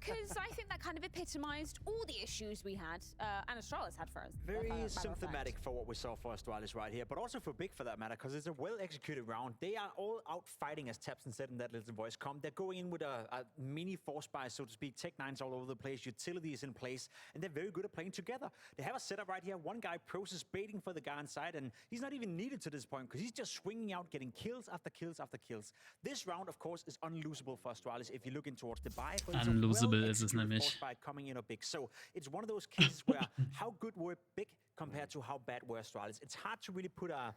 because I think that kind of epitomized all the issues we had, and Astralis had for us. Very symptomatic for what we saw for Astralis right here, but also for Big for that matter, because it's a well-executed round. They are all out fighting, as Tapson said in that little voice com. They're going in with a mini force buy, so to speak, Tech 9s all over the place, utilities in place, and they're very good at playing together. They have a setup right here. One guy process baiting for the guy inside, and he's not even needed to this point, because he's just swinging out, getting kills after kills after kills. This round, of course, is unlosable for Astralis if you're looking towards the buy. Unlosable ist es nämlich. Coming in or Big. So it's one of those cases where how good were Big compared to how bad were Astralis. It's hard to really put a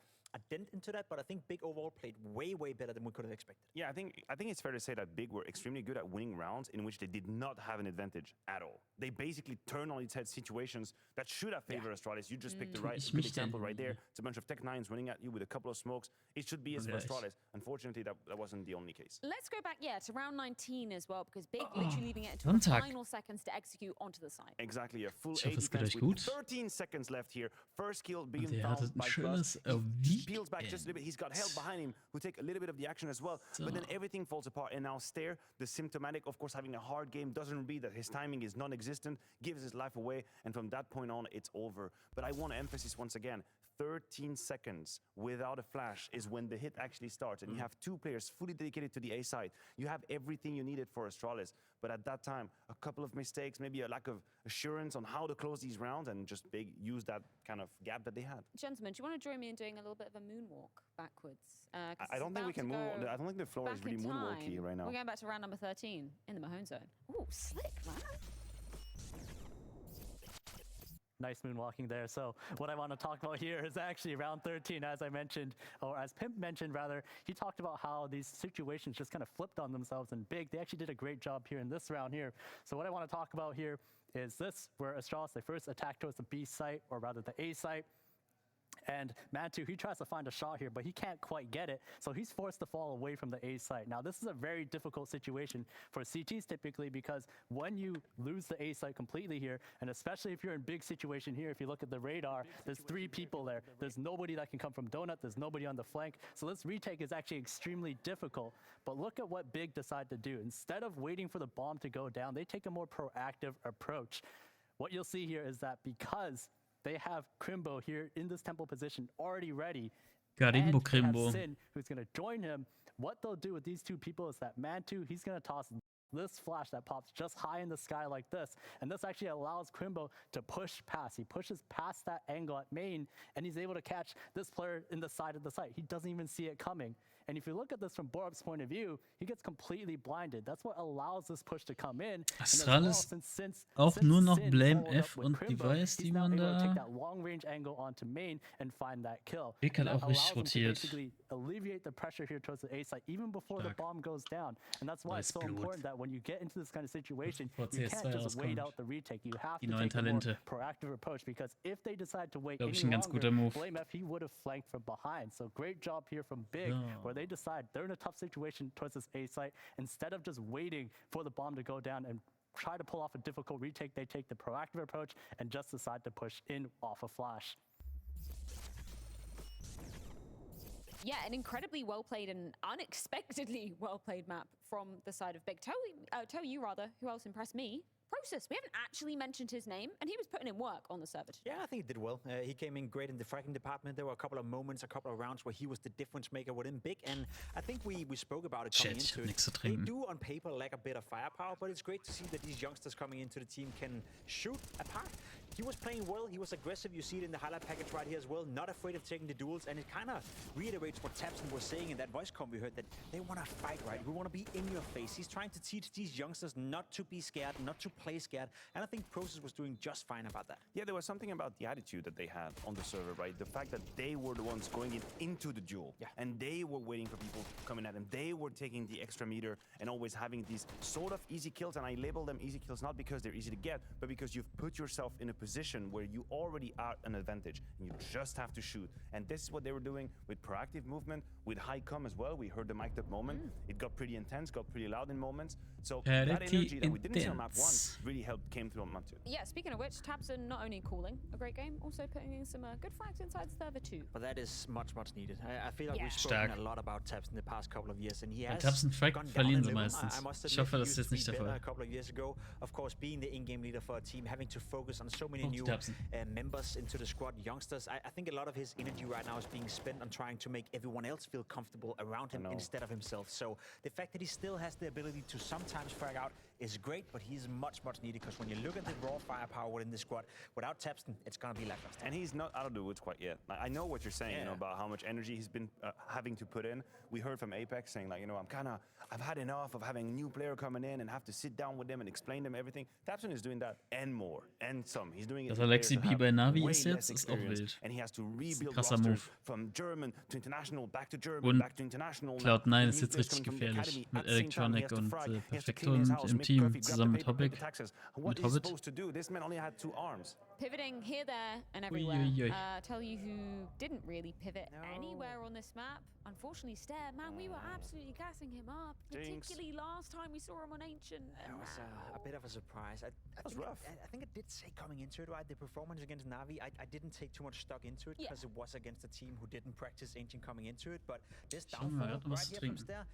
dent into that, but I think Big overall played way better than we could have expected. Yeah, I think it's fair to say that Big were extremely good at winning rounds in which they did not have an advantage at all. They basically turned on its head situations that should have favored Astralis. You just picked the good example right there. It's a bunch of Tech 9s running at you with a couple of smokes. It should be as for Astralis. Unfortunately, that wasn't the only case. Let's go back, to round 19 as well, because Big literally leaving it into Sonntag. the final seconds to execute onto the side. Exactly, a full Ich hoffe, 8 es geht defense euch with gut. 13 seconds left here. First kill being Und fouled hattet ein by schönes Buzz. He peels back Weekend. just a little bit. He's got held behind him, who take a little bit of the action as well. So. But then everything falls apart. And now Stair, the symptomatic, of course, having a hard game, doesn't read that his timing is non-existent, gives his life away, and from that point on, it's over. But I want to emphasize once again, 13 seconds without a flash is when the hit actually starts. And you have two players fully dedicated to the A side. You have everything you needed for Astralis. But at that time, a couple of mistakes, maybe a lack of assurance on how to close these rounds, and just Big use that kind of gap that they had. Gentlemen, do you want to join me in doing a little bit of a moonwalk backwards? I don't think we can move. I don't think the floor is really moonwalky right now. We're going back to round number 13 in the Mahone zone. Ooh, slick, man. Nice moonwalking there. So what I want to talk about here is actually round 13, as I mentioned, or as Pimp mentioned rather. He talked about how these situations just kind of flipped on themselves, and Big, they actually did a great job here in this round here. So what I want to talk about here is this, where Astralis, they first attack towards the B site, or rather the A site. And Mantu, he tries to find a shot here, but he can't quite get it, so he's forced to fall away from the A site. Now, this is a very difficult situation for CTs typically, because when you lose the A site completely here, and especially if you're in Big situation here, if you look at the radar, there's 3 people there. There's nobody that can come from Donut, there's nobody on the flank, so this retake is actually extremely difficult. But look at what Big decide to do. Instead of waiting for the bomb to go down, they take a more proactive approach. What you'll see here is that because they have Crimbo here in this temple position already ready. Garimbo and they have Crimbo. Sin, who's going to join him. What they'll do with these two people is that Mantu, he's going to toss this flash that pops just high in the sky like this. And this actually allows Crimbo to push past. He pushes past that angle at main, and he's able to catch this player in the side of the site. He doesn't even see it coming. And if you look at this from Borup's point of view, he gets completely blinded. That's what allows this push to come in. Astralis auch nur noch Blame F und Device, die man da... Big hat auch richtig rotiert. Alleviate the pressure here towards the A side, even before the bomb goes down. And that's why it's so important that when you get into this kind of situation, you can't just wait out the retake. You have to take a more proactive approach, because if they decide to wait any longer, Blame F, he would have flanked from behind. So great job here from Big, where they decide they're in a tough situation towards this A site. Instead of just waiting for the bomb to go down and try to pull off a difficult retake, they take the proactive approach and just decide to push in off a flash. Yeah, an incredibly well-played and unexpectedly well-played map from the side of Big. Tell you rather, who else impressed me? Process. We haven't actually mentioned his name, and he was putting in work on the server today. Yeah, I think he did well. He came in great in the fragging department. There were a couple of moments, a couple of rounds where he was the difference maker within Big, and I think we spoke about it coming into it. They do on paper lack a bit of firepower, but it's great to see that these youngsters coming into the team can shoot apart. He was playing well, he was aggressive, you see it in the highlight package right here as well, not afraid of taking the duels, and it kind of reiterates what Tapson was saying in that voice comm we heard, that they want to fight, right? We want to be in your face. He's trying to teach these youngsters not to be scared, not to play scared, and I think Process was doing just fine about that. Yeah, there was something about the attitude that they had on the server, right? The fact that they were the ones going into the duel, and they were waiting for people coming at them. They were taking the extra meter and always having these sort of easy kills, and I label them easy kills not because they're easy to get, but because you've put yourself in a position position where you already are an advantage and you just have to shoot. And this is what they were doing with proactive movement, with high come as well. We heard the mic'd up moment. It got pretty intense, got pretty loud in moments. So that energy that we didn't see on map 1 really came through on map 2. Yeah, speaking of which, Tabson not only calling a great game, also putting in some good frags inside the server too. But that is much needed. I feel like we've Stark. spoken a lot about Tabs in the past couple of years, and he has Tabs Frag gone down verlieren a sie little. meistens. I must Ich admit, hoffe, he das ist used jetzt to nicht be der better Fall. a couple of years ago. Of course, being the in-game leader for a team, having to focus on so many Oh, new Tabsen. members into the squad, youngsters. I think a lot of his energy right now is being spent on trying to make everyone else feel comfortable around him instead of himself. So the fact that he still has the ability to sometimes frag out is great, but he's much needed, because when you look at the raw firepower within the squad, without Tabson, it's gonna be lackluster. And he's not out of the woods quite yet. Like, I know what you're saying, you know, about how much energy he's been having to put in. We heard from Apex saying, like, you know, I've had enough of having a new player coming in and have to sit down with them and explain them everything. Tabson is doing that and more, and some. He's doing it. Dass Alexi B bei Navi ist jetzt, ist auch wild. And he has to rebuild krasser rosters Move. from German to international, back to German, Und back to international. Cloud9 ist jetzt richtig gefährlich mit Electronic und Perfecto und im Team zusammen mit Hobbit. What is he supposed to do? This man only had 2 arms. Pivoting here, there, and Ui, everywhere. ui, ui. Tell you who didn't really pivot No. anywhere on this map. Unfortunately, Statt, man, we were absolutely gassing him up. Jinx. Particularly last time we saw him on Ancient. That was a bit of a surprise. I was think rough. I think it did say coming into it, right? The performance against Navi, I didn't take too much stock into it, Yeah. because it was against a team who didn't practice Ancient coming into it. But this Schauen wir mal, downfall hat noch was right zu here from trinken. Stair,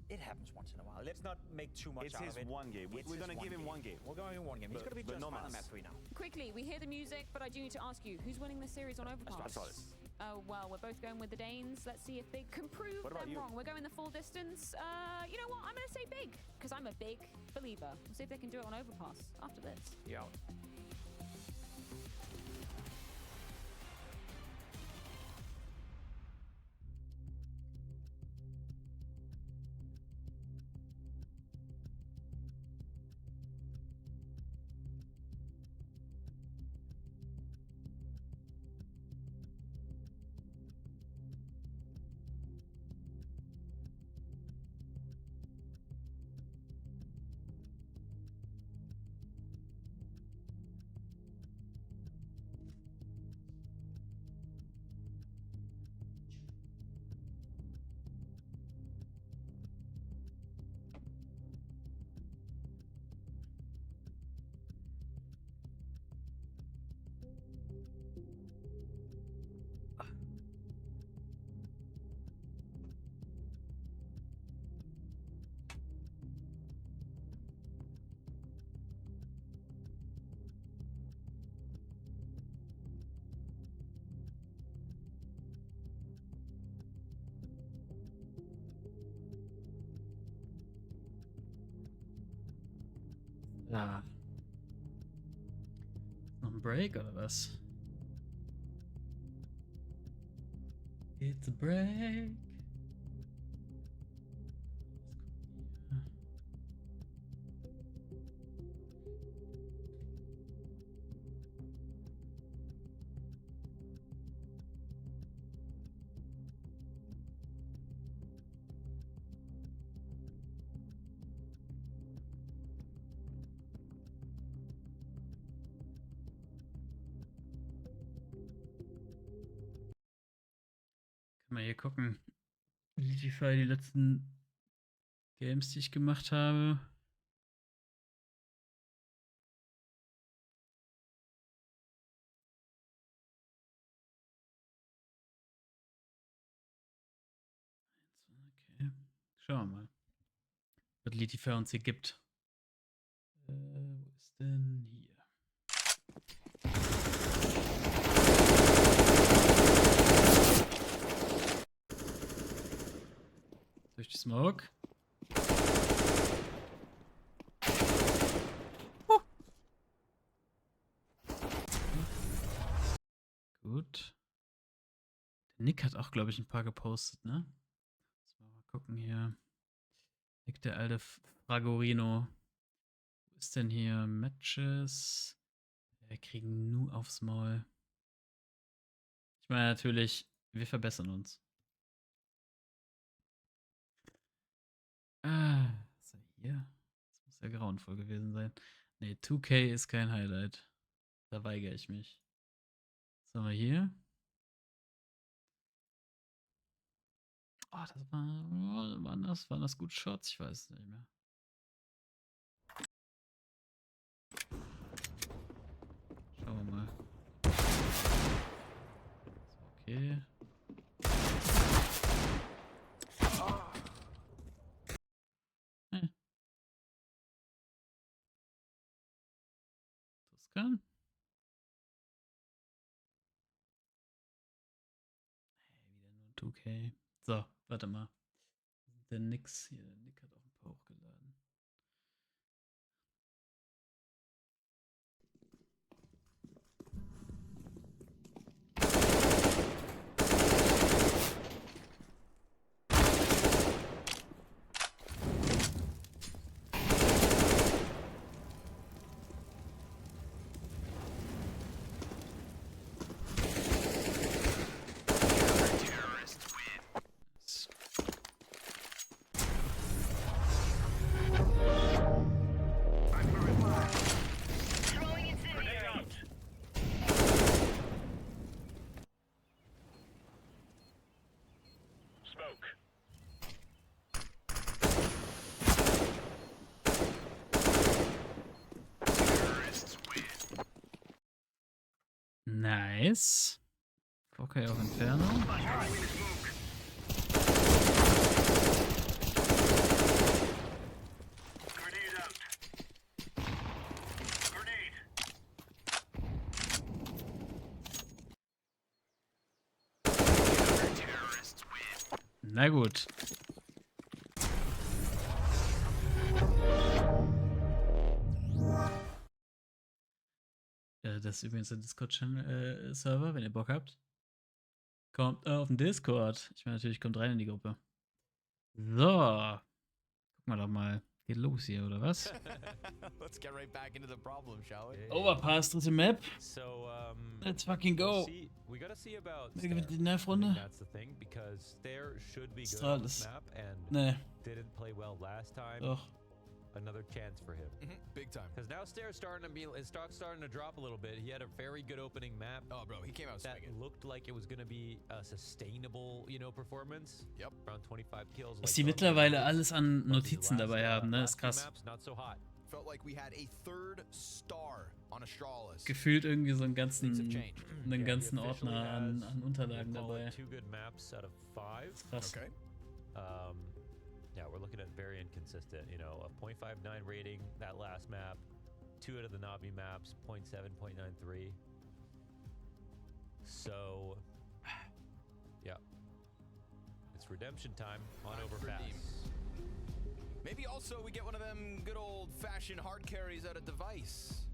it happens once in a while. Let's not make too much It's out his of it. one game. It's We're his gonna give him one game. We're going to give him one game. He's But- going to be but just no fine on mas. map 3 now. Quickly, we hear the music, but I do need to ask you, who's winning the series on Overpass? Astralis. Oh, well, we're both going with the Danes. Let's see if they can prove What about them you? wrong. We're going the full distance. You know what? I'm going to say big, because I'm a big believer. We'll see if they can do it on Overpass after this. Yeah. Ja. Noch ein Break oder was? It's a break. Kann man hier gucken. Die letzten Games, die ich gemacht habe. Okay. Schauen wir mal. Was Litify uns hier gibt. Wo ist denn hier? Durch die Smoke. Gut. Der Nick hat auch, glaube ich, ein paar gepostet, ne? Mal gucken hier. Nick, der alte Fragorino. Wo ist denn hier Matches? Wir kriegen nur aufs Maul. Ich meine natürlich, wir verbessern uns. Was ist denn hier? Das muss ja grauenvoll gewesen sein. Ne, 2K ist kein Highlight. Da weigere ich mich. Was haben wir hier? Oh, waren das gut Shots? Ich weiß es nicht mehr. Schauen wir mal. Okay. Das kann. Wieder nur 2K. So, warte mal. Der Nix hier. Der Nick hat auch ein paar hochgeladen. Nice. Okay, auf Entfernung. Na gut. Das ist übrigens der Discord-Server, wenn ihr Bock habt. Kommt auf den Discord. Ich meine, natürlich kommt rein in die Gruppe. So. Gucken wir doch mal. Geht los hier, oder was? Let's get right back into the problem, shall we? Overpass, dritte Map. So, Let's fucking go. we gotta see about Wer gewinnt die Stair. Nerv-Runde? That's the thing, because Stair should be good Strahl on this ist. map and Nee, didn't play well last time. doch. Another chance for him. Big time. Because now Stair's starting to drop a little bit. He had a very good opening map. Oh, bro, he came out That swinging. looked like it was gonna be a sustainable, performance. Yep. Around 25 kills. Was like die normal. mittlerweile alles an But these Notizen dabei haben, ne? Ist last two krass. maps, not so hot. Felt like we had a third star on Astralis. Gefühlt irgendwie so einen Things have ganzen, changed. einen Yeah, ganzen he officially Ordner an has, Unterlagen we'll call dabei. it 2 good maps out of 5. Krass. Okay. Yeah, we're looking at very inconsistent. A 0.59 rating that last map, 2 out of the Navi maps, 0.7, 0.93. So, yeah, it's redemption time on Time to Overpass. redeem. Maybe also we get one of them good old-fashioned hard carries out of Device.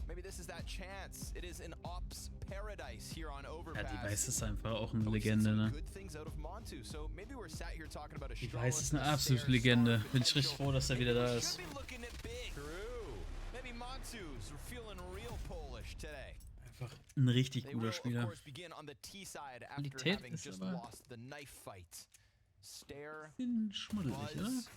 Maybe this is that chance. It is an ops paradise here on Ja, Overpass. die Weiß ist einfach auch eine But we've seen Legende, some ne? good things out of Montu. So maybe we're sat here talking about Die Astralis Weiß ist eine and absolute Stair's Legende. star Bin ich richtig potential. froh, dass er wieder Maybe da we ist. should be looking at big. True. Maybe Montu's are feeling real Polish today. Einfach ein richtig They guter will, of Spieler. course, begin on the T-side after Qualität having ist just aber- lost the knife fight. Stare, Bisschen schmuddelig, oder? Buzz,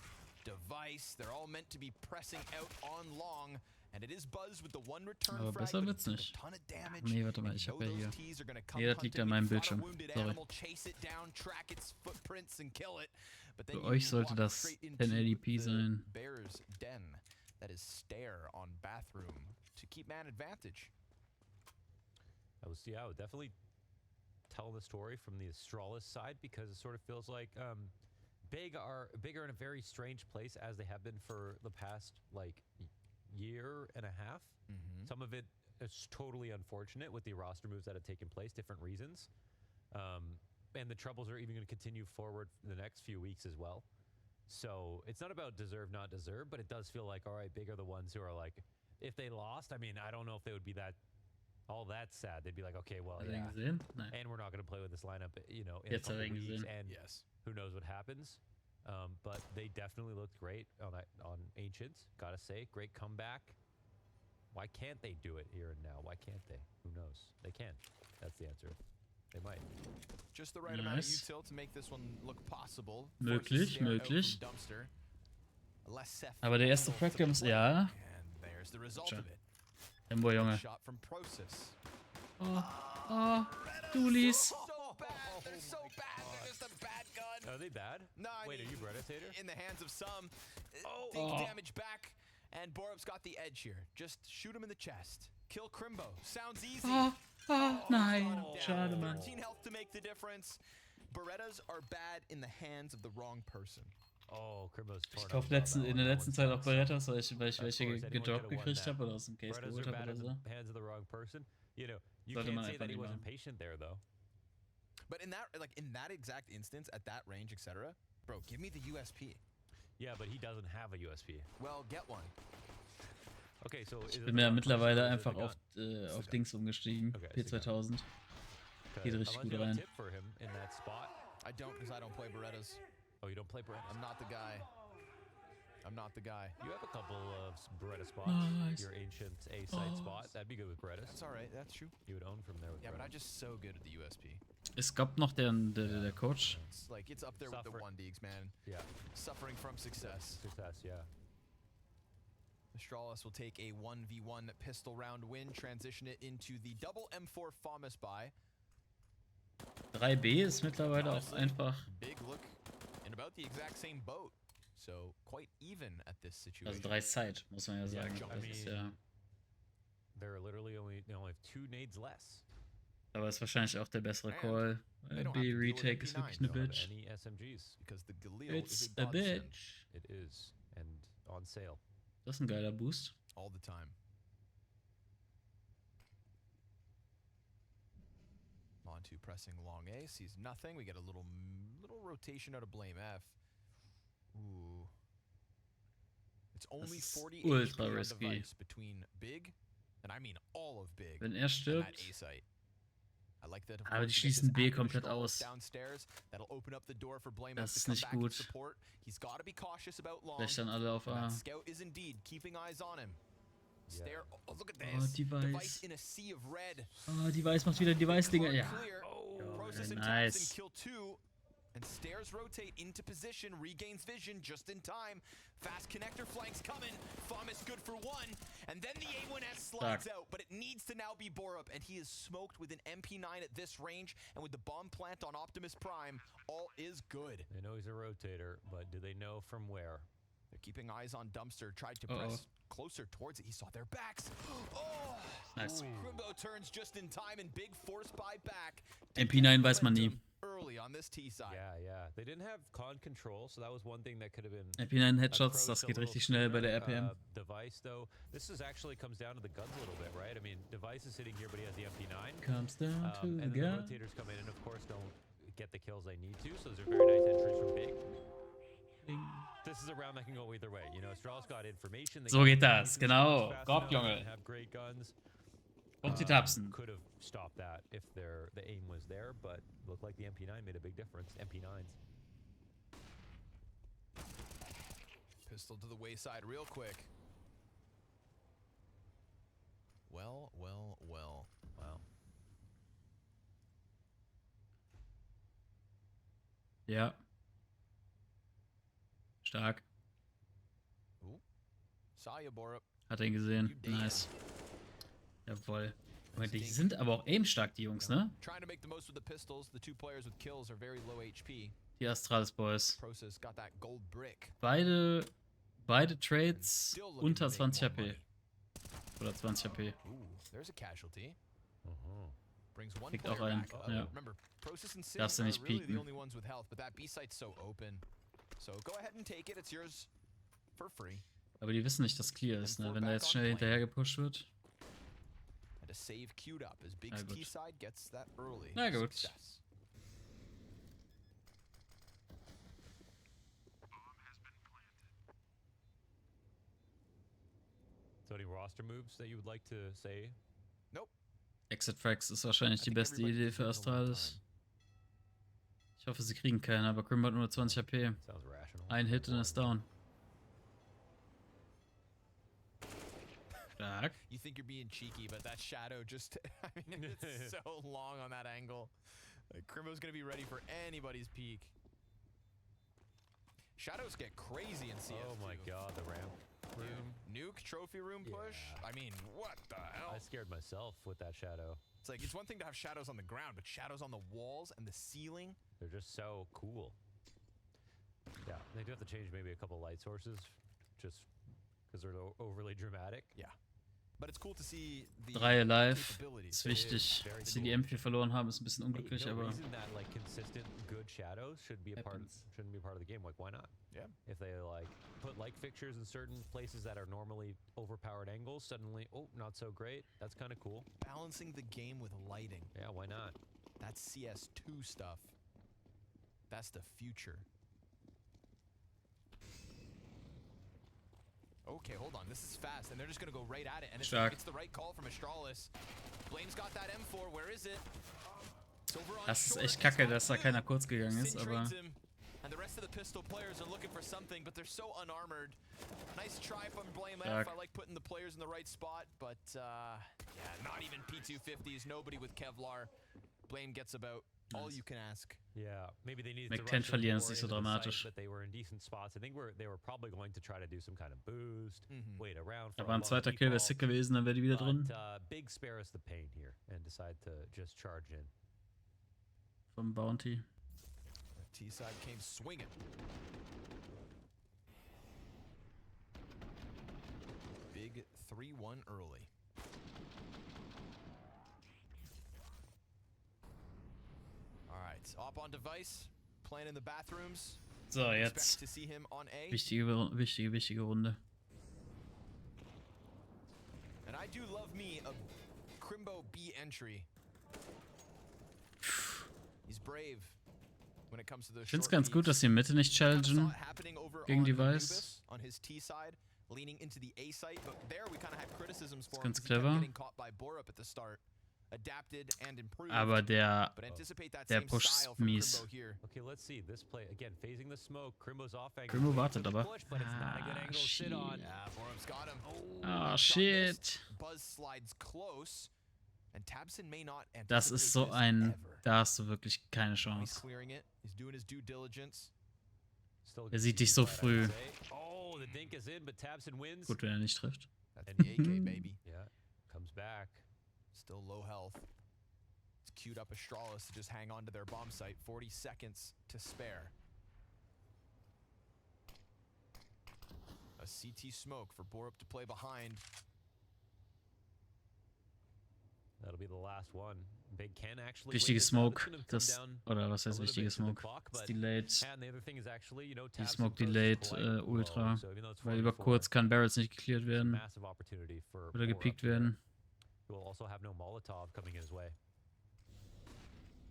Device, they're all meant to be pressing out on long, and it is Buzz with the one return Aber frag, besser but wird's it took nicht. a ton of damage, Nee, warte mal, and ich you hab know ja hier. those Ts are gonna come Nee, das liegt hunting. an We meinem fought a Bildschirm. wounded Sorry. animal, chase it down, track its footprints and kill it. But then Für you euch sollte walk das straight into 1080p the sein. Bear's den. That is Stare on Bathroom to keep man advantage. I would definitely tell the story from the Astralis side because it sort of feels like Big are in a very strange place as they have been for the past year and a half. Some of it is totally unfortunate with the roster moves that have taken place, different reasons. And the troubles are even going to continue forward in the next few weeks as well. So it's not about deserve, not deserve, but it does feel like, all right, Big are the ones who are like, if they lost, I mean, I don't know if they would be all that sad. They'd be like, okay, well, Hat er ihn yeah. gesehen? Nein. And we're not going to play with this lineup, in a Jetzt hat er couple ihn weeks, gesehen. and Yes. who knows what happens. But they definitely looked great on Ancients. Gotta say, great comeback. Why can't they do it here and now? Why can't they? Who knows? They can. That's the answer. They might. Just the right amount of Nice. util to make this one look possible. Möglich, Forces Stare out möglich. from Dumpster. Less Seth Aber der erste Randall Frag, to muss, play. ja. And there's the result Tja. of it. Tempo, Junge. Shot from Process. Oh, Dulis. So bad. They're so bad. They're just a bad gun. Are they bad? No, I Wait, mean, are you Predatator? in the hands of some. Take damage back, and Borup's got the edge here. Just shoot him in the chest. Kill Crimbo. Sounds easy. Nein. Schade, Mann. 13 health to make the difference. Berettas are bad in the hands of the wrong person. Oh, Crimbo's torn Ich kaufe in der letzten Zeit auch Berettas, weil ich welche gedroppt gekriegt habe oder aus dem Case Berettas geholt are habe bad oder in so. the hands of the wrong person. You know, you Sollte can't man say einfach that he nicht wasn't machen. patient there, though. But in that exact instance, at that range, etc., bro, give me the USP. Yeah, but he doesn't have a USP. Well, get one. Okay, so is Ich it bin the ja wrong mittlerweile person or is it einfach the gun? auf Dings umgestiegen. Okay, it's a P2000. Geht richtig Unless gut you have a rein. tip for him in that spot. I don't, because I don't play Berettas. Oh, you don't play Beretta? I'm not the guy. I'm not the guy. You have a couple of Beretta spots. Nice. Your ancient A-side spot. That'd be good with Berettas. That's all right. That's true. You would own from there with Yeah, but I'm Berettas. just so good at the USP. Es gab noch der Coach. It's like it's up there with the Suffer. 1Ds, man. Yeah. Suffering from success. Success, yeah. Astralis will take a 1v1 pistol round win, transition it into the double M4 FAMAS buy. 3B ist mittlerweile auch einfach. Big look in about the exact same boat. So quite even at this situation. Also 3 Zeit, muss man ja sagen. I Das ist ja. There are literally only have 2 nades less. Aber ist wahrscheinlich auch der bessere Call. They don't have to B deal with Retake ist MP9. wirklich eine Don't have Bitch. any SMGs. Because the Galil It's is a a godsend bitch. It is, and on sale. Das ist ein geiler Boost. all the time. Montu pressing long A, sees nothing. We get a little rotation out of blame F. Ooh. It's only ist 40 ultra HP on risky. device between Big, and I mean all of Big, Wenn and that stirbt. A site. I like that. Aber die schließen B komplett aus. Downstairs. That'll open up the door for blame Das F ist to come nicht back and gut. support. He's got to be cautious about long. Vielleicht dann alle auf And A. that scout is indeed keeping eyes on him. Stare. Oh, look at Oh, this. Device. in a sea of red. Device macht wieder Device-Dinger. Ja. Clear. Process and nice. Thompson kill 2. And Stairs rotate into position, regains vision just in time. Fast connector flanks coming. FAMAS good for 1. And then the A1S slides out, but it needs to now be Borup. And he is smoked with an MP9 at this range. And with the bomb plant on Optimus Prime, all is good. They know he's a rotator, but do they know from where? They're keeping eyes on Dumpster. Tried to press closer towards it. He saw their backs. Oh! Nice. Crimbo turns just in time and big force buy back. MP9 weiß man nie. Early on this T side. Yeah. They didn't have con control, so that was one thing that could have been. MP9 Headshots, das geht richtig schnell bei der RPM. Device, though, this is actually comes down to the guns a little bit, right? I mean, Device is sitting here, but he has the MP9. Comes down to And the then the gun. rotators come in and, of course, don't get the kills they need to. So those are very nice entries from Big. This is a round that can go either way. You know, Astralis got information. They So got geht das, decent genau. shots fast Gott, enough, Junge. and have great guns. Und die Tapsen. Could have stopped that if the aim was there, but looked like the MP9 made a big difference. MP9s. Pistol to the wayside real quick. Well. Wow. Ja. Stark. Saw ya, Borup. Hat ihn gesehen. Nice. Jawohl. Die sind aber auch aim-stark, die Jungs, ne? Trying to make the most with the pistols. The 2 players with kills are very low HP. Die Astralis Boys. Process got that gold brick. Beide Trades unter 20 HP. Oder 20 HP. Ooh, there's a casualty. Brings one Kriegt player auch einen, back up. ja. Remember, Process and City Darfst du are nicht really the pieken. only ones with health, but that B site's so open. So go ahead and take it. It's yours for free. Aber die wissen nicht, dass clear ist, ne? Wenn da jetzt schnell hinterher gepusht wird. And a save queued up as Big's gut. T side gets that early Na gut. success. So any roster moves that you would like to say? Nope. Exit Frags ist wahrscheinlich die think beste everybody Idee für deserves a long Astralis. Ich hoffe, sie kriegen keinen, aber Crimbo hat nur 20 HP. Sounds rational. Ein Hit und ist down. Stark. You think you're being cheeky, but that shadow just, I mean, it's so long on that angle. Like, Crimbo's gonna be ready for anybody's peak. Shadows get crazy in CS2. Oh my god, the ramp. Dude, nuke trophy room push. I mean, what the hell? I scared myself with that shadow. It's like, it's one thing to have shadows on the ground, but shadows on the walls and the ceiling. They're just so cool. Yeah, they do have to change maybe a couple light sources, just because they're overly dramatic. Yeah. But it's cool to see the 3 live. capabilities. Ist wichtig. Dass sie die M4 verloren haben, ist ein bisschen unglücklich, no aber reason that like consistent good shadows shouldn't be a part of the game. Like, why not? Yeah. If they like put light fixtures in certain places that are normally overpowered angles, suddenly, oh, not so great. That's kind of cool. Balancing the game with lighting. Yeah, why not? That's CS2 stuff. That's the future. Okay, hold on. This is fast, and they're just gonna go right at it, and it's the right call from Astralis. Blame's got that M4. Where is it? It's over on das ist short. echt kacke, dass da keiner kurz gegangen ist, Sin aber trades him, and the rest of the pistol players are looking for something, but they're so unarmored. Nice try from Blame F. I like putting the players in the right spot, but yeah, not even P250s. Nobody with Kevlar. Blame gets about all you can ask. Yeah, maybe they needed to Könnt rush verlieren more ist nicht so into the site, dramatisch. but they were in decent spots. I think they were probably going to try to do some kind of boost, wait around for Da war ein a long zweiter Kill, wäre sick gewesen, dann wäre die wieder drin. But Big spare us the pain here and decide to just charge in. Vom Bounty. T-side came swinging. Big 3-1 early. All right, up on device, playing in the bathrooms. So, Expect jetzt to see him on A. wichtige Runde. And I do love me a Crimbo B entry. He's brave when it comes to those. Ich finde es ganz gut, dass sie Mitte nicht challengen gegen Device. On his T side, leaning into the A site, but there we kind of had criticisms for him. Ganz He kept clever. getting caught by Borup at the start. Adapted and improved. Aber der Anticipate that der same Push style ist from mies. Crimbo here. Okay, let's see this play again. Phasing the smoke. Crimbo's off angle. Crimbo wartet Push, aber. but it's not a good angle to sit on. Yeah, Borup's got him. Ah, shot missed. shit. Buzz slides close, and Tabson may not anticipate Das ist so this ein, ever. da hast du wirklich keine He's Chance. clearing it. He's doing his due diligence. Still a Er good sieht dich season so fight, I would früh. say. Oh, the dink is in, but Tabson wins. Gut, wenn er nicht trifft. That's the AK, baby. Yeah, comes back. Still low health. It's queued up Astralis to just hang on to their bomb site. 40 seconds to spare. A CT smoke for Borup to play behind. That'll be the last one. Big can actually. Wichtige win this now. That's Smoke, gonna come das, down oder was a heißt little wichtige bit to the Smoke? clock, Das but- Delayed. And the other thing is actually, you know, Die Tabson Smoke poses Delayed quite low, Ultra. so even though it's Weil über 44, kurz kann Barrels nicht geklärt it's a werden. massive opportunity for Oder Borup gepiekt here. werden. He will also have no Molotov coming in his way.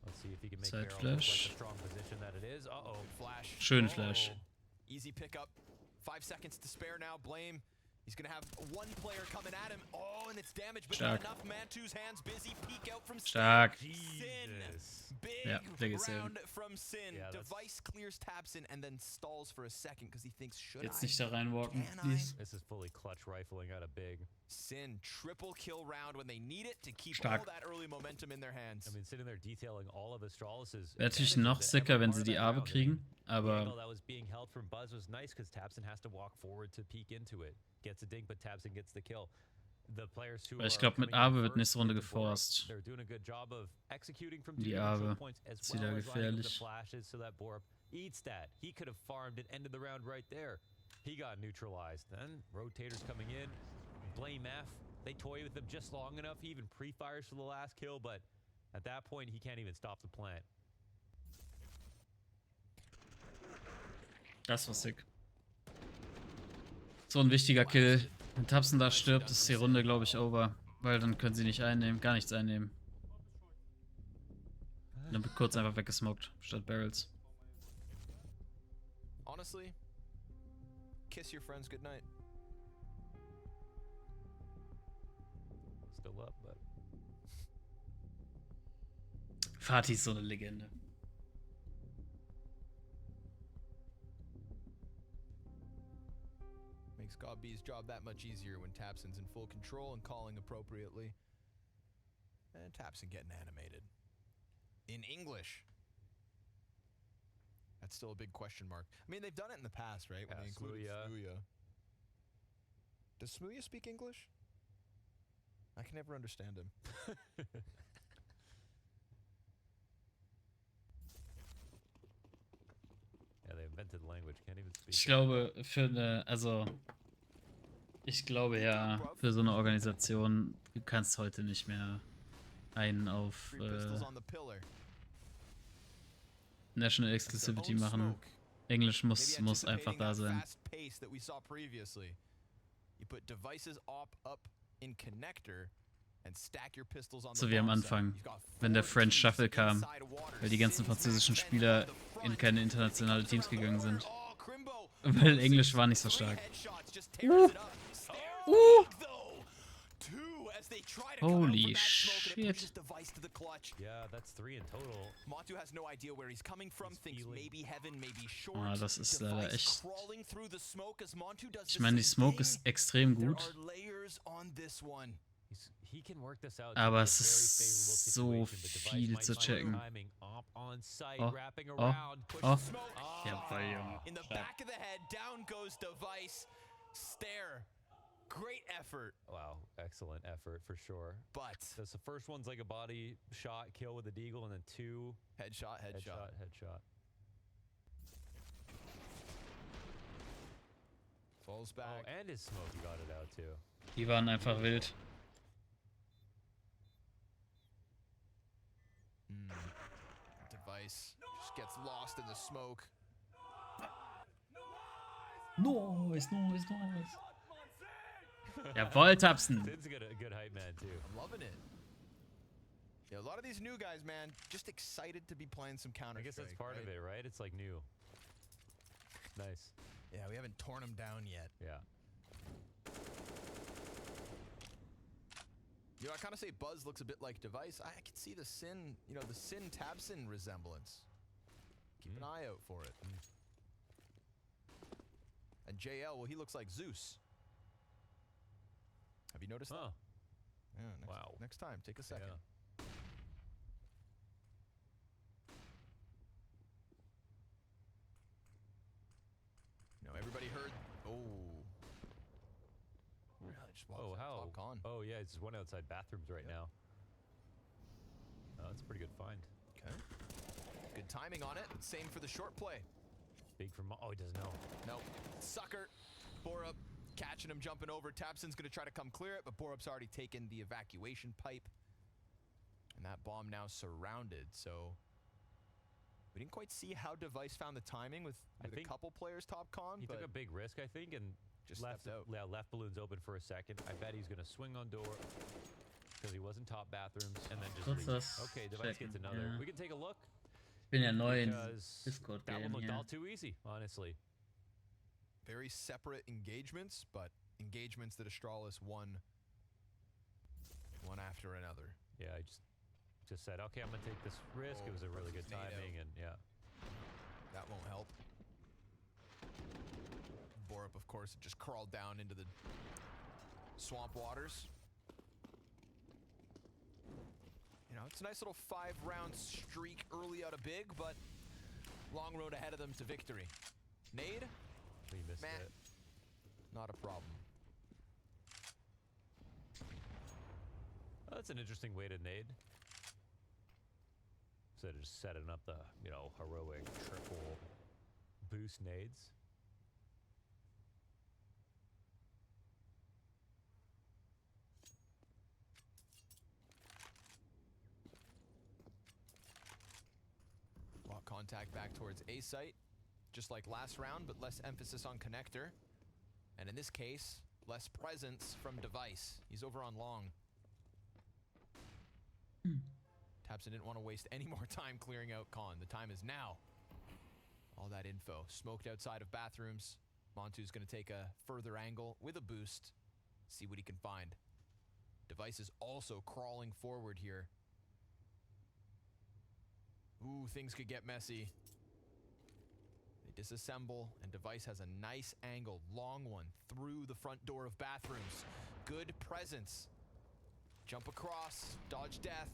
Let's see if he can make Side Barrel look flash. like the strong position that it is. Uh-oh. Flash. Schön Flash. Easy pickup. 5 seconds to spare now. Blame. He's going to have one player coming at him. Oh, and it's damaged, but Stark. not enough. Mantu's hands busy. Peek out from Stark. Sin. Jesus. Big Ja, der geht sehr. round from Sin. Yeah, that's- Device clears Tabson and then stalls for a second because he thinks, should Jetzt I? nicht da reinwalken, Can I? please. This is fully clutch rifling out of Big. Sin, triple kill round when they need it to keep Stark. all that early momentum in their hands. I mean, sitting there detailing all of Astralis's. Wäre natürlich advantages noch to sicker, every wenn part sie of die that Arbe round. I kriegen, mean, the angle aber that was being held from Buzz was nice because Tabson has to walk forward to peek into it. Gets a dink, but Tabson gets the kill. The players who Weil ich are glaube, mit coming in Arbe wird first nächste Runde with the Borup, geforst. They're doing a good job of executing from Die two control Arbe. points as Ist wieder well as lining up the gefährlich. flashes so that Borup eats that. He could have farmed and ended the round right there. He got neutralized. Then rotators coming in. Blame F. They toy with him just long enough. He even pre-fires for the last kill, but at that point, he can't even stop the plant. das war sick. So ein wichtiger Kill. Wenn Tabson da stirbt, ist die Runde, glaube ich, over. Weil dann können sie nicht einnehmen, gar nichts einnehmen. Und dann wird kurz einfach weggesmoked, statt Barrels. Honestly, kiss your friends goodnight. Still up, but Fatih ist so eine Legende. Makes God B's job that much easier when Tabson's in full control and calling appropriately. And Tabson getting animated. In English. That's still a big question mark. I mean, they've done it in the past, right? When Yeah, they included Sluya. Sluya. Does Smooya speak English? I can never understand him. Yeah, they invented language. Can't even speak. Ich glaube, ich glaube ja, für so eine Organisation, du kannst heute nicht mehr einen auf National Exclusivity machen. Englisch muss einfach da sein. So wie am Anfang, wenn der French Shuffle kam, weil die ganzen französischen Spieler in keine internationale Teams gegangen sind. Weil Englisch war nicht so stark. Holy shit. Yeah, that's 3 in total. Montu has no idea where he's coming from, thinks maybe heaven, maybe short. Ah, das ist leider echt. Crawling through the smoke as Montu does Ich meine, die Smoke ist extrem There gut, are layers on this one. He can work this out. aber es ist so viel zu checken. Oh, jawohl, Junge. In the back of the head, down goes Device. Stare. Great effort. Wow, excellent effort for sure. But the first one's like a body shot kill with a deagle, and then 2 headshot. Falls back. Oh, and his smoke, he got it out too. Die waren einfach wild. Device just gets lost in the smoke. Nice. Jawohl, Tapsen. Sid's a good hype man too. I'm loving it. Yeah, a lot of these new guys, man, just excited to be playing some Counter-Strike. I guess that's part of it, right? It's like new. Nice. Yeah, we haven't torn them down yet. Yeah. You know, I kind of say Buzz looks a bit like Device. I can see the Sin, the Sin Tabson resemblance. Keep an eye out for it. And JL, well, he looks like Zeus. Have you noticed that? Yeah, next time, take a second. Yeah. Everybody heard. How? Oh, yeah, it's one outside bathrooms right now. Oh, that's a pretty good find. Okay. Good timing on it. Same for the short play. Big from. Oh, he doesn't know. Nope. Sucker. Borup catching him, jumping over. Tabson's going to try to come clear it, but Borup's already taken the evacuation pipe. And that bomb now surrounded, so we didn't quite see how Device found the timing with a couple players top con. He took a big risk, I think, and just left out. Yeah, left balloons open for a second. I bet he's going to swing on door because he wasn't top bathrooms, and then just leave. Okay, Device gets another. Yeah. We can take a look. Ich bin ja neu in Discord That one looked hier. all too easy, honestly. Very separate engagements, but engagements that Astralis won one after another. Yeah, I just said, okay, I'm going to take this risk. It was a really good timing, and yeah. That won't help. Borup, of course, just crawled down into the swamp waters. It's a nice little 5-round streak early out of big, but long road ahead of them to victory. Nade? We missed it. Not a problem. Oh, that's an interesting way to nade. Instead of just setting up the, heroic triple boost nades. Lock contact back towards A site. Just like last round, but less emphasis on connector. And in this case, less presence from Device. He's over on long. Tabson didn't want to waste any more time clearing out Con. The time is now. All that info. Smoked outside of bathrooms. Montu's going to take a further angle with a boost. See what he can find. Device is also crawling forward here. Ooh, things could get messy. They disassemble, and Device has a nice angle, long one, through the front door of bathrooms. Good presence. Jump across, dodge death,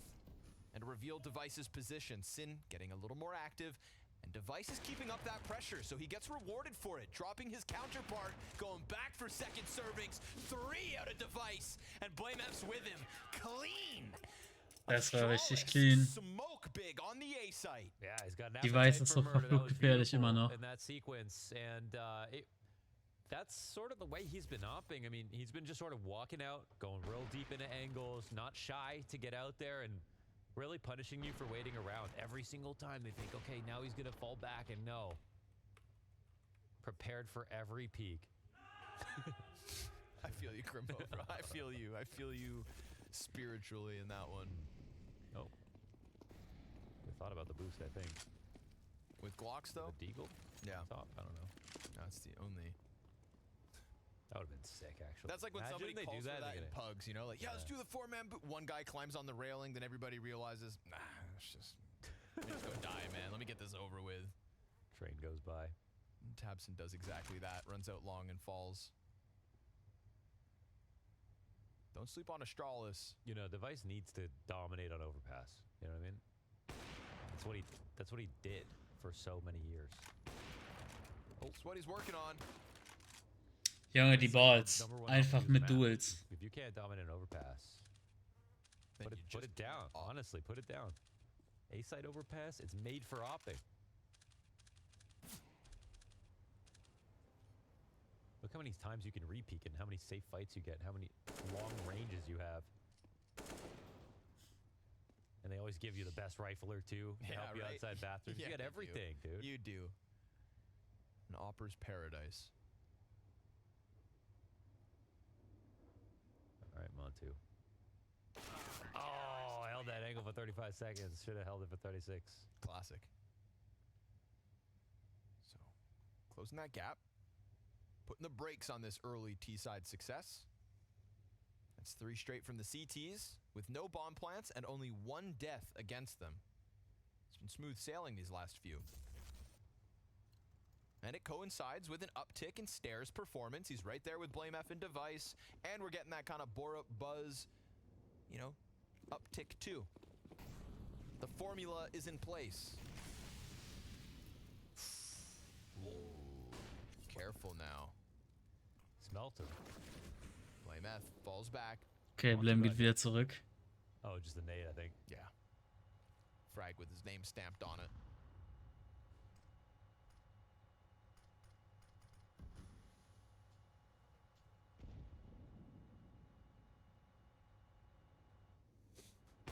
and reveal Device's position. Sin getting a little more active, And Device is keeping up that pressure, so he gets rewarded for it, dropping his counterpart, going back for second servings. 3 out of Device, and BlameF's with him. Clean. Das war richtig clean. Smoke big on the A site. Yeah, he's got an Die appetite Weiß ist for so murder. That verflucht was gefährlich immer beautiful noch. in that sequence, and that's sort of the way he's been opting. I mean, he's been just sort of walking out, going real deep into angles, not shy to get out there, and really punishing you for waiting around. Every single time they think, okay, now he's gonna fall back, and no. Prepared for every peak. I feel you, Crimbo, bro. I feel you. I feel you spiritually in that one. Oh. They thought about the boost, I think. With Glocks, though? The Deagle? Yeah. Top? I don't know. That's the only... That would have been sick, actually. That's like when Imagine somebody they calls do that for that in again. pugs, you know? Like, yeah, let's do the 4-man boot. One guy climbs on the railing, then everybody realizes, nah, it's just... Let me just go die, man. Let me get this over with. Train goes by. And Tabson does exactly that. Runs out long and falls. Don't sleep on Astralis. You know, Device needs to dominate on overpass. You know what I mean? That's what he did for so many years. Oh, that's what he's working on. Junge, die Balls. Number one Einfach offensive mit map. Duels. If you can't dominate an overpass, Then put you it just down. give up. Honestly, put it down. A-side overpass, it's made for opting. Look how many times you can re-peek and how many safe fights you get, and how many long ranges you have. And they always give you the best rifler too to help you outside bathrooms. Yeah, you get they do. everything, dude. You do. An Opera's paradise. All right, Montu. Oh, I held that angle for 35 seconds. Should have held it for 36. Classic. So, closing that gap. Putting the brakes on this early T-side success. That's 3 straight from the CTs with no bomb plants and only 1 death against them. It's been smooth sailing these last few. And it coincides with an uptick in Stair's performance. He's right there with BlameF and Device. And we're getting that kind of Borup buzz, you know, uptick too. The formula is in place. Ooh, careful now. Smelt him. BlameF falls back. Okay, Blame geht wieder zurück. Oh, just the nade, I think. Yeah. Frag with his name stamped on it.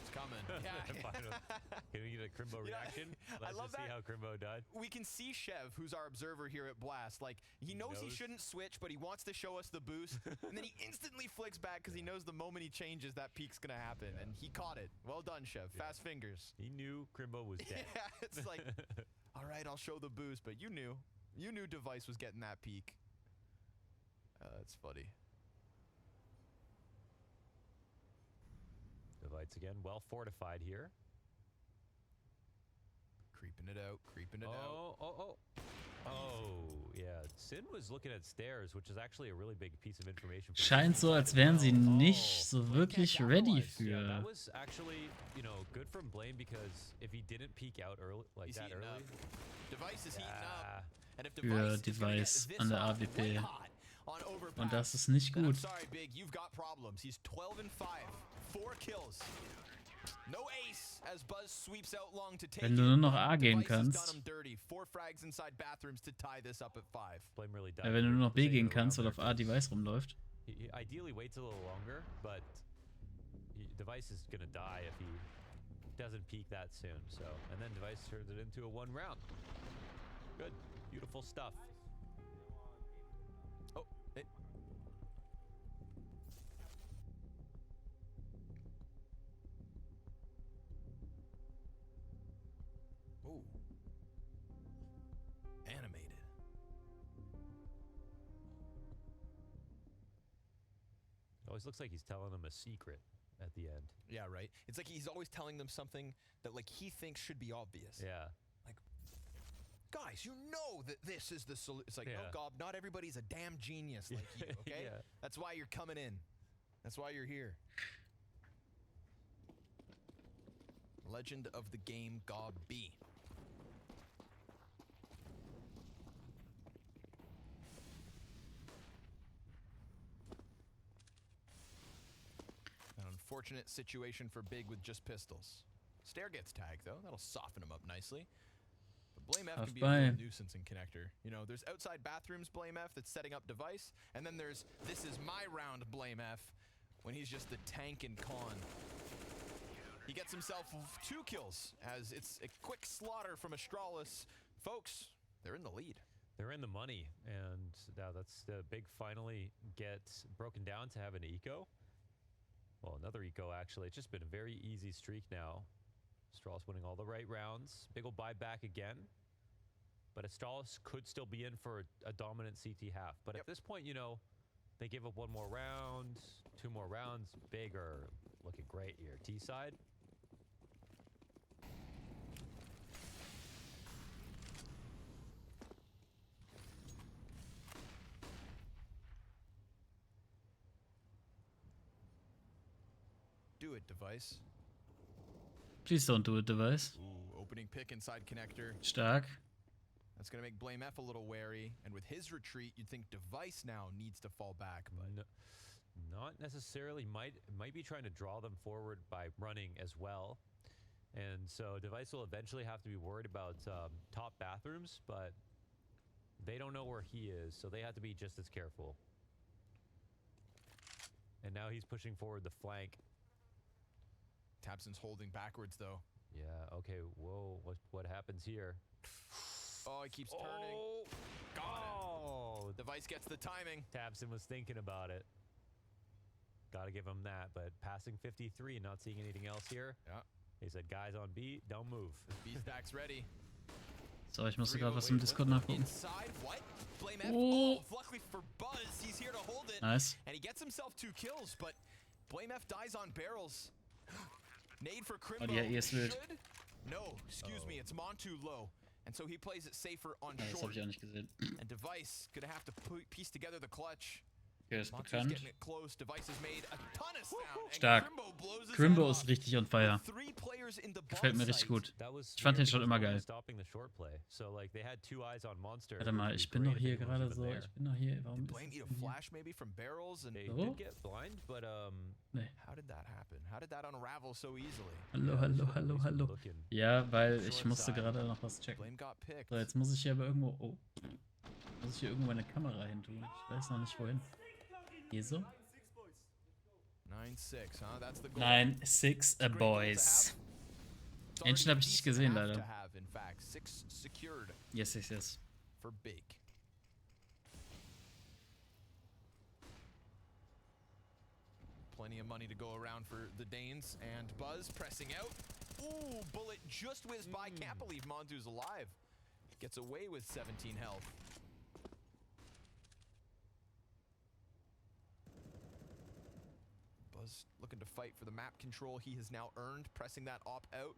It's coming. Yeah. Can we get a Crimbo reaction? Let's love just see that. how Crimbo died. We can see Chev, who's our observer here at Blast. Like, he knows he shouldn't switch, but he wants to show us the boost. And then he instantly flicks back because he knows the moment he changes, that peak's going to happen. And he caught it. Well done, Chev. Fast fingers. He knew Crimbo was dead. Yeah, it's like, all right, I'll show the boost, but you knew. You knew Device was getting that peak. That's funny. Device again, well fortified here. Creeping it out, creeping it out. Oh, yeah. Sin was looking at stairs, which is actually a really big piece of information. For Scheint so, als wären sie nicht so wirklich ready Yeah, für. that was actually, you know, good from Blame because if he didn't peek out early, like He's that heating early, up. Device is heating up. And if Für Device is gonna get Device this an der off AWP. white hot on overpass, Und das ist nicht then I'm gut. sorry, Big, you've got problems. He's 12 and 5, 4 kills. No ace as Buzz sweeps out long to take Wenn du nur noch A gehen Device has done kannst. him dirty. 4 frags inside bathrooms to tie this up at 5. Blame really died. Ja, wenn du nur noch B Taking gehen it kannst, weil around auf A there. Device rumläuft. He ideally waits a little longer, but Device is gonna die if he doesn't peak that soon. So, and then Device turns it into a 1 round. Good, beautiful stuff. Oh, it. Ooh. Animated. Always looks like he's telling them a secret at the end. Yeah, right. It's like he's always telling them something that like he thinks should be obvious. Yeah. Guys, you know that this is the solution. It's like, no, Yeah. Gob, not everybody's a damn genius like you, okay? Yeah. That's why you're coming in. That's why you're here. Legend of the game, Gob B. unfortunate situation for Big with just pistols. Stair gets tagged, though. That'll soften him up nicely. But Blame F can be a real nuisance in Connector. You know, there's outside bathrooms Blame F that's setting up device, and then there's this is my round Blame F when he's just the tank and con. He gets himself 2 kills as it's a quick slaughter from Astralis. Folks, they're in the lead. They're in the money, and now that's the Big finally gets broken down to have an eco. Well, another eco, actually. It's just been a very easy streak now. Astralis winning all the right rounds. Big will buy back again. But Astralis could still be in for a dominant CT half. But at this point, you know, they give up 1 more round, 2 more rounds. Big are looking great here. T side. Do it, device. Please don't do it, device. Ooh, opening pick inside Connector. Stark. That's going to make Blame F a little wary. And with his retreat, you'd think device now needs to fall back. But No, not necessarily. Might be trying to draw them forward by running as well. And so device will eventually have to be worried about top bathrooms, but they don't know where he is, so they have to be just as careful. And now he's pushing forward the flank. Tabson's holding backwards, though. Yeah, okay, whoa, what happens here? Oh, he keeps turning. Got it. Device gets the timing. Tabson was thinking about it. Gotta give him that, but passing 53 and not seeing anything else here. Yeah. He said, guys on B, don't move. B-Stack's ready. So, ich musste gerade was im Discord nachgucken. Inside, what? Blame F. Oh. Luckily for Buzz, he's here to hold it. Nice. And he gets himself 2 kills, but Blame F dies on barrels. Nade for Crimbo. die HE ist wild. No, excuse me, it's Montu low. And so he plays it safer on Ja, das short. habe ich auch nicht gesehen. And Device gonna have to piece together the clutch. Okay, ist Montu's bekannt. getting it close. Device has made a ton of sound. And Stark. Crimbo blows his Crimbo head ist off. richtig on fire. 3 players in the Gefällt mir bomb richtig site. gut. That was Ich fand den weird schon because immer no one geil. was stopping the short play. So like they had 2 eyes on Monster. Warte mal, which was ich bin great doch if hier anyone gerade was so. even there. Ich bin doch hier. Warum ist Blame das eat a denn hier? flash maybe from barrels and They So? did get blind, but Nee. how did that happen? How did that unravel so easily? Hallo, hallo, hallo, hallo. looking. Ja, weil ich Short musste side. gerade noch was checken. Blame got picked. So, jetzt muss ich hier aber irgendwo... Oh. Muss ich hier irgendwo eine Kamera hin tun? Ich weiß noch nicht wohin. Hier so? 9-6, huh? That's the goal. 9-6 Great goal to boys. have. It's Ancient habe ich nicht already gesehen, decent leider. to have, in fact. 6 secured Yes, yes, yes. for Big. Plenty of money to go around for the Danes, and Buzz pressing out. Ooh, bullet just whizzed by. Can't believe Montu's alive. Gets away with 17 health. Buzz looking to fight for the map control he has now earned, pressing that op out.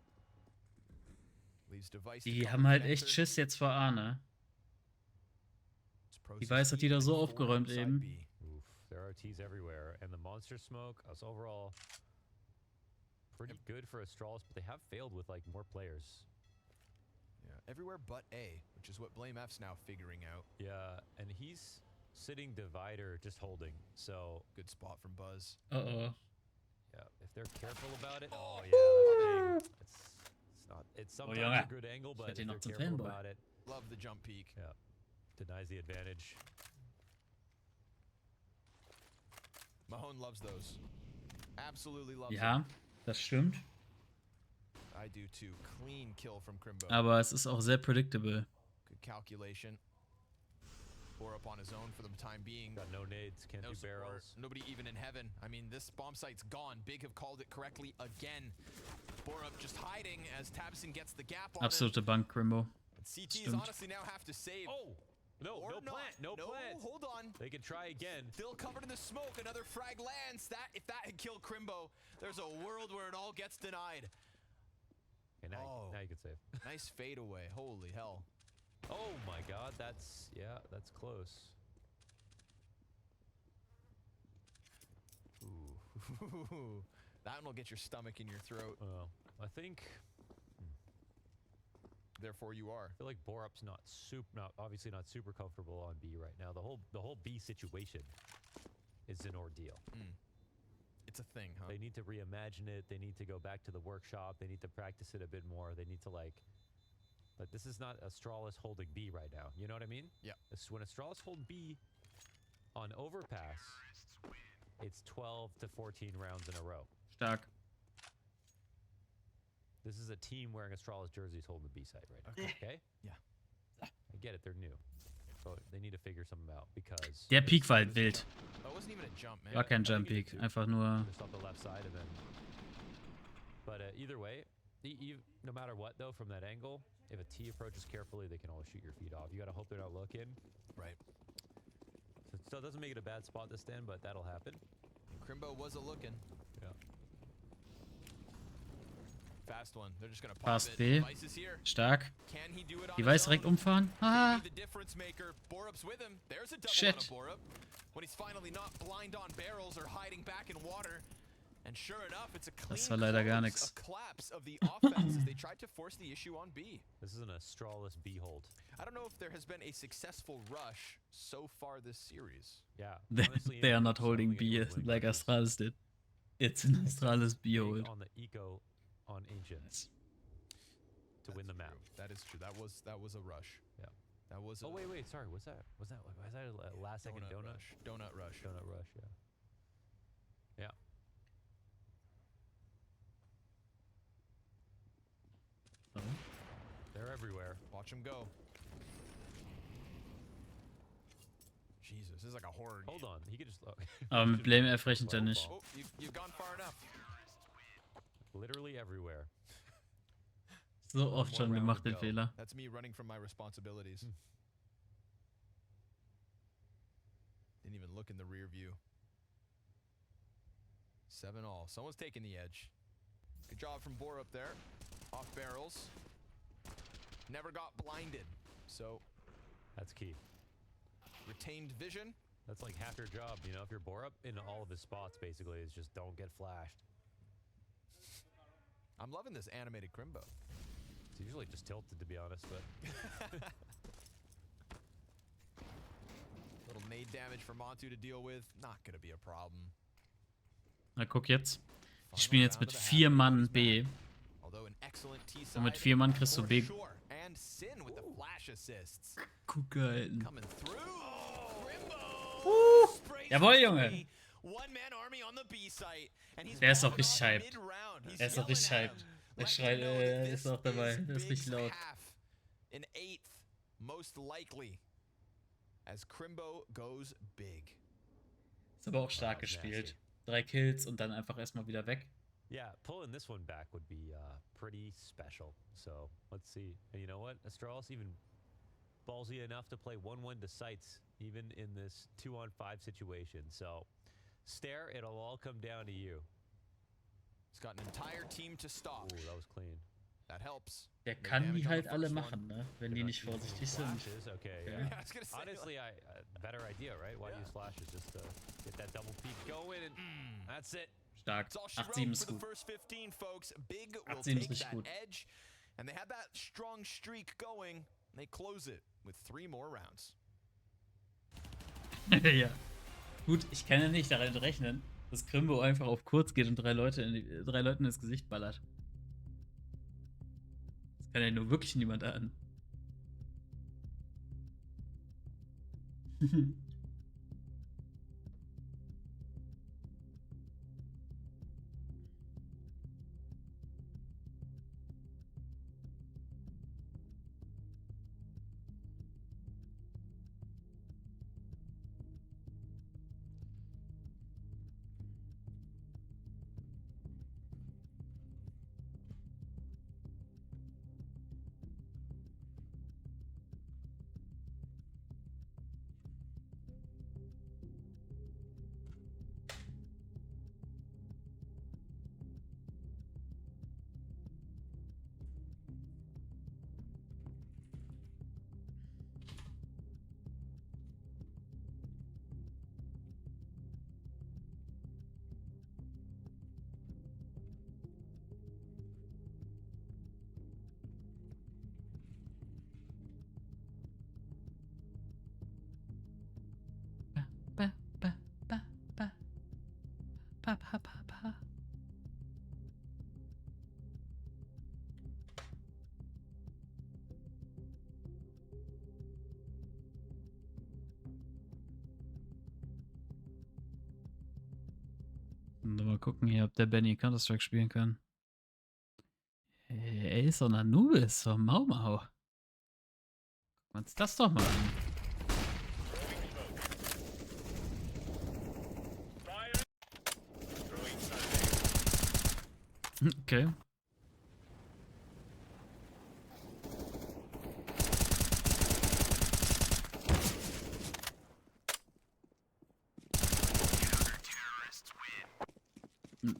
Leaves device. Die haben halt echt Schiss jetzt vor A, ne? Die Weiß hat die da so aufgeräumt eben. Oof, there are T's everywhere, and the monster smoke is overall pretty good for Astralis, but they have failed with like more players. Yeah, everywhere but A, which is what Blame F's now figuring out. Yeah, and he's sitting divider, just holding. So Good spot from Buzz. Uh-oh. yeah, if they're careful about it. Oh yeah, that's big. It's not. It's sometimes Junge. a good angle, but hätte if ihn they're noch zum careful Fanboy. about it, Love the jump peek. yeah, denies the advantage. Mahone loves those. Absolutely loves Ja, das stimmt. them. I do too. Clean kill from Crimbo. Aber es ist auch sehr predictable. Good calculation. Or up on his own for the time being. Got no nades, can't No do support. barrels. Nobody even in heaven. I mean, this bomb site's gone. Big have called it correctly again. Borup just hiding as Tabson gets the gap on him. Absolute Bank, Crimbo. And CTs Stimmt. honestly now have to save. Oh no, Or no not. plant, no plant. Hold on. They can try again. Still covered in the smoke. Another frag lands. That if that had killed Crimbo, there's a world where it all gets denied. Okay, now, Oh. now you can save. Nice fade away. Holy hell. Oh my god, that's close. Ooh. That one will get your stomach in your throat. Well, I think Therefore, you are. I feel like Borup's obviously not super comfortable on B right now. The whole B situation is an ordeal. It's a thing, huh? They need to reimagine it. They need to go back to the workshop. They need to practice it a bit more. They need to like this is not Astralis holding B right now. You know what I mean? Yeah. When Astralis hold B on overpass, it's 12 to 14 rounds in a row. Stark. This is a team wearing Astralis jerseys holding the B side right now. Okay? Yeah. I get it. They're new. But they need to figure something out because Der Peak war halt wild. That wasn't even a jump, man. War kein Jump Peak, einfach nur. just off the left side and then. But either way, no matter what though, from that angle, if a T approaches carefully, they can always shoot your feet off. You gotta hope they're not looking. Right. So it still doesn't make it a bad spot to stand, but that'll happen. Crimbo was a looking. Yeah. Fast one. They're just gonna pop Fast it. B. Device is here. Stark. Can he do it on Die his Weiß direkt own? umfahren. Ah. Maybe the difference maker. Borup's with him. There's a double Shit. on a Borup. When he's finally not blind on barrels or hiding back in water. And sure enough, it's a clean Das war leider gar close, nix. a collapse of the offense as they tried to force the issue on B. This is an Astralis B hold. I don't know if there has been a successful rush so far this series. Yeah. They, honestly, they are anyone not holding struggling B against winning like rushes. Astralis did. It's an Astralis B Big hold. on the eco on Ancients to win the map. That is true. That was a rush. Yeah. That was. Oh wait, sorry. Was that a last second donut? rush? Donut rush. Donut rush. Yeah. Yeah. Oh. They're everywhere. Watch him go. Jesus, this is like a horror Hold game. on, he could just. Aber mit Blame F rechnet er nicht. Oh, you've gone far enough. Literally everywhere. So oft schon One round gemacht to den go. Fehler. That's me running from my responsibilities. Didn't even look in the rear view. 7-all. Someone's taking the edge. Good job from Borup there. Off barrels. Never got blinded. So That's key. retained vision. That's like half your job, you know. If you're Borup in all of his spots, basically, is just don't get flashed. I'm loving this animated Crimbo. It's usually just tilted, to be honest, but Little nade damage for Montu to deal with. Not gonna be a problem. Na guck jetzt. Die Final spielen jetzt round mit of the 4 half Mann quarters B. back. Although an excellent T Und mit side 4 Mann kriegst du for B. sure. And Sin with the flash assists. Guck gehalten. Coming through. Jawohl, Junge. One man army on the B site. And he's Der ist auch backing richtig off hyped. mid-round. He's Er ist auch richtig yelling at hyped. him, Der letting schreit, him know that ist this auch dabei. is Der ist richtig Big's laut. half. An 8th, most likely. As Crimbo goes big. Ist aber auch stark that's gespielt. 3 Kills und dann einfach erstmal wieder weg. yeah, pulling this one back would be pretty special. So let's see. And you know what? Astralis even ballsy enough to play 1-1 to sights, even in this 2-on-5 situation. So, Stare, it'll all come down to you. He's got an entire team to stop. Ooh, that was clean. That helps. Der No kann die damage on halt the alle first one. machen, ne? Wenn They're die not nicht using vorsichtig sind. flashes. Okay, Okay. yeah. I was gonna say, Honestly, better idea, right? Why Yeah. use flashes? Just to get that double peek going, and that's it. Stark. That's all she 8-7 wrote ist for the gut. first 15, folks. Big will 8-7 ist take richtig that gut. edge, and they had that strong streak going. And they close it with 3 more rounds. Ja. Gut, ich kann ja nicht daran rechnen, dass Crimbo einfach auf kurz geht und 3 Leuten ins Gesicht ballert. Das kann ja nur wirklich niemand ahnen. Mal gucken hier, ob der Benny Counter-Strike spielen kann. Hey, Ace und Anubis vom Mau Mau. Gucken wir uns das doch mal an. Okay.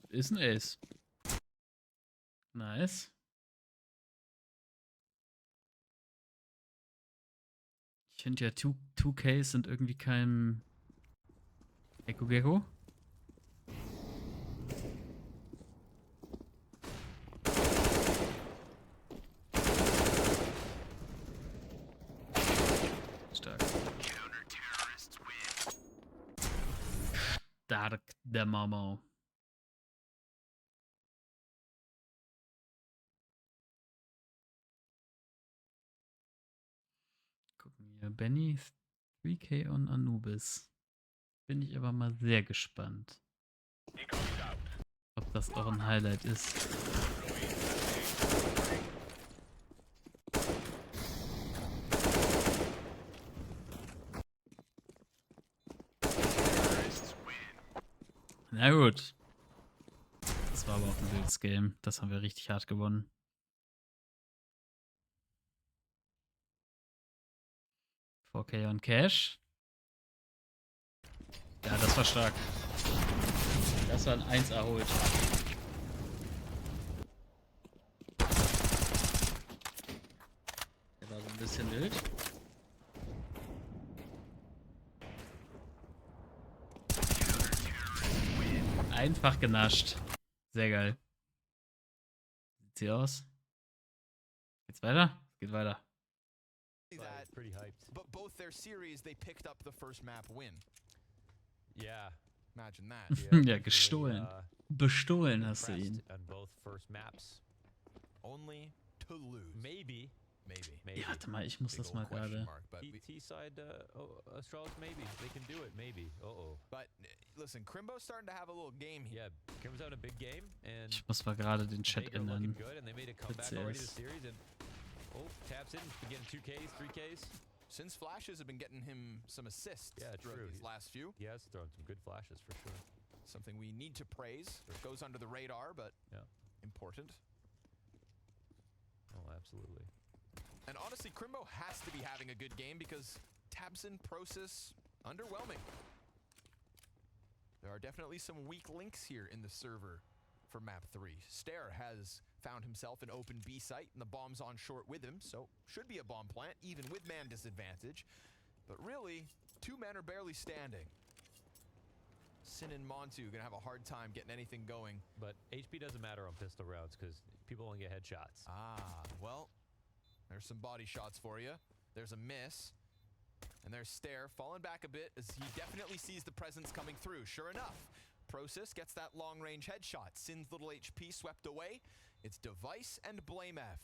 Ist ein Ace. Nice. Ich finde ja 2Ks sind irgendwie kein Eko Gecko. Stark. Stark, der Mau. Gucken hier. Benny, 3K und Anubis. Bin ich aber mal sehr gespannt, ob das auch ein Highlight ist. Na gut. Das war aber auch ein wildes Game. Das haben wir richtig hart gewonnen. $4K on Cash. Ja, das war stark. Das war ein 1A Hold. Der war so ein bisschen wild. Einfach genascht. Sehr geil. Sieht sie aus? Geht's weiter? Geht weiter. That, Pretty hyped. but both their series, they picked up the first map win. Yeah. Imagine that. Ja, gestohlen. Bestohlen hast du ihn. On both first maps. Only to lose. Maybe. Maybe. Ja, warte mal, ich muss Big das old mal question gerade. mark, but we- T-side Astralis, maybe. They can do it, maybe. Uh-oh. But listen, Crimbo's starting to have a little game here. Yeah, Kim's having a big game, and Ich muss mal gerade den Chat Big are looking ändern. good, and they made a comeback already this series, and taps in, getting 2Ks, 3Ks. Since Flashes have been getting him some assists Yeah, throughout true. these last few. He has thrown some good flashes for sure. Something we need to praise. It goes under the radar, but Yeah. important. Oh, absolutely. And honestly, Crimbo has to be having a good game because Tabson, Prosis, underwhelming. There are definitely some weak links here in the server for map 3. Stair has found himself an open B site and the bomb's on short with him, so should be a bomb plant, even with man disadvantage. But really, 2 men are barely standing. Sin and Montu gonna have a hard time getting anything going. But HP doesn't matter on pistol rounds because people only get headshots. Ah, well, there's some body shots for you. There's a miss. And there's Stair falling back a bit as he definitely sees the presence coming through. Sure enough, Prosis gets that long-range headshot. Sin's little HP swept away. It's Device and Blame F.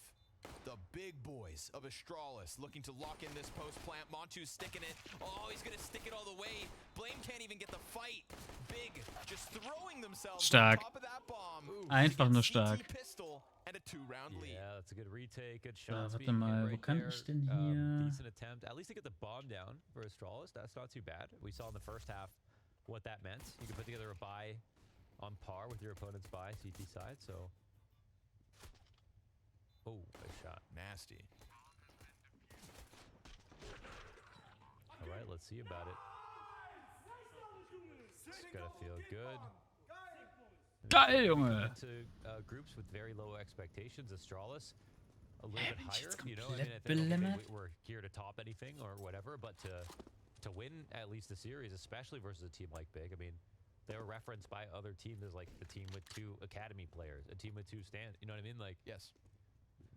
The big boys of Astralis looking to lock in this post plant. Montu's sticking it. Oh, he's gonna stick it all the way. Blame can't even get the fight. Big just throwing themselves Stark. on top of that bomb. Einfach nur CT stark. pistol and a 2-round lead. Yeah, that's a good retake, good So, shot. warte mal, wo kann ich denn hier... Decent attempt. At least to get the bomb down for Astralis. That's not too bad. We saw in the first half what that meant. You can put together a buy on par with your opponent's buy CT side, so... Oh, nice shot. Nasty. All right, let's see about it. It's gonna feel good. Geil, Junge! To groups with very low expectations, Astralis a little bit bin ich higher. jetzt You know, I mean, I komplett think belämmert? we're here to top anything or whatever, but to win at least the series, especially versus a team like Big, I mean, they were referenced by other teams as like the team with 2 academy players, a team with 2 stands. You know what I mean? Like, Yes.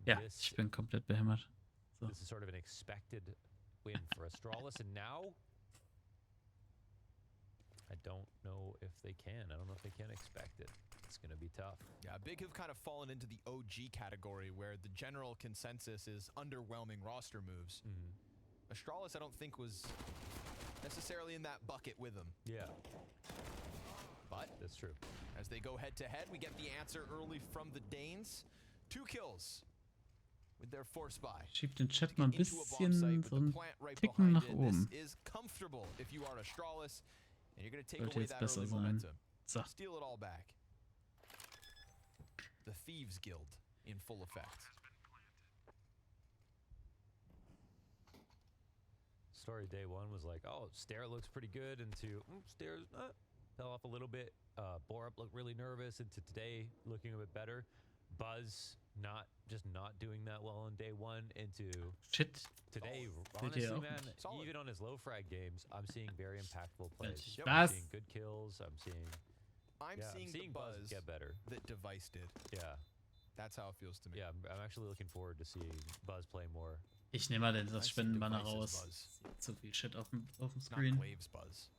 Ja, this, ich bin komplett behämmert. So. this is sort of an expected win for Astralis, and now I don't know if they can. I don't know if they can expect it. It's going to be tough. Yeah, Big have kind of fallen into the OG category where the general consensus is underwhelming roster moves. Astralis, I don't think, was necessarily in that bucket with them. Yeah. But That's true. as they go head-to-head, we get the answer early from the Danes. 2 kills with their force buy. Schieb den Chat mal ein Into a bomb bisschen site with so the einen plant right Ticken behind nach it. oben. This is comfortable if you are Astralis, and you're going to take Sollte away jetzt that besser early sein. momentum. So. Steal it all back. The Thieves Guild in full effect. Story day one was like, oh, Stair looks pretty good, into Stairs fell off a little bit. Borup looked really nervous, into today looking a bit better. Buzz not doing that well on day one, into Shit. today, Seht honestly, ihr auch man, nicht. Solid. even on his low frag games, I'm seeing very impactful plays. Yep. I'm Was? seeing good kills. I'm seeing I'm seeing the Buzz buzz get better. that Device did. Yeah, That's how it feels to me. yeah. I'm actually looking forward to seeing Buzz play more. Ich nehme mal das I see Spendenbanner Device's raus. Buzz, Zu viel Shit auf dem not Screen. Glave's buzz.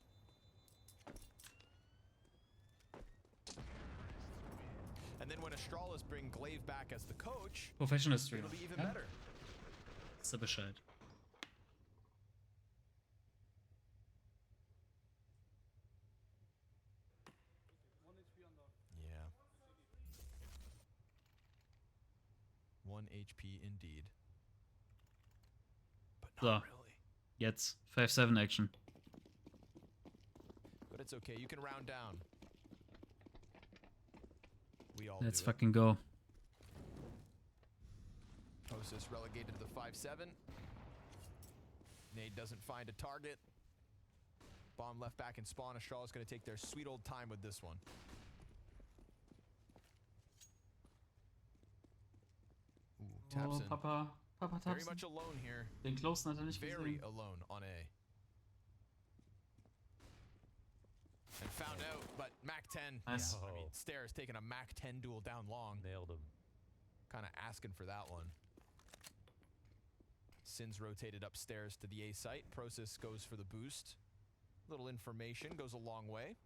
And then when Astralis bring Glaive back as the coach, Professional Streamer. it'll be even Ja? better. Ist er Bescheid. Yeah. 1 HP indeed. But So. not really. Jetzt 5-7 Action. But it's okay. You can round down. We all Let's do fucking go. it. Posis relegated to the 5-7. Nade doesn't find a target. Bomb left back in spawn. Astralis is going to take their sweet old time with this one. Ooh, taps Oh, in. Papa Very taps. much alone here. Den Closen hat er nicht Very gesehen. alone on A. And found out, but Mac 10. Nice. Yeah, I mean, Stairs taking a Mac 10 duel down long. Nailed him. Kind of asking for that one. Sins rotated upstairs to the A site. Process goes for the boost. Little information goes a long way.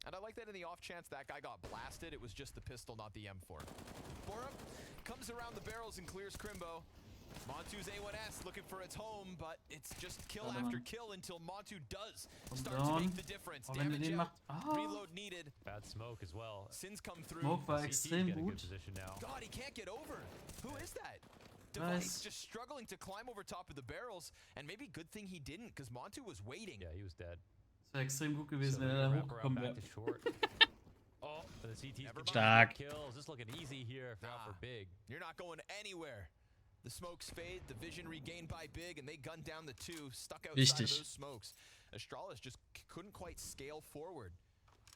And I like that in the off chance that guy got blasted, it was just the pistol, not the M4. Borup comes around the barrels and clears Crimbo. Montu's A1S looking for its home, but it's just kill Warte after mal. kill until Montu does Komm start to down. make the difference. Oh, wenn du Damage den out, macht. Ah. reload needed. Bad smoke as well. Sins come through. Smoke war CT's extrem getting a good gut. position now. God, he can't get over. Who is that? Device Nice. just struggling to climb over top of the barrels, and maybe good thing he didn't, because Montu was waiting. Yeah, he was dead. Das wäre extrem gut So gewesen, we wenn er da wrap around hochgekommen back wäre. to short. Oh, the CT's Never getting mind. good kills. This looking easy here, if not for Nah. Big. You're not going anywhere. The smokes fade, the vision regained by Big, and they gun down the 2, stuck outside Wichtig. of those smokes. Astralis just couldn't quite scale forward.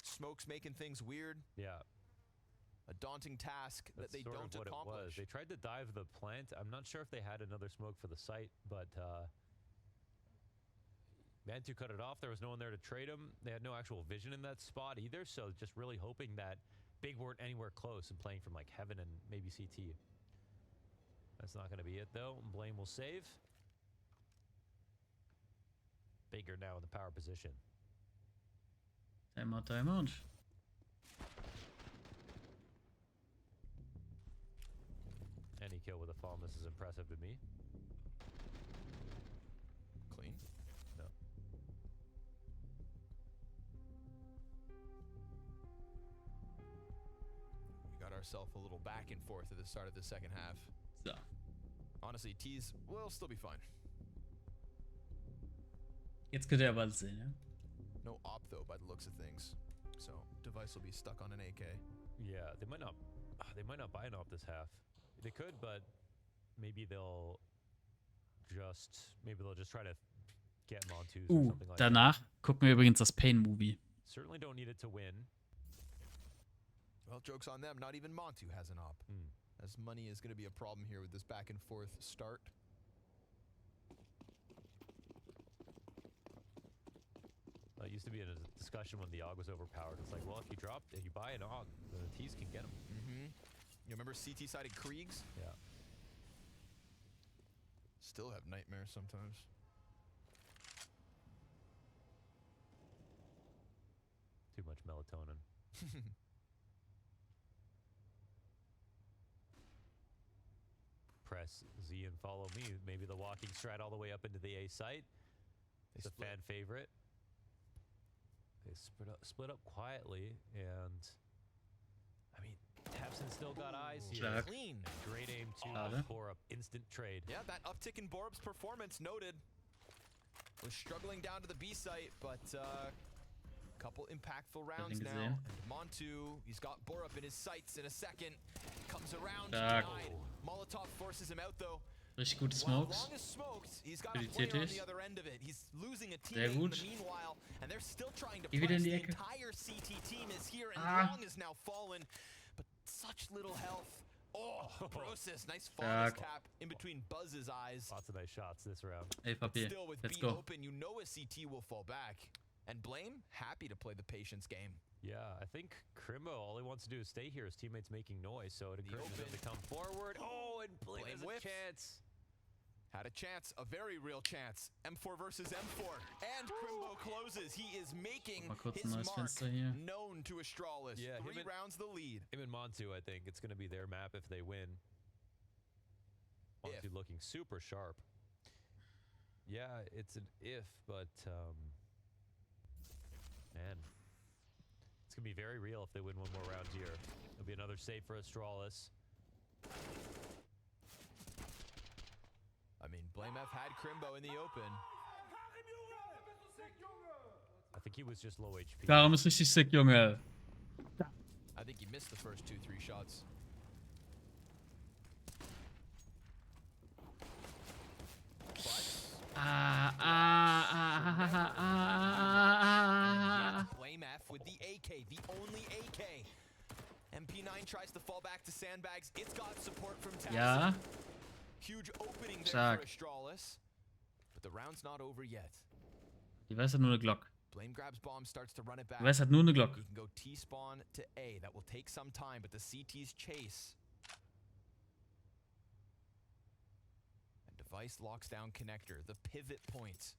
Smokes making things weird. Yeah. A daunting task that That's they sort don't of what it was. accomplish. They tried to dive the plant. I'm not sure if they had another smoke for the site, but Mantu cut it off. There was no one there to trade him. They had no actual vision in that spot either, so just really hoping that Big weren't anywhere close and playing from like Heaven and maybe CT. That's not going to be it though. Blame will save. Bigger now in the power position. Timeout, Timeout. Any kill with a Falmus is impressive to me. Clean. No. We got ourselves a little back and forth at the start of the second half. So. Honestly, T's will still be fine. Jetzt könnt ihr aber alles sehen, ja? No op though by the looks of things. So Device will be stuck on an AK. Yeah, they might not. They might not buy an op this half. They could, but maybe they'll just try to get Montus or something like that. Danach gucken wir übrigens das Pain-Movie. Certainly don't need it to win. Well, joke's on them. Not even Montu has an op. As money is going to be a problem here with this back and forth start. It used to be in a discussion when the AUG was overpowered. It's like, well, if you buy an AUG, then the T's can get them. You remember CT-sided Kriegs? Yeah. Still have nightmares sometimes. Too much melatonin. Press Z and follow me. Maybe the walking strat all the way up into the A site. It's a fan favorite. They split up quietly, and I mean, tabseN still got eyes here. Stark. Clean. Great aim to Schade. Borup. Instant trade. Yeah, that uptick in Borup's performance noted. Was struggling down to the B site, but couple impactful rounds now. gesehen. And Montu, he's got Borup in his sights in a second. Comes around, Stark. denied. Molotov forces him out though. Richtig gute While Smokes. Long is smoked, he's got Für a die player on CTs. the other end of it. He's losing a Sehr teammate in gut. the meanwhile, and they're still trying to Geh wieder press. in die The Ecke. entire CT team is here, and Ah. Long is now fallen, but such little health. Oh, Process, nice Stark. Faunus tap in between Buzz's eyes. Lots of nice shots this round. LVP. Still with Let's B go. open, you know a CT will fall back. And Blame, happy to play the patience game. Yeah, I think Crimbo, all he wants to do is stay here. His teammates making noise, so it encourages him open. to come forward. Oh, and Blame Blame has a whiffs. chance. Had a chance, a very real chance. M4 versus M4. And Crimbo closes. He is making Mal kurz ein his neues mark Fenster hier. known to Astralis. Yeah, him 3 and- rounds the lead. Him and Montu, I think it's going to be their map if they win. Montu looking super sharp. Yeah, it's an if, but man, it's going to be very real if they win one more round here. It'll be another save for Astralis. I mean, Blame F had Crimbo in the open. I think he was just low HP. Darum ist richtig sick, Junge. I think he missed the first 2-3 shots. Blame F with the AK, the only AK. MP9 tries to fall back to sandbags. It's got support from tabseN. Ja. Huge opening there Stark. for Astralis. But the round's not over yet. Die weiß hat nur eine Glock. Blame grabs bomb, starts to run it back. Die weiß hat nur eine Glock. He can go T-spawn to A. That will take some time, but the CT's chase. And Device locks down connector, the pivot point.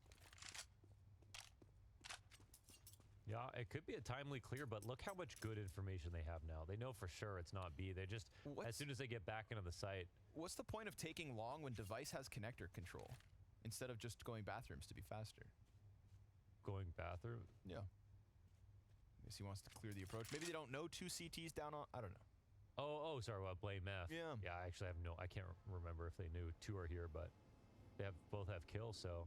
Yeah, it could be a timely clear, but look how much good information they have now. They know for sure it's not B. They just, as soon as they get back into the site. What's the point of taking long when Device has connector control? Instead of just going bathrooms to be faster. Going bathroom? Yeah. I guess he wants to clear the approach. Maybe they don't know 2 CTs down on, I don't know. Oh, sorry, Blame F. Yeah. Yeah, I actually have I can't remember if they knew 2 are here, but they both have kills, so.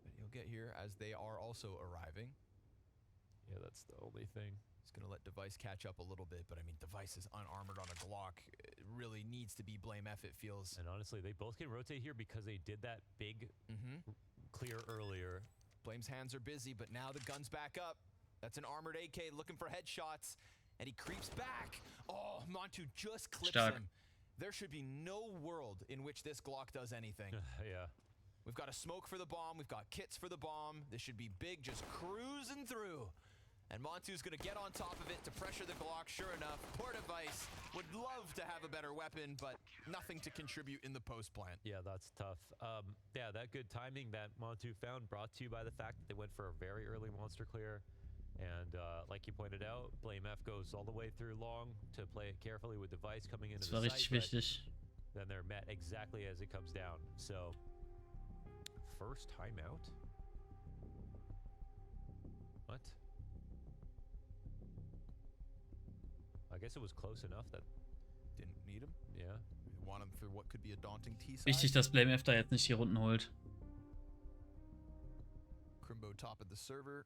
But he'll get here as they are also arriving. Yeah, that's the only thing. He's going to let Device catch up a little bit, but I mean, Device is unarmored on a Glock. It really needs to be Blame F, it feels. And honestly, they both can rotate here because they did that big clear earlier. Blame's hands are busy, but now the gun's back up. That's an armored AK looking for headshots, and he creeps back. Oh, Montu just clips Stark. him. There should be no world in which this Glock does anything. Yeah. We've got a smoke for the bomb. We've got kits for the bomb. This should be big, just cruising through. And Montu's going to get on top of it to pressure the Glock. Sure enough, poor Device would love to have a better weapon, but nothing to contribute in the post plant. Yeah, that's tough. Yeah, that good timing that Montu found brought to you by the fact that they went for a very early monster clear. And like you pointed out, Blame F goes all the way through long to play it carefully with Device coming into Das war the richtig site, but wichtig. then they're met exactly as it comes down. So, first timeout? What? I guess it was close enough that, Didn't need him. yeah. Want him for what could be a daunting T-side. Wichtig, dass Blame F da jetzt nicht die Runden holt. Crimbo top of the server.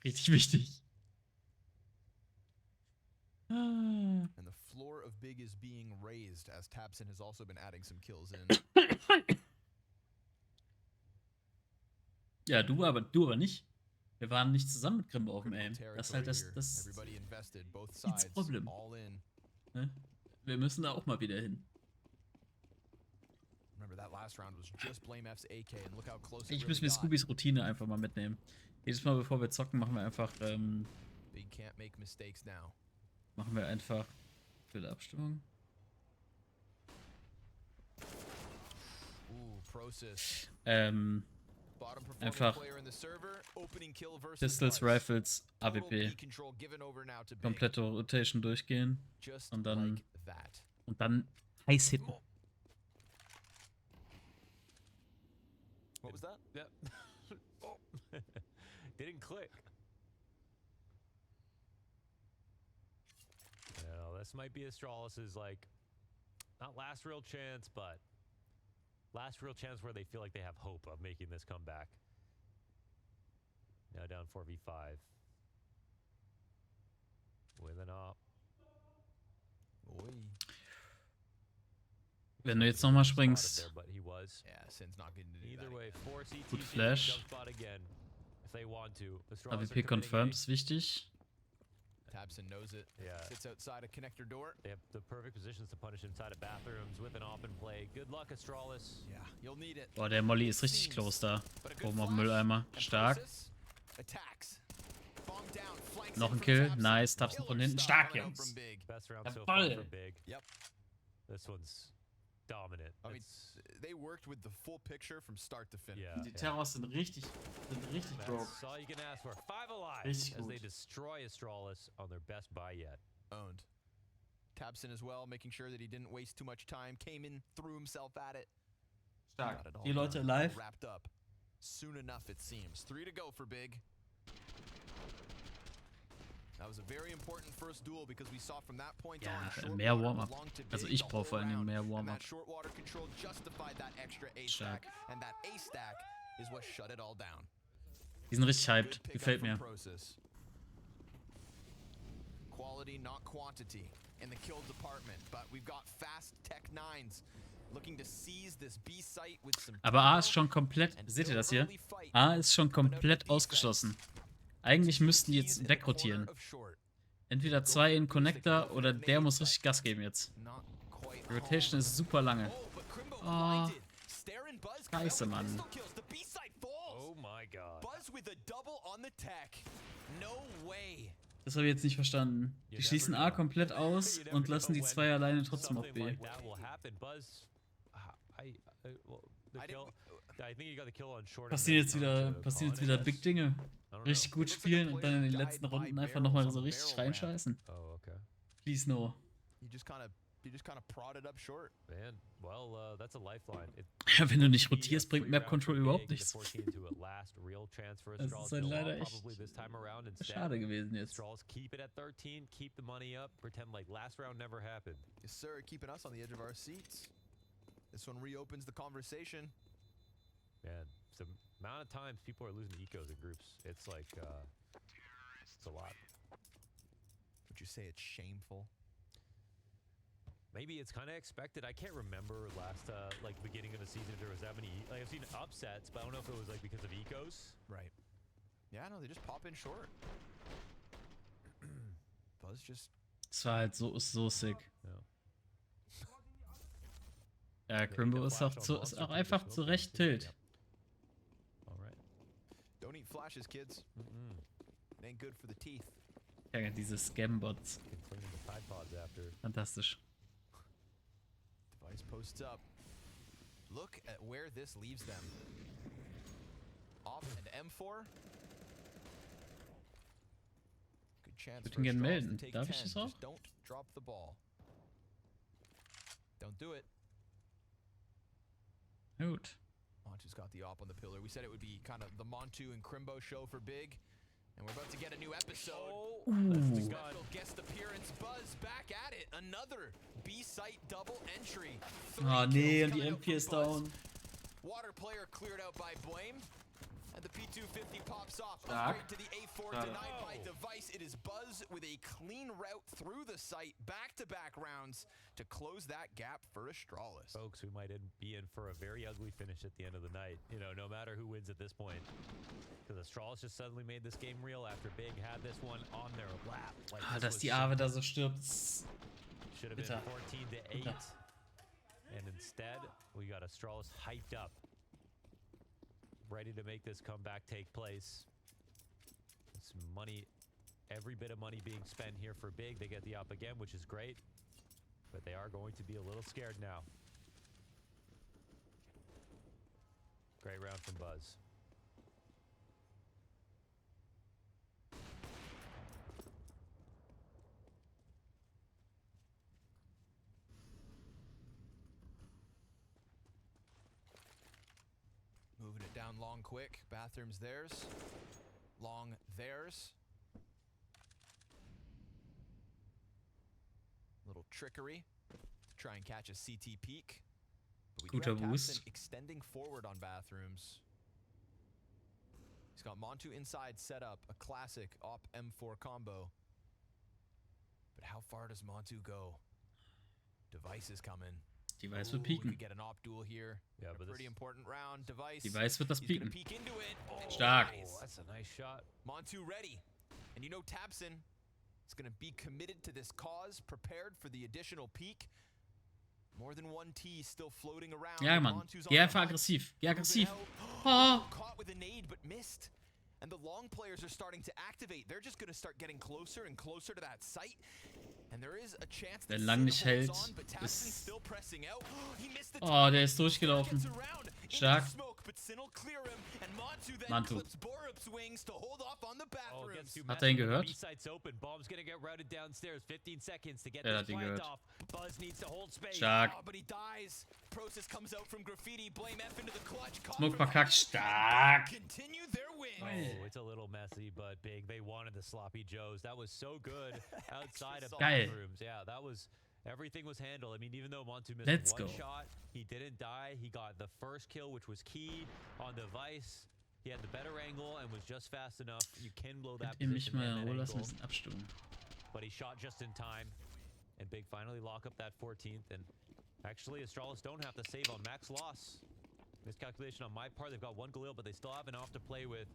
Richtig wichtig. And the floor of big is being raised as tabseN has also been adding some kills in. Ja, du aber nicht. Wir waren nicht zusammen mit Crimbo auf dem Aim. Das ist halt das Everybody invested, both das sides, Problem. all in. Ne? Wir müssen da auch mal wieder hin. Remember that last round was just Blame F's AK and look how close it Ich really muss mir got. Scoobys Routine einfach mal mitnehmen. Jedes Mal, bevor wir zocken, machen wir einfach Big can't make mistakes now. für die Abstimmung. Ooh, Process. Bottom performing Einfach player in the server, opening kill versus Pistols, Lars. Rifles, Total AWP. B control given over now to Big. Komplette Rotation durchgehen. Just und dann- like that. Und dann heiß hitten. What was that? Yep. Oh. Didn't click. this might be Astralis' like, not last real chance, but last real chance where they feel like they have hope of making this comeback. Now down 4v5. With an op. Oi. Wenn du jetzt nochmal springst. Yeah, Sin's not getting to do Either that way, again. 4 CTs Gut Flash. again, if they want to. Astralis AWP confirmed ist wichtig. Tabson knows it. Yeah. Sits outside a connector door. They have the perfect positions to punish inside of bathrooms with an op in play. Good luck, Astralis. Yeah, you'll need it. Boah, der Molly ist richtig close da. But a good Oben auf dem flash, Mülleimer. and Stark. Process attacks. Bomb down, flanks Noch in ein from Kill. Tabson. Nice. Tapsen von Killer hinten. stuff Stark, coming out Jungs. from Big. Best round so Jawohl. far for Big. Yep. This one's dominant. I mean, they worked with the full picture from start to finish. Yeah. Die Terrors sind richtig broke. That's all you can ask for. 5 alive Richtig as they gut. destroy Astralis on their best buy yet. Owned. Tabson as well, making sure that he didn't waste too much time. Came in, threw himself at it. Stark. Got it all 4 Leute done, alive. wrapped up. Soon enough, it seems. 3 to go for Big. That was a very important first duel because we saw from that point Ja, on short mehr water Warm-up. belonged to Also Big ich the brauche vor whole allen Dingen round, mehr and Warm-up. that short water control justified that extra A stack, and that A stack is what shut it all down. Die sind richtig hyped. Good pickup Gefällt from mir. Process. Quality, not quantity, in the kill department. But we've got fast Tech 9s looking to seize this B site with some. Aber A ist schon komplett. Seht ihr das hier? A ist schon komplett ausgeschlossen. Eigentlich müssten die jetzt wegrotieren. Entweder 2 in Connector oder der muss richtig Gas geben jetzt. Die Rotation ist super lange. Oh. Scheiße, Mann. Oh my god. Buzz with a double on the tech. No way. Das habe ich jetzt nicht verstanden. Die schließen A komplett aus und lassen die 2 alleine trotzdem auf B. Passieren jetzt wieder Big Dinge. Richtig gut spielen und dann in den letzten Runden einfach nochmal so richtig reinscheißen. Oh, okay. Please no. You just kind of prodded up short. Man, well, that's a lifeline. Ja, wenn du nicht rotierst, bringt Map Control überhaupt nichts. Das ist halt leider echt schade gewesen jetzt. Astralis keep it at 13, keep the money up, pretend like last round never happened. Yes, sir. Keeping us on the edge of our seats. This one reopens the conversation. Man, the amount of times people are losing ecos in groups, it's like, it's a lot. Would you say it's shameful? Maybe it's kind of expected. I can't remember last, like, beginning of the season if there was that many. Like, I've seen upsets, but I don't know if it was, like, because of ecos. Right. Yeah, no, they just pop in short. Buzz just... Es war halt so sick. Ja. Ja, Crimbo ist auch einfach zu Recht Tilt. Alright. Don't eat flashes, kids. It ain't good for the teeth. Ja, diese Scam-Bots. Cleaning the Tide Pods after. Fantastisch. Device posts up. Look at where this leaves them. Op and M4. Good chance Ich for würde ihn gerne Astralis melden. to take Darf ich 10. das auch? Just don't drop the ball. Don't do it. Gut. Montu's got the op on the pillar. We said it would be kind of the Montu and Crimbo show for Big. And we're about to get a new episode. Special guest appearance. Buzz back at it. Another B-site double entry. Ah, nee, und die MP ist down. Water player cleared out by Blame. And the P250 pops off. Stark. Upgrade to the A4 denied by Device. It is Buzz with a clean route through the site. Back-to-back rounds to close that gap for Astralis. Folks, we might be in for a very ugly finish at the end of the night. You know, no matter who wins at this point. Because Astralis just suddenly made this game real after Big had this one on their lap. Like, Dass die Ave da so stirbt. Should have been 14-8. And instead, we got Astralis hyped up. Ready to make this comeback take place. Some money, every bit of money being spent here for Big. They get the up again, which is great. But they are going to be a little scared now. Great round from Buzz. Moving it down long quick. Bathrooms theirs. Long theirs. trickery to try and catch a CT peek. But we do Guter have Boost. Tapson extending forward on bathrooms. He's got Montu inside set up, a classic op M4 combo. But how far does Montu go? Device is coming. Device wird We pieken. could get an op duel here. Yeah, A but pretty this- important round. Device. Device wird das He's gonna pieken. peek into it. and Stark. nice. Oh, that's a nice shot. Montu ready. And you know Tapson is going to be committed to this cause, prepared for the additional peak. More than one T still floating around. Ja, Mann. Montu's on Geh the einfach hunt. aggressiv. Geh Moving aggressiv. out. Oh. Caught with a nade, but missed. And the long players are starting to activate. They're just going to start getting closer and closer to that site. And there is a chance that Wer lang nicht Sin holds hält, on, but Tapson's ist- still pressing out. He missed the Oh, der target. ist durchgelaufen. Gets around into Stark. the smoke, but Sin will clear him, and Montu then Mantu. clips Borup's wings to hold off on the Oh, bathrooms. gets too Hat er ihn messy, but gehört? the B-site's open. Bomb's gonna get routed downstairs. 15 seconds to get Er this hat ihn plant gehört. off. Buzz needs to hold space. Stark. Oh, but he dies. Process comes out from graffiti. Blame F into the clutch. Caught Smoke from verkackt. Stark. Continue their win. Oh, it's a little messy, but big. They wanted the sloppy joes. That was so good outside of Geil. bathrooms. Yeah, that was everything was handled. I mean, even though Montu missed Let's one go. shot, he didn't die. He got the first kill, which was key on the Vice. He had the better angle and was just fast enough. You can blow that Könnt ihr mich position mal and in that Ruhe lassen? angle, Wir sind abstimmen. but he shot just in time. And Big finally lock up that 14th. And actually, Astralis don't have to save on max loss. Miscalculation on my part. They've got one Galil, but they still have enough to play with.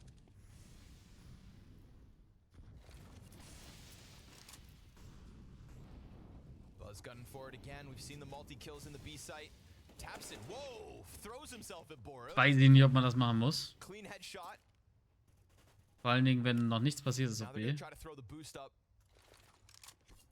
Buzz gunning for it again. We've seen the multi-kills in the B site. Tapson, whoa, throws himself at Borup. Weiß ich nicht, ob man das machen muss. Clean headshot. Vor allen Dingen, wenn noch nichts passiert ist Now auf they're B. gonna try to throw the boost up.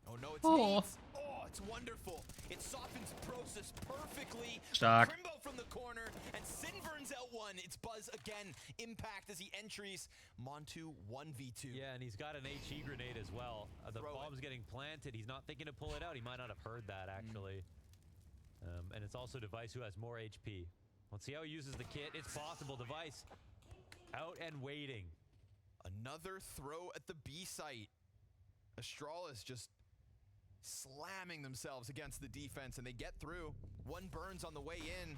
Oh no, it's Oh. nades. Oh, it's wonderful. It softens Process perfectly. Stark. Crimbo from the corner, and Sin burns out one. It's Buzz again. Impact as he entries. Montu 1v2. Yeah, and he's got an HE grenade as well. The Throw it. bomb's getting planted. He's not thinking to pull it out. He might not have heard that, actually. And it's also Device who has more HP. Let's see how he uses the kit. It's possible. Device out and waiting. Another throw at the B site. Astralis just slamming themselves against the defense, and they get through. One burns on the way in.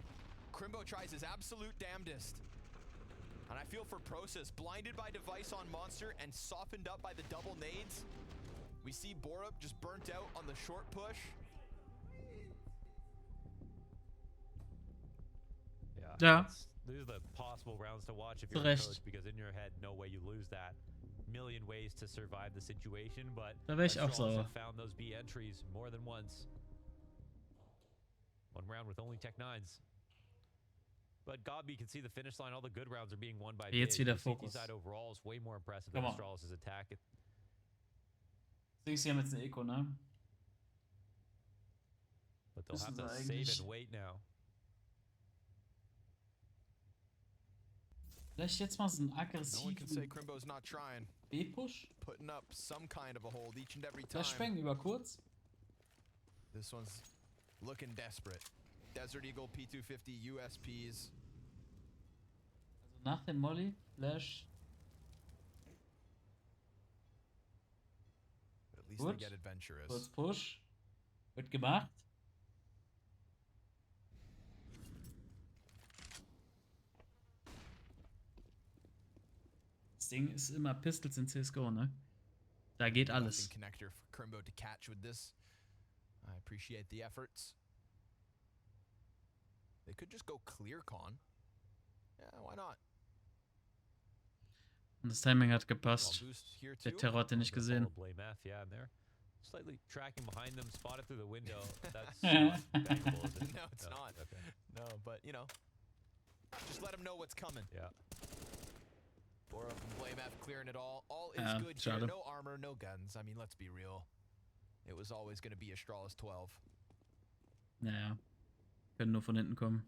Crimbo tries his absolute damnedest. And I feel for Process, blinded by Device on Monster and softened up by the double nades. We see Borup just burnt out on the short push. Ja. These are the possible rounds to watch if Zu you're a Recht. coach, because in your head, no way you lose that. Million ways to survive the situation, but Da wär ich auch Astralis sauer. have found those B entries more than once. One round with only Tech 9s. But Godby can see the finish line. All the good rounds are being won by Jetzt Big. wieder The CT Fokus. side overall is way more impressive than Come on. Astralis' attack. Sie haben jetzt eine Eco, ne? But they'll have Müssen to sie save eigentlich- and wait now. Vielleicht jetzt mal so einen No one can say aggressiven Crimbo's not trying. B-Push. Putting up some kind of a hold each and every time. Flashbang über kurz. This one's looking desperate. Desert Eagle P250 USPs. Also nach dem Molly, Flash. At least Gut. they get adventurous. Kurz Push. Wird gemacht. Das Ding ist immer Pistols in CSGO, ne? Da geht alles. Nothing connector for Crimbo to catch with this. I appreciate the efforts. They could just go clear con. Yeah, why not? Und das Timing hat Well, gepasst. boost here Der too. Terror hat den nicht They'll gesehen. follow Blame F, yeah, and they're slightly tracking behind them, spotted through the window. That's not bankable, is it? No, it's not. Okay. No, but you know, just let them know what's coming. Yeah. Borup and Blame F clearing it all. All is Ja, good here. schade. No armor, no guns. I mean, let's be real. It was always going to be Astralis 12. Naja. Können nur von hinten kommen.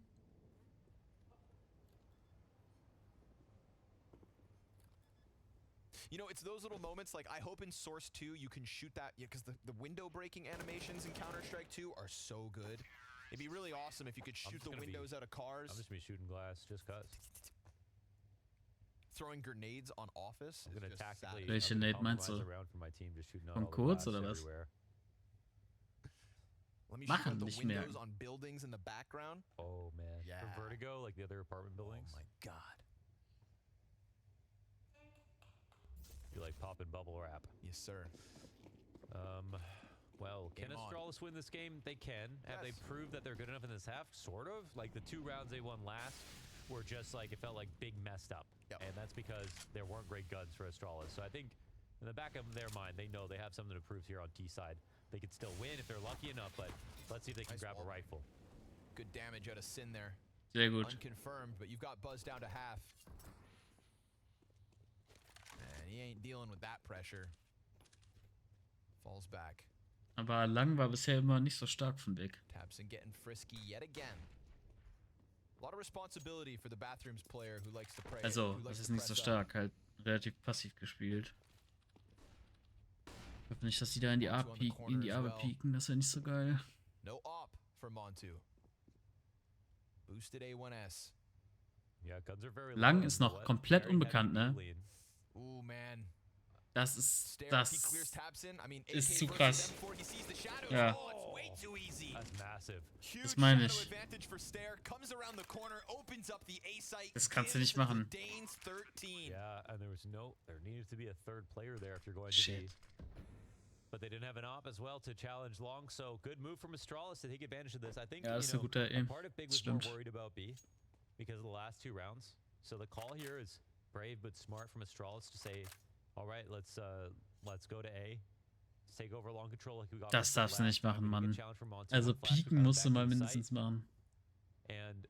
You know, it's those little moments, like, I hope in Source 2 you can shoot that, because the window breaking animations in Counter-Strike 2 are so good. It'd be really awesome if you could shoot just the gonna be- windows out of cars. I'm just gonna be shooting glass just cause. Throwing grenades on Office I'm is gonna just tactically satisfying. Welche I'm gonna Nate meinst compromise du? around for my team, just shooting out Von all the kurz glass oder was? everywhere. Let me shoot machen, out the nicht windows merken. on buildings in the background. Oh man. Yeah. From Vertigo, like the other apartment buildings. Oh my god. You like pop and bubble wrap. Yes, sir. Well, can Game on. Astralis win this game? They can. Have they Yes. proved that they're good enough in this half? Sort of. Like the 2 rounds they won last were just like, it felt like big messed up. Yep. And that's because there weren't great guns for Astralis. So I think in the back of their mind, they know they have something to prove here on T side. They could still win if they're lucky enough, but let's see if they can Nice grab ball. a rifle. Good damage out of Sin there. Sehr gut. Unconfirmed, but you've got Buzz down to half. And he ain't dealing with that pressure. Falls back. Aber Lang war bisher immer nicht so stark von Big. Tabson getting frisky yet again. A lot of responsibility for the Bathrooms player who likes to pray. Also, who das likes ist to nicht so press up. stark, halt relativ passiv gespielt. Ich hoffe nicht, dass die da in die A pieken, das wäre nicht so geil. No op for Montu. Boosted A1S. Yeah, guns are very Lang low, ist noch but komplett very unbekannt, heavy ne? lean. Ooh, man. Das ist, Stare, he clears Tabson. I mean, ist AK zu versus krass. M4, he sees the shadows. Ja. Oh, it's way too easy. That's massive. Huge Das meine shadow ich. advantage for Stare. Comes around the corner, opens up the A site. Das kannst du gives nicht machen. the Danes 13. Yeah, and there needed to be a third player there if you're going to Shit. be. But they didn't have an op as well to challenge Long, so good move from Astralis to take advantage of this. I think, Ja, das ist you eine know, gute a Aim. part of Big Das was more stimmt. worried about B because of the last 2 rounds. So the call here is brave but smart from Astralis to say, all right, let's go to A. Let's take over long control like we got. Das before darfst du last nicht time. machen, We didn't Mann. get challenged from Montu Also on flash, we pieken got musst du back mal to the mindestens site. machen. And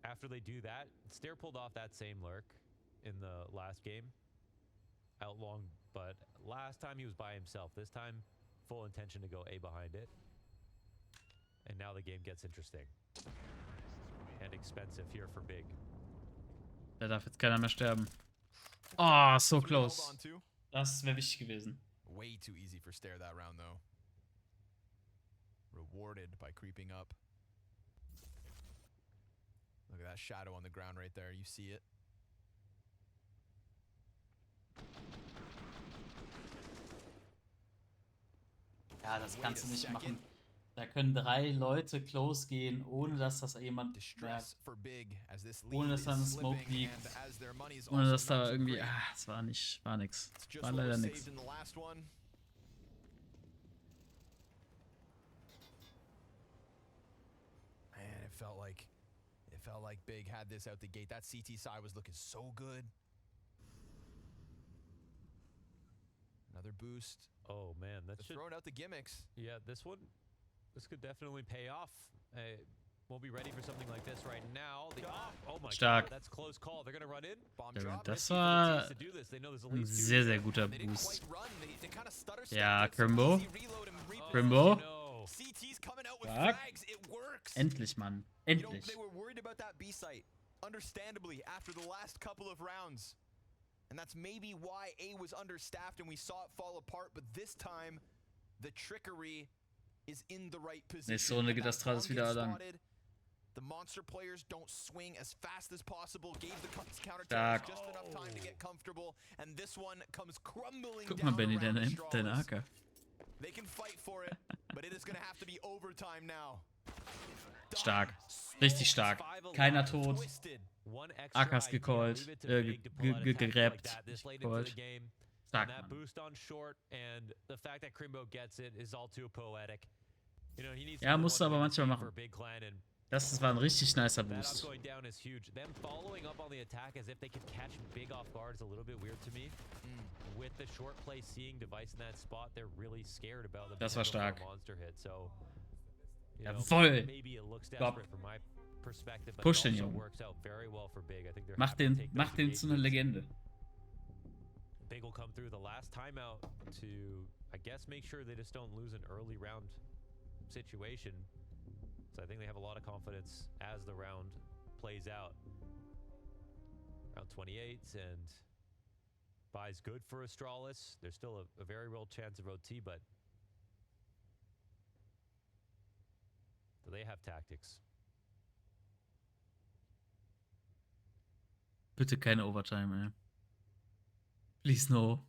after they do that, Stair pulled off that same lurk in the last game. Out long, but last time he was by himself. This time, full intention to go A behind it. And now the game gets interesting. And expensive here for Big. Da darf jetzt keiner mehr sterben. Oh, so That's what he held close. on to. Das wäre wichtig gewesen. Way too easy for Stare that round, though. Rewarded by creeping up. Look at that shadow on the ground right there. You see it. Ja, das Wait kannst du a nicht second. machen. Da können 3 Leute close gehen, ohne dass das jemand merkt. Distress for Big as this Ohne lead dass is da ein Smoke slipping liegt. and as their money is Ohne also dass da not so irgendwie. great. Ah, es war nix. It's just War what leider was nix. saved in the last one. Man, it felt like Big had this out the gate. That CT side was looking so good. Another boost. Oh man, that They're should. throwing out the gimmicks. Yeah, this could definitely pay off. Won't be ready for something like this right now. Oh my Stark. god, that's close call. They're gonna run in. Bomb Ja, drop. das Risky for the war teams to do this. They know there's at ein least 2 sehr, sehr here. guter They didn't Boost. quite run. They kind of stutter Ja, stepped it, so Crimbo. easy reload and replay. Crimbo. No. CT's coming out with Fuck. frags. It works. Endlich, Mann. You know, Endlich. they were worried about that B site, understandably, after the last couple of rounds. And that's maybe why A was understaffed and we saw it fall apart. But this time, the trickery is in the right position. Nächste Runde And geht that das Stralis bomb wieder gets lang. spotted. The monster players don't swing as fast as possible. Gave the counter Stark. just enough time to get comfortable. And this one comes crumbling Guck mal, down Benny, around dein Astralis. AK. They can fight for it, but it is going to have to be overtime now. Stark. Richtig stark. Keiner tot. Twisted. One extra Akas idea, gecallt. leave it to Big to pull out a tactic Gegrabt. like that this late Gecallt. into the game. Stark, And that Mann. boost on short and the fact that Crimbo gets it is all too poetic. You know, he needs Ja, to musst du aber manchmal for machen. a big clan and Das war ein richtig nicer that up Boost. going down is huge. Them following up on the attack as if they could catch Big off guard is a little bit weird to me. With the short play seeing device in that spot, they're really scared about the Das war potential for a stark. monster hit. So, you know, Jawohl. maybe it looks Top. desperate from my perspective, but Push it den also Jungen. works out very well for Big. I think they're Mach happy to take den those zu einer engagements. Legende. Big will come through the last timeout to, I guess, make sure they just don't lose an early round situation. So I think they have a lot of confidence as the round plays out. Round 28 and buys good for Astralis. There's still a very real chance of OT, but do they have tactics? Bitte keine Overtime, ey. Please no.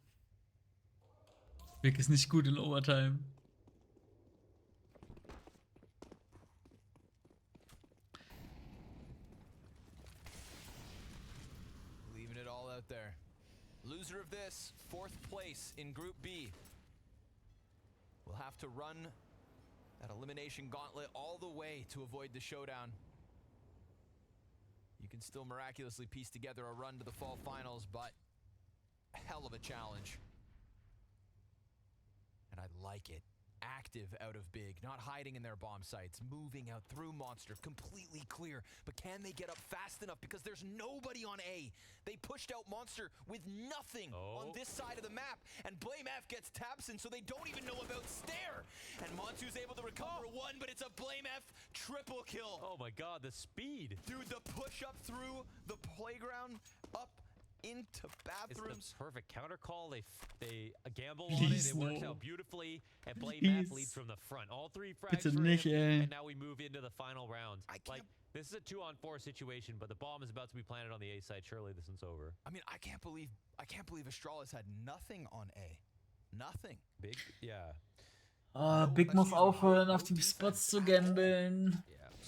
Vic ist nicht gut in Overtime. out there. Loser of this, 4th place in Group B, will have to run that elimination gauntlet all the way to avoid the showdown. You can still miraculously piece together a run to the fall finals, but a hell of a challenge. And I like it. Active out of big, not hiding in their bomb sites, moving out through Monster, completely clear. But can they get up fast enough? Because there's nobody on A. They pushed out Monster with nothing on this side of the map. And Blame F gets taps in, so they don't even know about Stair. And Montu's able to recover one, but it's a Blame F triple kill. Oh my god, the speed. Dude, the push up through the playground, up into bathrooms. It's the perfect counter call. They gamble on it. It works out beautifully. And Blade Math leads from the front. All 3 frags for him, and now we move into the final round. Like, this is a 2-on-4 situation, but the bomb is about to be planted on the A side. Surely this one's over. I mean, I can't believe Astralis had nothing on A. Nothing. Big, yeah. Big muss aufhören, auf die Spots zu gambeln.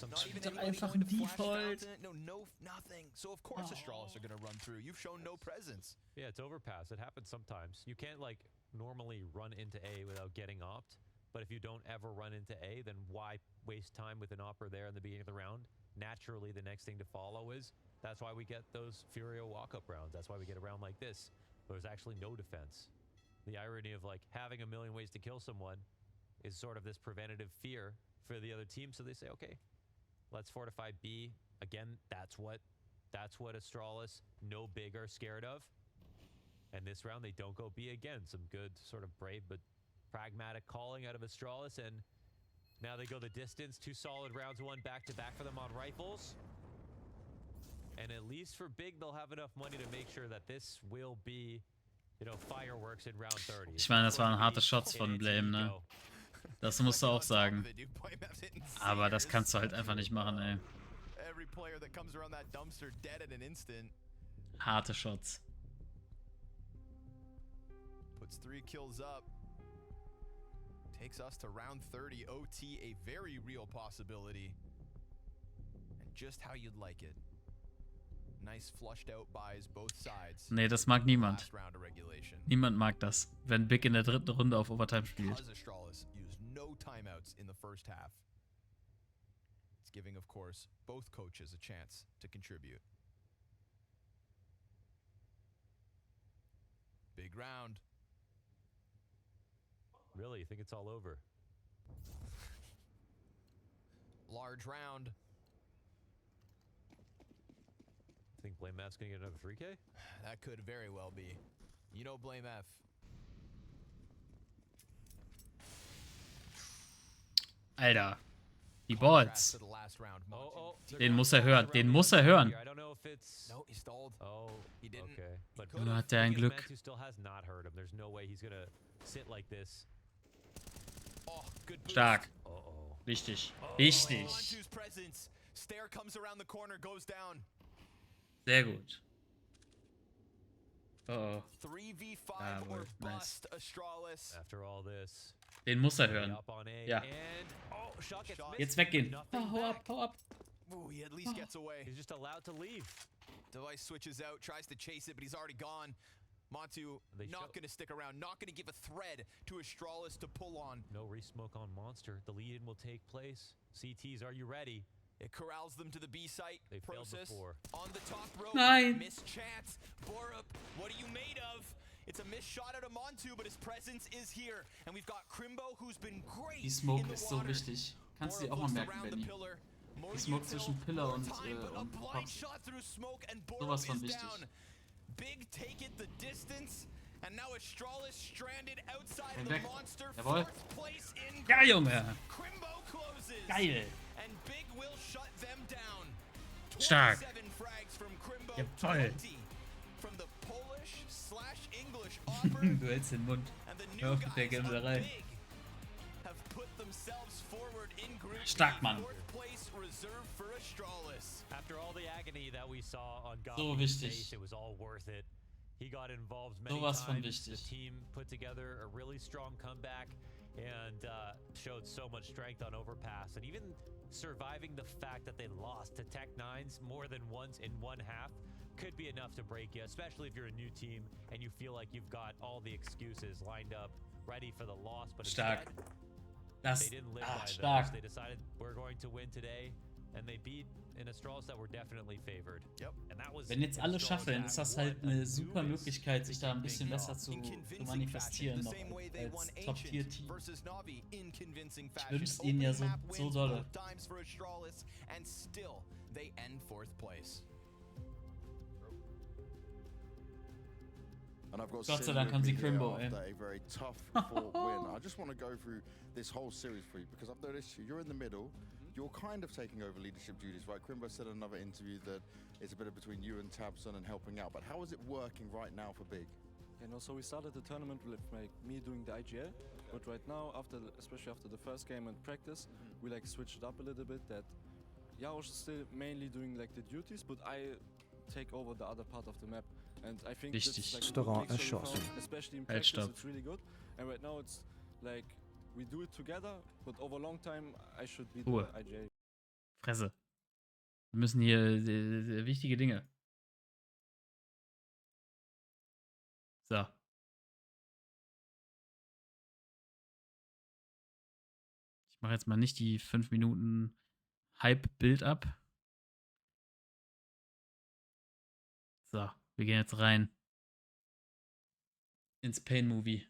Not even Doch einfach ein Default. No, nothing. So of course Astralis are gonna run through. You've shown no presence. Yeah, it's overpass. It happens sometimes. You can't like normally run into A without getting opt. But if you don't ever run into A, then why waste time with an opper there in the beginning of the round? Naturally, the next thing to follow is that's why we get those Furio walk-up rounds. That's why we get a round like this. There's actually no defense. The irony of like having a million ways to kill someone is sort of this preventative fear for the other team. So they say, okay, let's fortify B. Again, that's what Astralis, no big, are scared of. And this round, they don't go B again. Some good sort of brave but pragmatic calling out of Astralis. And now they go the distance. 2 solid rounds, 1 back-to-back for them on rifles. And at least for big, they'll have enough money to make sure that this will be, you know, fireworks in round 30. Ich meine, das waren harte Shots von Blame, ne? Das musst du auch sagen. Aber das kannst du halt einfach nicht machen, ey. Harte Shots. Puts 3 kills up. Takes us to round 30 OT, a very real possibility. And just how you'd like it. Nice flushed out buys both sides. Nee, das mag niemand. Niemand mag das, wenn Big in der 3. Runde auf Overtime spielt. No timeouts in the first half. It's giving, of course, both coaches a chance to contribute. Big round. Really? You think it's all over? Large round. Think Blame F's gonna get another 3K? That could very well be. You know Blame F. Alter, die Balls. Den muss er hören, den muss er hören. No, he stalled. Oh, he didn't. Okay. But Nur hat der ein Glück. still has not heard him. There's no way he's gonna sit like this. Oh, good boost. Stark. Wichtig. Wichtig. Stair comes around the corner, goes down. Sehr gut. Oh. 3v5 or bust, Astralis. After all this. Den muss er hören. Ja. Jetzt weggehen. Hau ab, hau ab. Ooh, he at least gets away. He's just allowed to leave. Device switches out, tries to chase it, but he's already gone. Montu not going to stick around, not going to give a thread to Astralis to pull on. No re-smoke on Monster. The lead-in will take place. CTs, are you ready? It corrals them to the B site. They failed before. On the top rope. Nein. Miss chance. Borup, what are you made of? It's a missed shot out of Montu, but his presence is here. And we've got Crimbo, who's been great. Die Smoke ist so wichtig. Kannst du dir auch mal merken, Benny. Die Smoke zwischen Pillar und Pop. Sowas von wichtig. Big take it the distance. And now Astralis stranded outside of the Monster. Jawohl. Place in Ja, Junge. Crimbo closes. Geil. And Big will shut them down. Stark. 27 frags from Crimbo. Ja, toll. From the Polish/English offer. Du hältst den Mund. Hör auf mit der Gamblerei. Have put themselves forward in group. Stark, Mann. Place reserved for Astralis. After all the agony that we saw on So Goblin's wichtig. face, it was all worth it. He got involved many Sowas von times. The wichtig. team put together a really strong comeback and showed so much strength on overpass. And even surviving the fact that they lost to Tech Nines more than once in one half could be enough to break you, especially if you're a new team and you feel like you've got all the excuses lined up, ready for the loss, but Stark. instead, they didn't live by Stark. those. They decided we're going to win today, and they beat in Astralis that were definitely favored. Yep. And that was Wenn jetzt alle Astralis schaffeln, that ist das won halt a eine super newest Möglichkeit, sich da ein bisschen thinking besser zu manifestieren noch als Top-Tier-Team. Ich wünsche es ihnen ja so dolle. And still, they end 4th place. And I've got Gott sei Sin Dank with haben sie me here Crimbo, ey. after a very tough fought win. I just want to go through this whole series for you because I've noticed you're in the middle. You're kind of taking over leadership duties, right? Crimbo said in another interview that it's a bit between you and Tabson and helping out. But how is it working right now for Big? You know, so we started the tournament with like me doing the IGL, but right now, especially after the first game and practice, we like switched it up a little bit. That Jarosz is still mainly doing like the duties, but I take over the other part of the map. And I think Richtig. this, like, Restaurant makes sure we erschossen. found, especially in Halt, practice, stopp. it's really good. And right now it's like we do it together, but over a long time I should be the Ruhe. IGL. Fresse. Wir müssen hier wichtige Dinge. So. Ich mache jetzt mal nicht die 5 Minuten Hype-Bild ab. So, wir gehen jetzt rein ins Pain-Movie.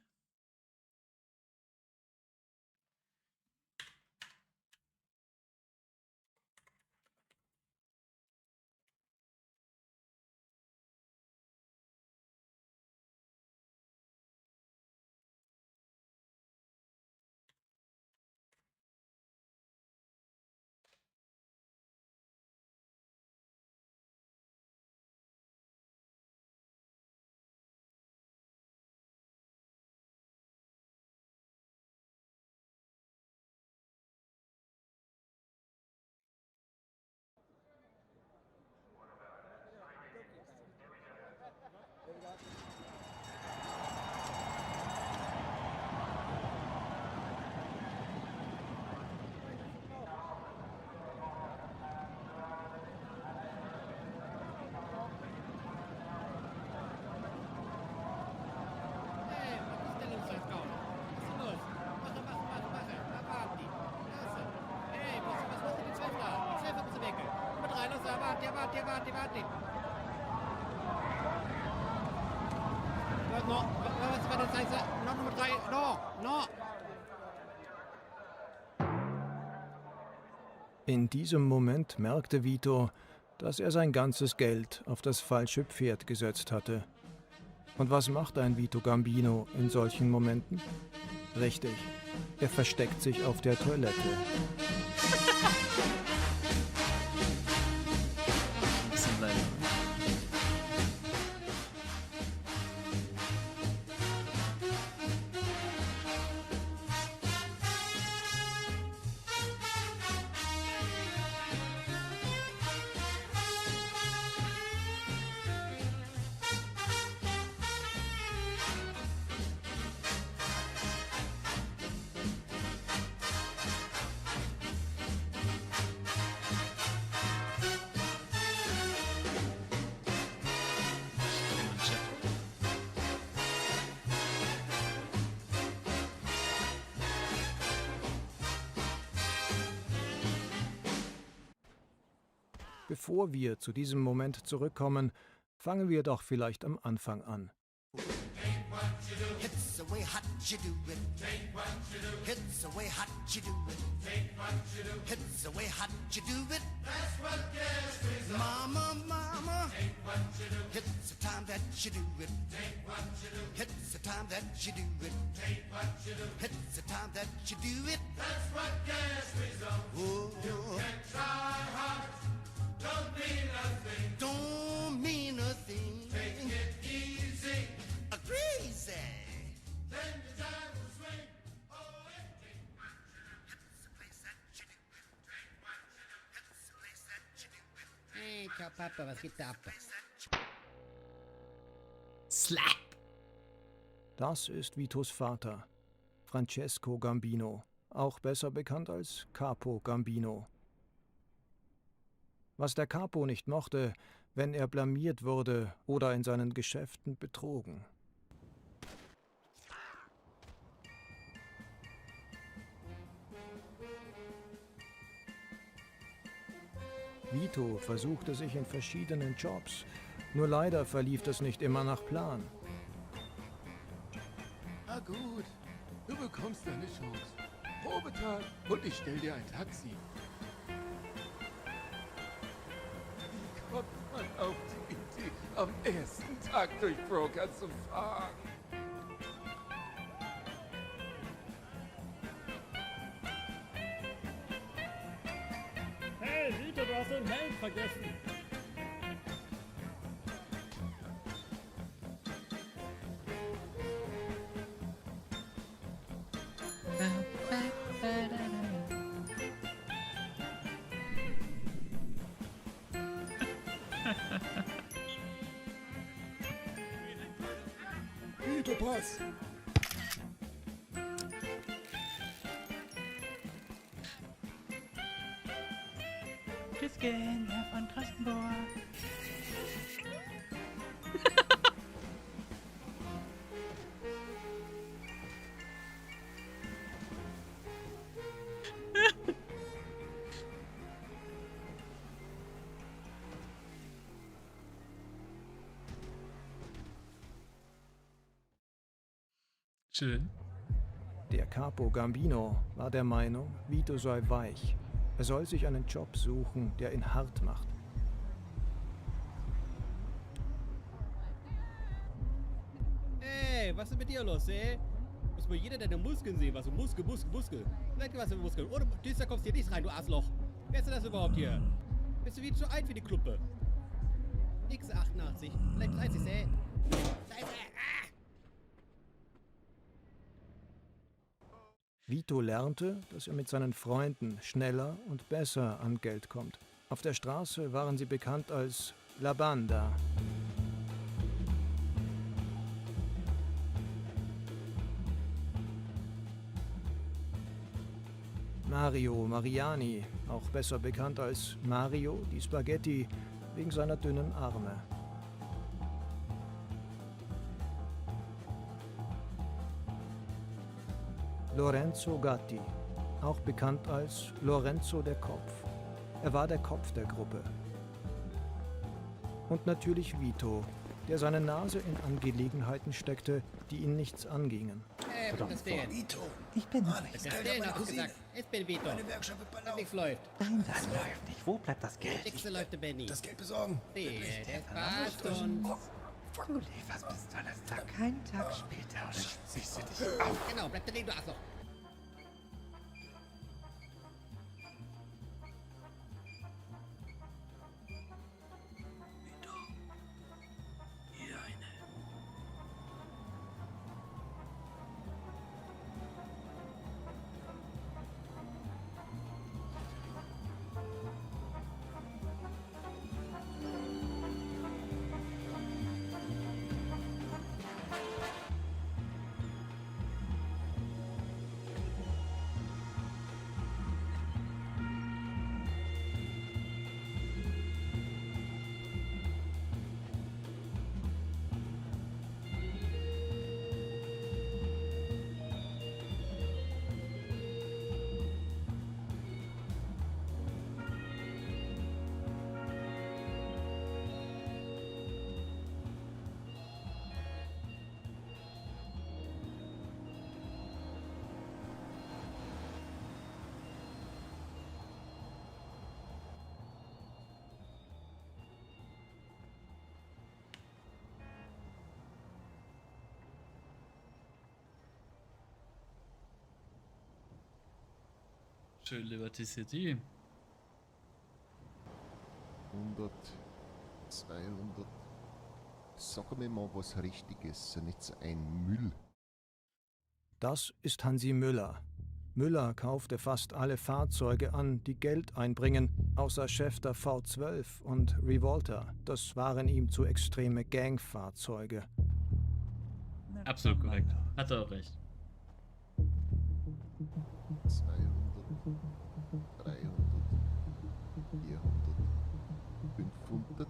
In diesem Moment merkte Vito, dass er sein ganzes Geld auf das falsche Pferd gesetzt hatte. Und was macht ein Vito Gambino in solchen Momenten? Richtig, er versteckt sich auf der Toilette. Ein bisschen bleiben. Bevor wir zu diesem Moment zurückkommen, fangen wir doch vielleicht am Anfang an. It's the way hot you do it. It's the way hot you do it. It's the way hot you do it. That's what gets me. Mama, mama. It's the time that you do it. It's the time that you do it. It's the time that you do it. That's what gets me. Oh, you can try hard. Don't mean a thing. Don't mean a thing. Take it easy. Crazy. Then the time will swing. Oh, it's the place that you do it. It's the place that you do it. Hey, ciao Papa, was geht da ab? Slap! Das ist Vitos Vater, Francesco Gambino, auch besser bekannt als Capo Gambino. Was der Capo nicht mochte, wenn er blamiert wurde oder in seinen Geschäften betrogen. Vito versuchte sich in verschiedenen Jobs, nur leider verlief das nicht immer nach Plan. Na gut, du bekommst deine Chance. Probetag und ich stell dir ein Taxi. Wie kommt man auf die Idee, am ersten Tag durch Broker zu fahren? Hey, Vito, du hast den Helm vergessen. Vito, pass! Tschüsschen, Herr von Krastenburg. Schön. Der Capo Gambino war der Meinung, Vito sei weich. Er soll sich einen Job suchen, der ihn hart macht. Hey, was ist mit dir los, ey? Muss mal jeder deine Muskeln sehen, was so Muskel. Vielleicht was für Muskeln. Oder da kommst du hier nicht rein, du Arschloch. Wer ist denn das überhaupt hier? Bist du wie zu alt für die Kluppe? Nix 88, vielleicht 30, ey. Scheiße, Vito lernte, dass er mit seinen Freunden schneller und besser an Geld kommt. Auf der Straße waren sie bekannt als La Banda. Mario Mariani, auch besser bekannt als Mario di Spaghetti, wegen seiner dünnen Arme. Lorenzo Gatti, auch bekannt als Lorenzo der Kopf. Er war der Kopf der Gruppe. Und natürlich Vito, der seine Nase in Angelegenheiten steckte, die ihn nichts angingen. was ist denn? Vito. Ich bin Mann, es. das Das Geld Geld, an meine hab ich Cousine. gesagt. Ich bin Vito. Meine Werkstatt wird bald Dass nichts laufen. läuft. Nein, das läuft nicht. Wo bleibt das Geld? Nichts läuft der Benny. Das Geld besorgen. Nee, der passt Fuck. und... Du lieferst bis Donnerstag, keinen Tag später, oder ziehst du dich auf? Genau, bleib da liegen, du Arschloch. Hier eine. Schön Liberty City. 100, 200. Sag mir mal was Richtiges, nicht so ein Müll. Das ist Hansi Müller. Müller kaufte fast alle Fahrzeuge an, die Geld einbringen, außer Schäfter V12 und Revolter. Das waren ihm zu extreme Gangfahrzeuge. Absolut korrekt. Hat er auch recht. 200, 300, 400, 500,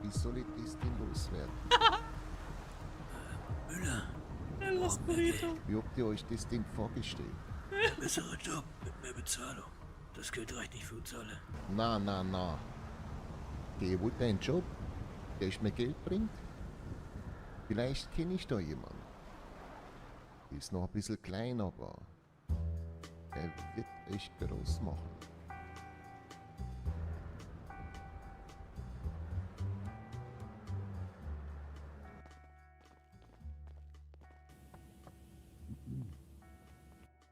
Wie soll ich das denn loswerden? Müller. Wie habt ihr euch das Ding vorgestellt? Ein besserer Job mit mehr Bezahlung. Das Geld reicht nicht für uns alle. Na. Der wollte einen Job, der mir Geld bringt? Vielleicht kenne ich da jemanden. Ist noch ein bisschen klein, aber er wird echt groß machen.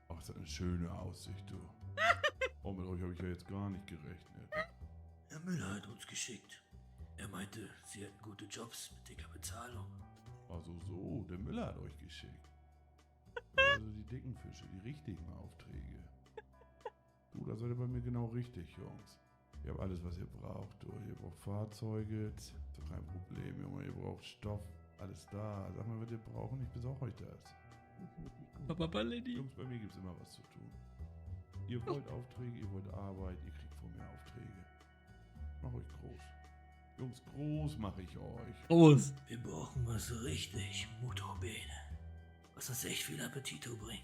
Ach, das ist eine schöne Aussicht, du. Oh, mit euch habe ich ja jetzt gar nicht gerechnet. Herr Müller hat uns geschickt. Er meinte, Sie hätten gute Jobs mit dicker Bezahlung. Also so, der Müller hat euch geschickt. Also die dicken Fische, die richtigen Aufträge. Du, da seid ihr bei mir genau richtig, Jungs. Ihr habt alles, was ihr braucht, du. Ihr braucht Fahrzeuge, ist doch kein Problem, Junge. Ihr braucht Stoff, alles da. Sag mal, was ihr braucht und ich besorge euch das. Jungs, bei mir gibt's immer was zu tun. Ihr wollt Aufträge, ihr wollt Arbeit, ihr kriegt von mir Aufträge. Mach euch groß. Jungs, groß mache ich euch. Groß. Wir brauchen was richtig Motorbene. Was uns echt viel Appetito bringt.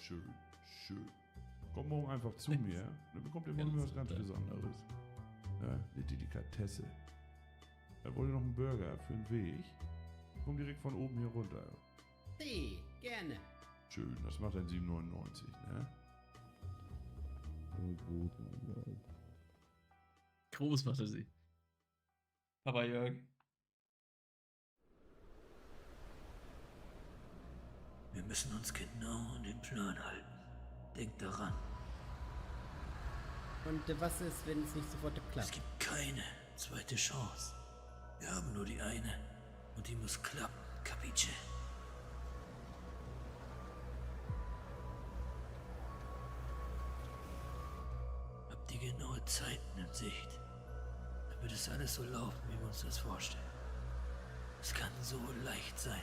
Schön. Kommt morgen einfach zu mir, dann bekommt ihr von mir was ganz Besonderes. Ja, eine Delikatesse. Da wollt ihr noch einen Burger für den Weg. Kommt direkt von oben hier runter. Nee, gerne. Schön, das macht ein 7,99, ne? Groß macht er sie. Papa Jörg. Wir müssen uns genau an den Plan halten. Denkt daran. Und was ist, wenn es nicht sofort klappt? Es gibt keine zweite Chance. Wir haben nur die eine. Und die muss klappen. Capiche? Habt die genaue Zeiten in Sicht, damit es alles so läuft, wie wir uns das vorstellen. Es kann so leicht sein.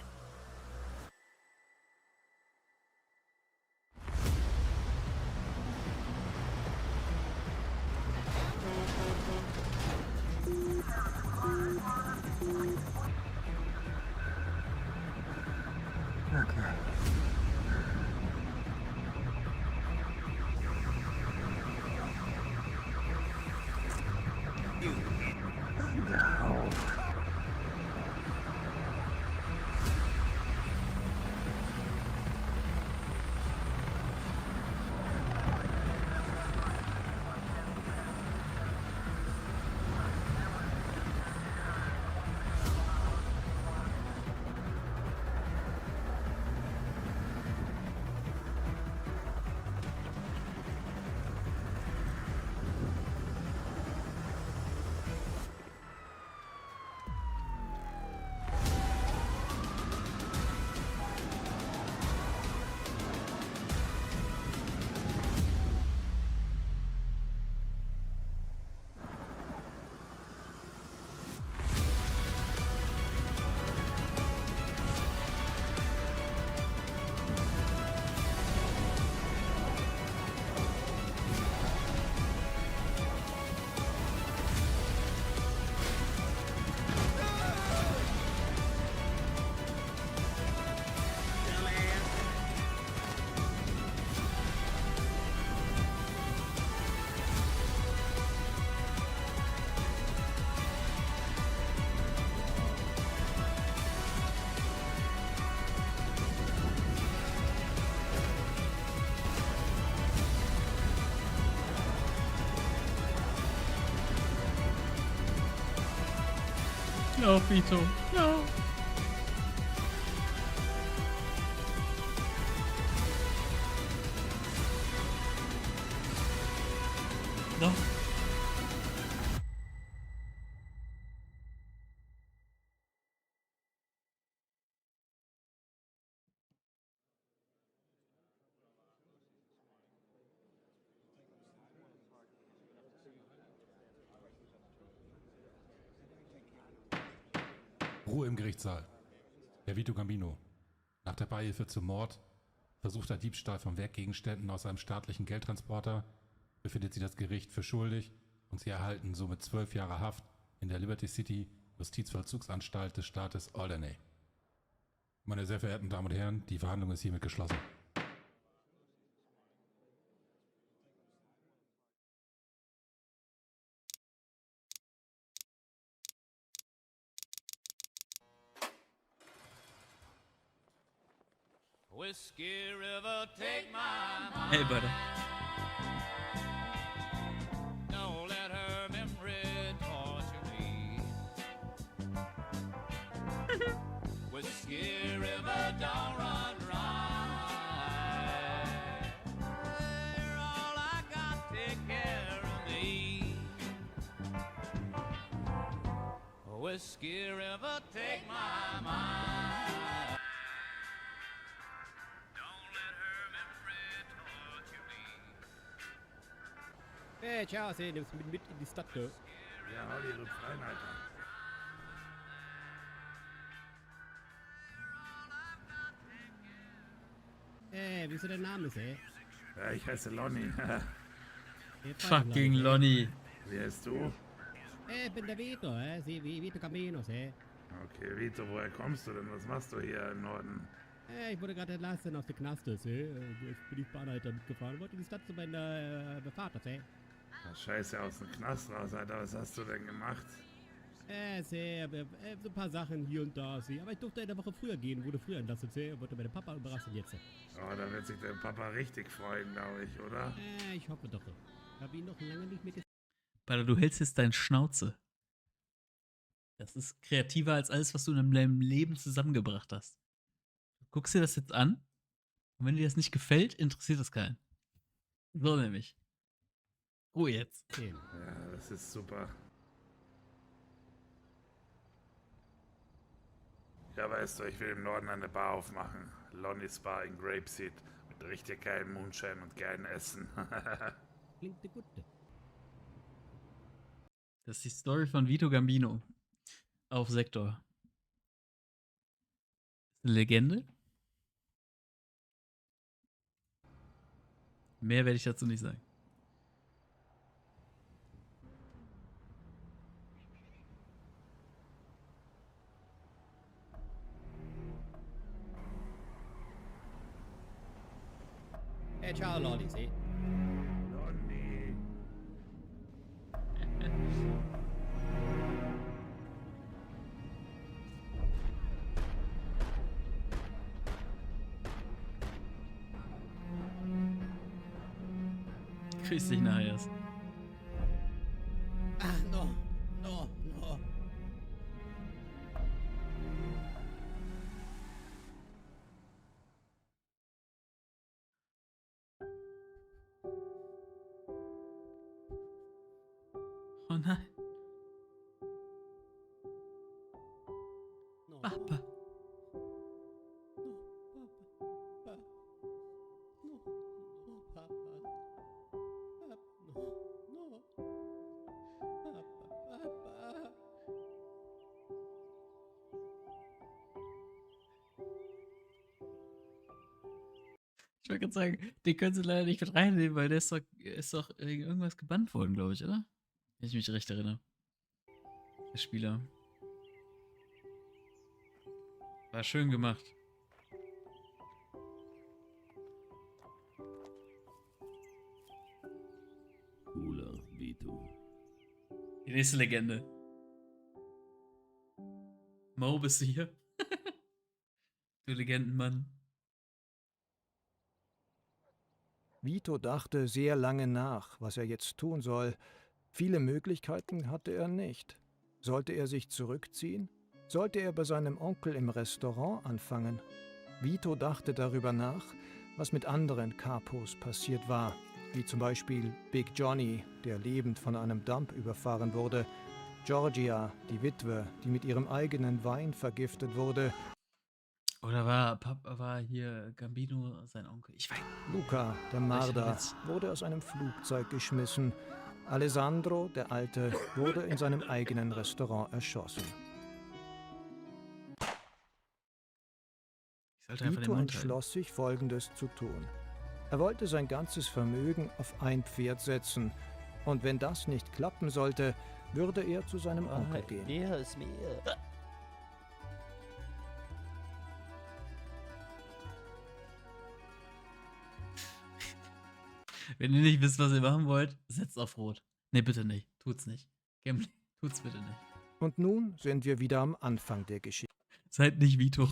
Ja, Vito. Ja. No. Ruhe im Gerichtssaal. Herr Vito Gambino, nach der Beihilfe zum Mord, versuchter Diebstahl von Wertgegenständen aus einem staatlichen Geldtransporter, befindet Sie das Gericht für schuldig und Sie erhalten somit 12 Jahre Haft in der Liberty City Justizvollzugsanstalt des Staates Alderney. Meine sehr verehrten Damen und Herren, die Verhandlung ist hiermit geschlossen. Whiskey River, take my mind. Hey, Buddy. Don't let her memory torture me. Whiskey River, don't run dry. You're all I got, take care of me. Whiskey River, take my mind. Hey, ciao, Sie nimmst mich mit in die Stadt, du. Ja, hau dir so rein, Alter. Hey, wie ist dein Name, See? Ja, ich heiße Lonnie. Fucking Lonnie. Wie heißt du? Ich bin der Vito, Sie, wie Vito Gambino, See. Okay, Vito, woher kommst du denn? Was machst du hier im Norden? Ich wurde gerade entlassen aus der Knaste, See. Jetzt bin ich Bahnhalter mitgefahren. Wollte in die Stadt zu meiner Vater, See. Scheiße, aus dem Knast raus, Alter. Was hast du denn gemacht? See, so ein paar Sachen hier und da, See. Aber ich durfte eine Woche früher gehen, wurde früher entlassen, See. Wollte meinen Papa überraschen jetzt. Oh, da wird sich dein Papa richtig freuen, glaube ich, oder? Ich hoffe doch. Ich habe ihn noch lange nicht mehr gesehen. Weil du hältst jetzt deine Schnauze. Das ist kreativer als alles, was du in deinem Leben zusammengebracht hast. Du guckst dir das jetzt an und wenn dir das nicht gefällt, interessiert das keinen. So nämlich. Ruhe jetzt. Ja, das ist super. Ja, weißt du, ich will im Norden eine Bar aufmachen. Lonnie's Bar in Grapeseed. Mit richtig geilen Moonshine und geilen Essen. Klingt gut. Das ist die Story von Vito Gambino auf Sektor. Eine Legende. Mehr werde ich dazu nicht sagen. Hey, ciao, Lonnie, See. Lonnie. Grüß dich nachher erst. No. Oh nein. Papa. Ich wollte gerade sagen, den können sie leider nicht mit reinnehmen, weil der ist doch wegen irgendwas gebannt worden, glaube ich, oder? Wenn ich mich recht erinnere. Der Spieler. War schön gemacht. Cooler Vito. Die nächste Legende. Mo, bist du hier? Du Legendenmann. Vito dachte sehr lange nach, was er jetzt tun soll. Viele Möglichkeiten hatte er nicht. Sollte er sich zurückziehen? Sollte er bei seinem Onkel im Restaurant anfangen? Vito dachte darüber nach, was mit anderen Capos passiert war, wie zum Beispiel Big Johnny, der lebend von einem Dump überfahren wurde, Georgia, die Witwe, die mit ihrem eigenen Wein vergiftet wurde, oder war hier Gambino sein Onkel? Ich weiß. Luca, der Marder, wurde aus einem Flugzeug geschmissen. Alessandro, der Alte, wurde in seinem eigenen Restaurant erschossen. Sollte einfach den Vito Mund halten. entschloss sich, Folgendes zu tun. Er wollte sein ganzes Vermögen auf ein Pferd setzen. Und wenn das nicht klappen sollte, würde er zu seinem Onkel gehen. Mehr ist mehr. Wenn ihr nicht wisst, was ihr machen wollt, setzt auf Rot. Nee, bitte nicht. Tut's nicht. Gambling, tut's bitte nicht. Und nun sind wir wieder am Anfang der Geschichte. Seid nicht Vito.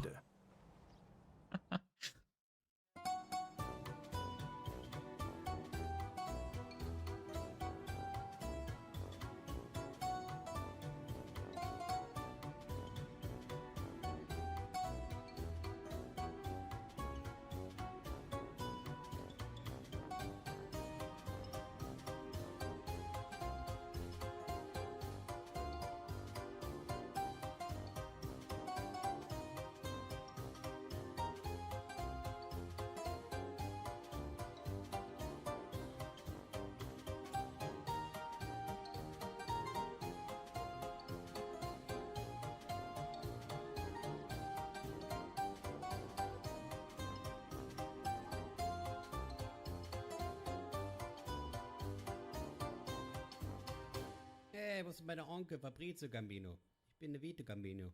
Wo ist meine Onkel Fabrizio Gambino? Ich bin der Vito Gambino.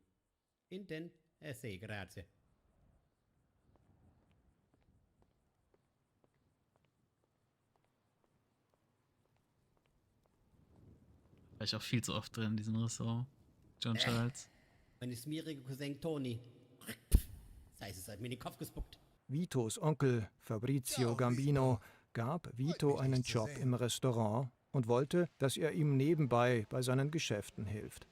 Inten? Sì, grazie. War ich auch viel zu oft drin in diesem Ressort. John Charles. Meine smirrige Cousin Toni. Das heißt, es hat mir in den Kopf gespuckt. Vitos Onkel Fabrizio Gambino gab Vito einen Job im Restaurant und wollte, dass er ihm nebenbei bei seinen Geschäften hilft.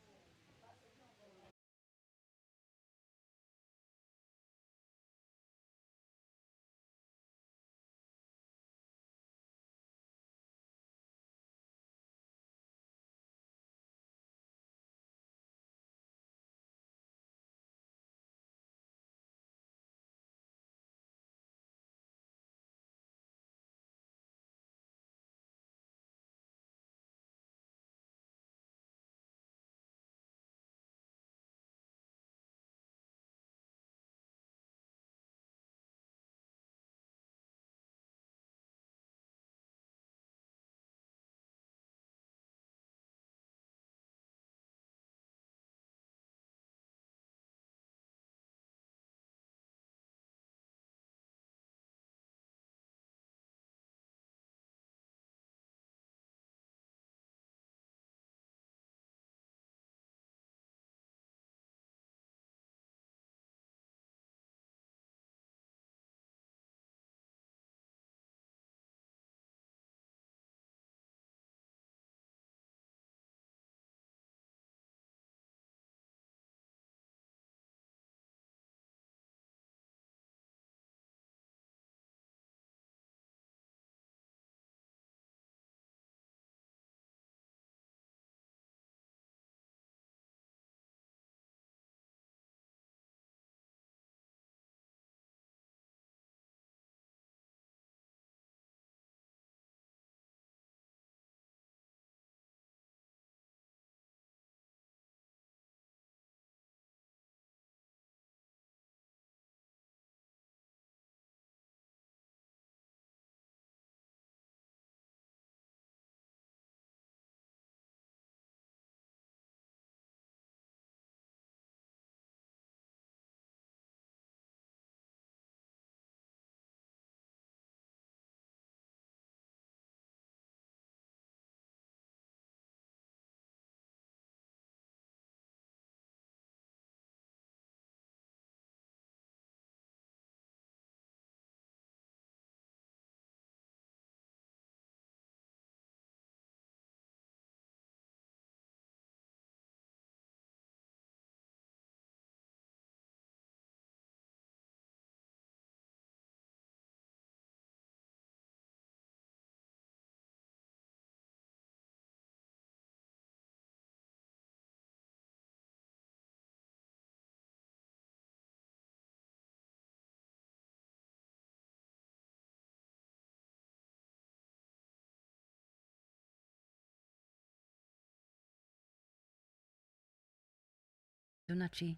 Donaci,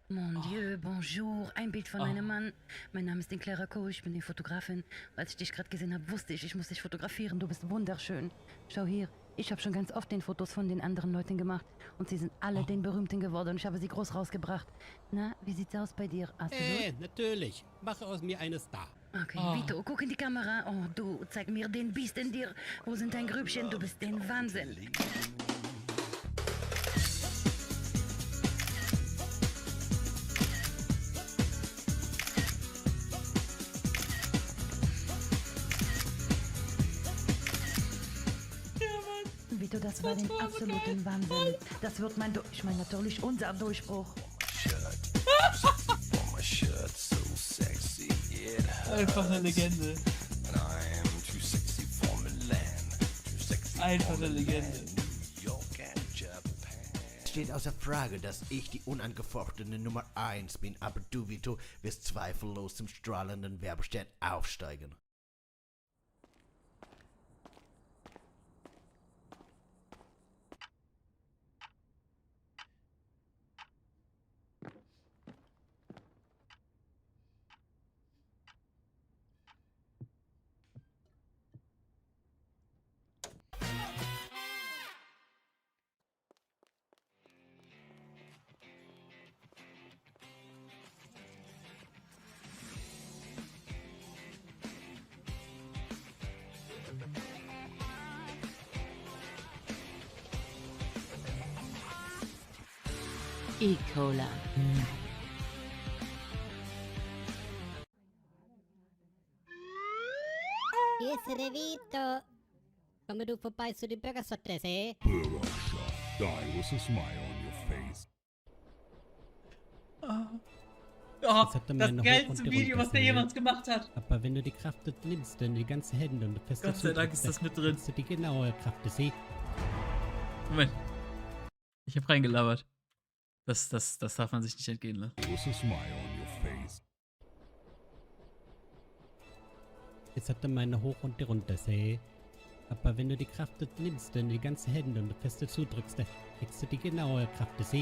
Mon Dieu, bonjour. Ein Bild von einem Mann. Mein Name ist Clara Co. Ich bin die Fotografin. Als ich dich gerade gesehen habe, wusste ich muss dich fotografieren. Du bist wunderschön. Schau hier. Ich habe schon ganz oft den Fotos von den anderen Leuten gemacht. Und sie sind alle den Berühmten geworden. Und ich habe sie groß rausgebracht. Na, wie sieht's aus bei dir? Hast du Lust? Natürlich. Mache aus mir eine Star. Okay, Vito, guck in die Kamera. Oh, du, zeig mir den Biest in dir. Wo sind dein Grübchen? Du bist den Wahnsinn. Vito, das war den absoluten Wahnsinn. Das wird ich meine natürlich unser Durchbruch. Einfach eine Legende. Einfach eine Legende. Steht außer Frage, dass ich die unangefochtene Nummer 1 bin, aber du, Vito, wirst zweifellos zum strahlenden Werbestern aufsteigen. E-Cola. Essere Vito. Komme du vorbei zu den Burgersortes, eh? Burgershot. Die with a smile on your face. Das geilste Video, was der jemals gemacht hat. Aber wenn du die Kraft nimmst, dann die ganzen Hände und fest Gott sei Dank ist das mit drin. Du die genaue Kraft des Moment. Ich habe reingelabert. Das darf man sich nicht entgehen lassen. With a smile on your face. Jetzt hat er meine Hoch- und die Runtersee. Aber wenn du die Kraft nimmst, dann die ganzen Hände und feste zudrückst, dann kriegst du die genaue Kraft des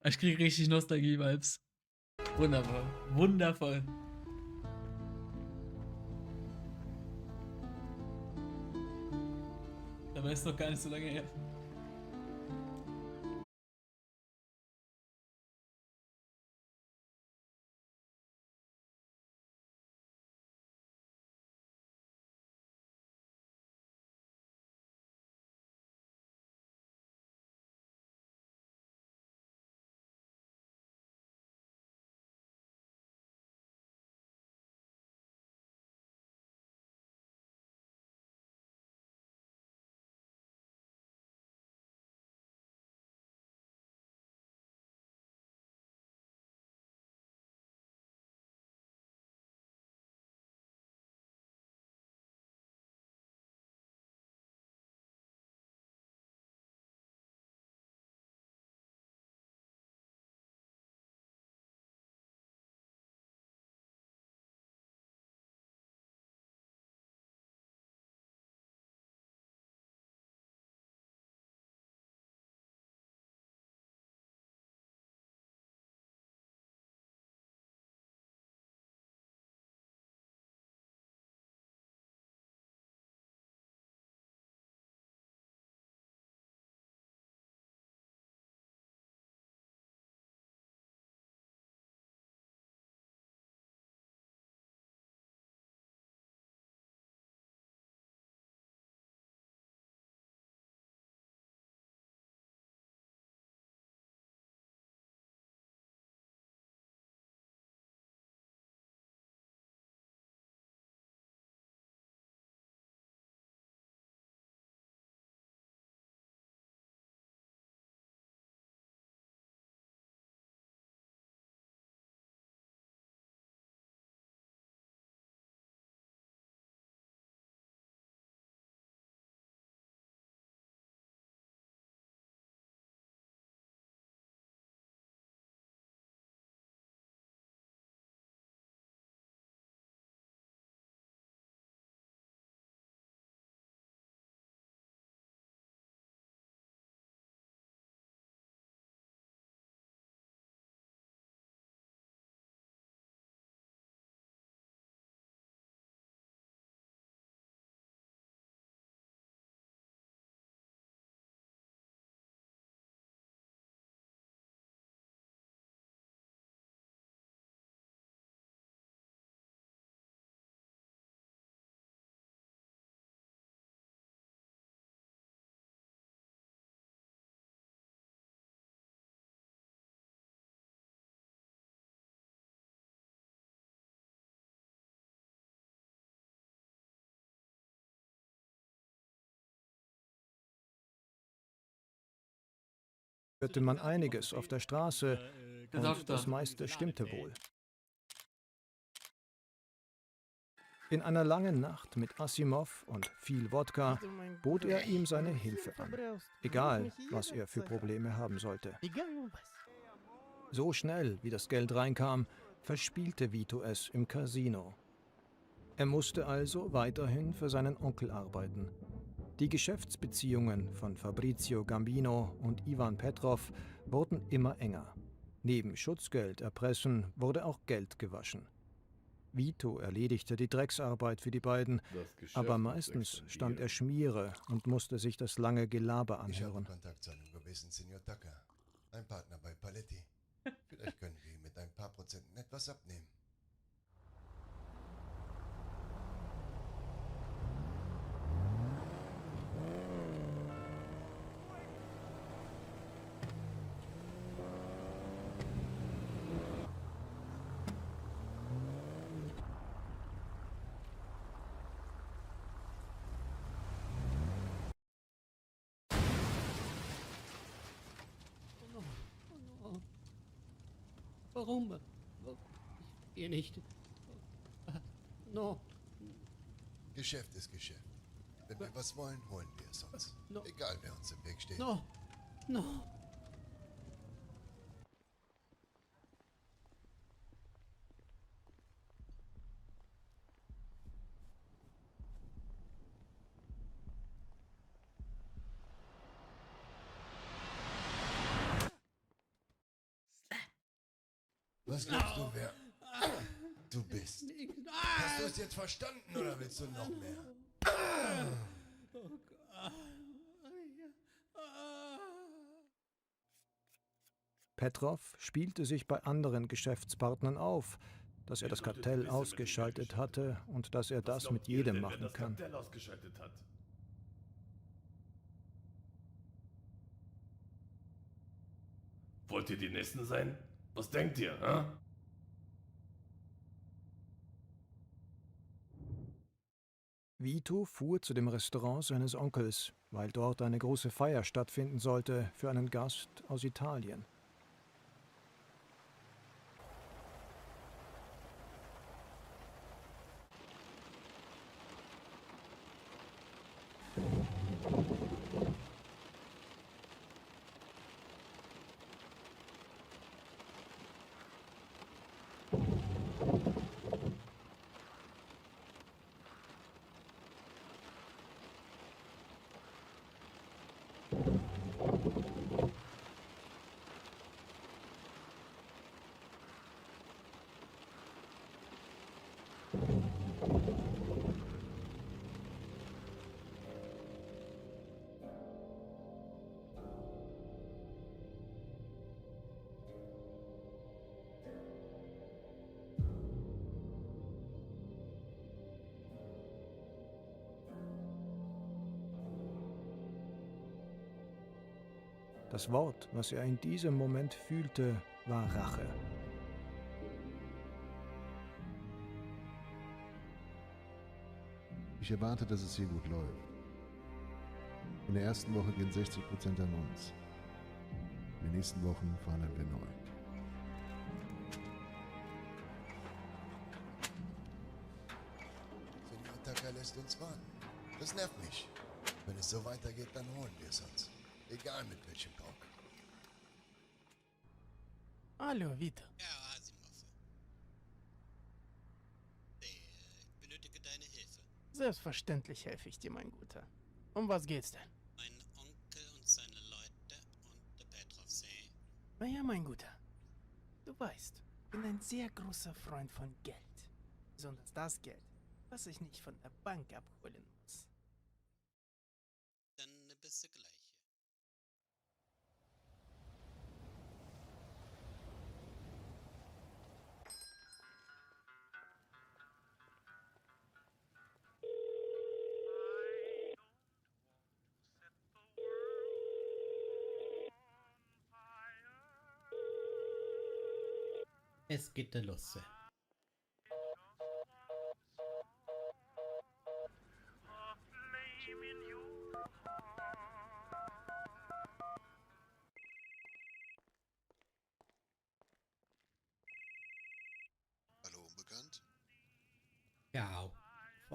Ich kriege richtig Nostalgie-Vibes. Wundervoll. Wundervoll. Dabei ist noch gar nicht so lange her. hörte man einiges auf der Straße und das meiste stimmte wohl. In einer langen Nacht mit Asimov und viel Wodka bot er ihm seine Hilfe an, egal was er für Probleme haben sollte. So schnell, wie das Geld reinkam, verspielte Vito es im Casino. Er musste also weiterhin für seinen Onkel arbeiten. Die Geschäftsbeziehungen von Fabrizio Gambino und Ivan Petrov wurden immer enger. Neben Schutzgeld erpressen wurde auch Geld gewaschen. Vito erledigte die Drecksarbeit für die beiden, aber meistens stand er Schmiere und musste sich das lange Gelaber anhören. Ich habe Kontakt zu einem gewissen Signor Tucker, ein Partner bei Paletti. Vielleicht können wir ihm mit ein paar Prozenten etwas abnehmen. Warum? Ich gehe nicht. No. Geschäft ist Geschäft. Wenn wir was wollen, holen wir es uns. No. Egal, wer uns im Weg steht. No. No. Was glaubst du, wer du bist? Hast du es jetzt verstanden oder willst du noch mehr? Petrov spielte sich bei anderen Geschäftspartnern auf, dass er das Kartell ausgeschaltet hatte und dass er das mit jedem machen kann. Wollt ihr die Nächsten sein? Was denkt ihr, hä? Vito fuhr zu dem Restaurant seines Onkels, weil dort eine große Feier stattfinden sollte für einen Gast aus Italien. Das Wort, was er in diesem Moment fühlte, war Rache. Ich erwarte, dass es hier gut läuft. In der ersten Woche gehen 60% an uns. In den nächsten Wochen verhandeln wir neu. Senor Tucker lässt uns warten. Das nervt mich. Wenn es so weitergeht, dann holen wir es uns. Egal mit welchem Druck. Hallo, Vito. Ja, Asimov. Ich benötige deine Hilfe. Selbstverständlich helfe ich dir, mein Guter. Um was geht's denn? Mein Onkel und seine Leute und der Petrov See. Naja, mein Guter. Du weißt, ich bin ein sehr großer Freund von Geld. Besonders das Geld, was ich nicht von der Bank abholen muss. Dann bist du gleich. Es geht los.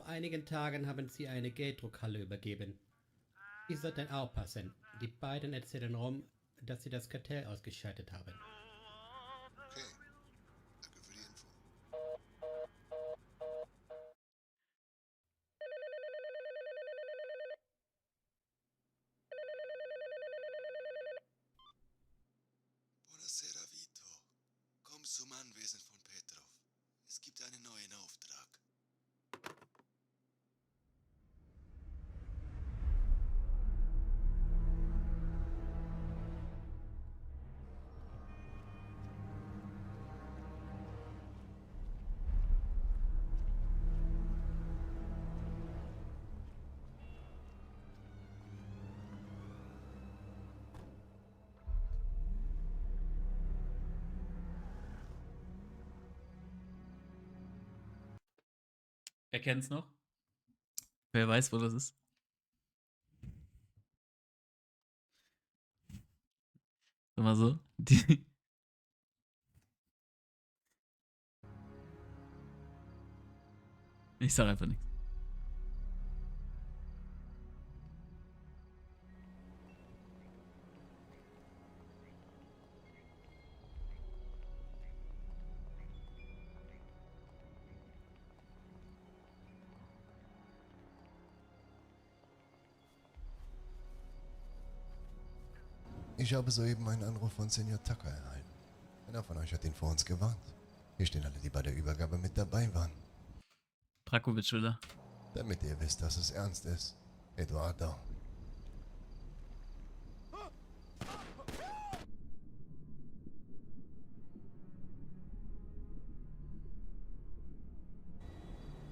Vor einigen Tagen haben sie eine Gelddruckhalle übergeben. Sie sollten aufpassen. Die beiden erzählen rum, dass sie das Kartell ausgeschaltet haben. Okay, danke für die Info. Buonasera, Vito. Komm zum Anwesen von Petrov. Es gibt einen neuen Auftrag. Wer kennt's noch? Wer weiß, wo das ist? Sag mal so. Ich sag einfach nichts. Ich habe soeben einen Anruf von Senior Tucker erhalten. Einer von euch hat ihn vor uns gewarnt. Hier stehen alle, die bei der Übergabe mit dabei waren. Drakovic, oder? Damit ihr wisst, dass es ernst ist. Eduardo.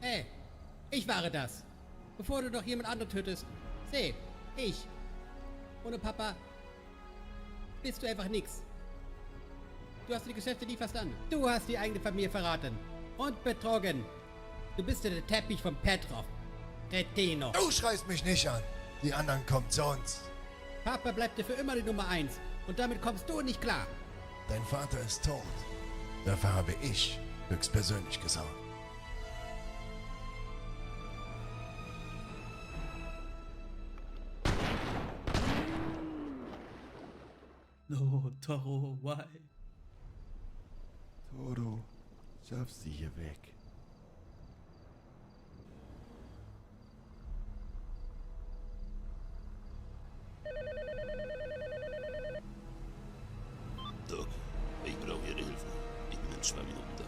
Hey, ich war das. Bevor du doch jemand anderen tötest. Seh, ich. Ohne Papa bist du einfach nix. Du hast die Geschäfte nie verstanden. Du hast die eigene Familie verraten. Und betrogen. Du bist ja der Teppich von Petrov. Retino. Du schreist mich nicht an. Die anderen kommen zu uns. Papa bleibt dir für immer die Nummer 1. Und damit kommst du nicht klar. Dein Vater ist tot. Dafür habe ich höchstpersönlich gesorgt. No, Toro, why? Toro, schaffst sie hier weg. Doc, ich brauche Ihre Hilfe. Ich bin in 2 Minuten da.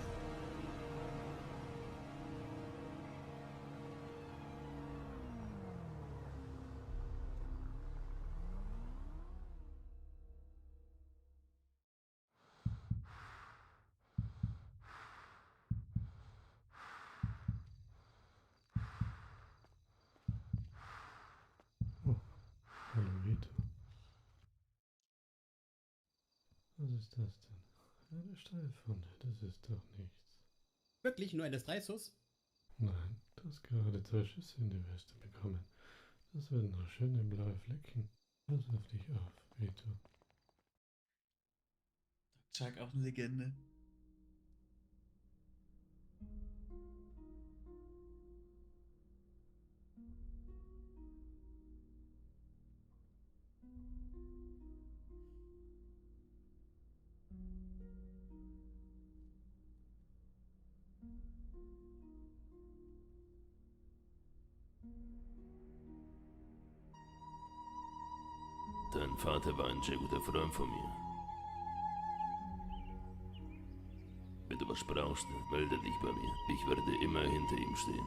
Hallo Vito. Was ist das denn? Eine Streifwunde, das ist doch nichts. Wirklich nur eine Streißus? Nein, du hast gerade 2 Schüsse in die Weste bekommen. Das werden noch schöne blaue Flecken. Pass auf dich auf, Vito. Chuck, auch eine Legende. Dein Vater war ein sehr guter Freund von mir. Wenn du was brauchst, melde dich bei mir. Ich werde immer hinter ihm stehen.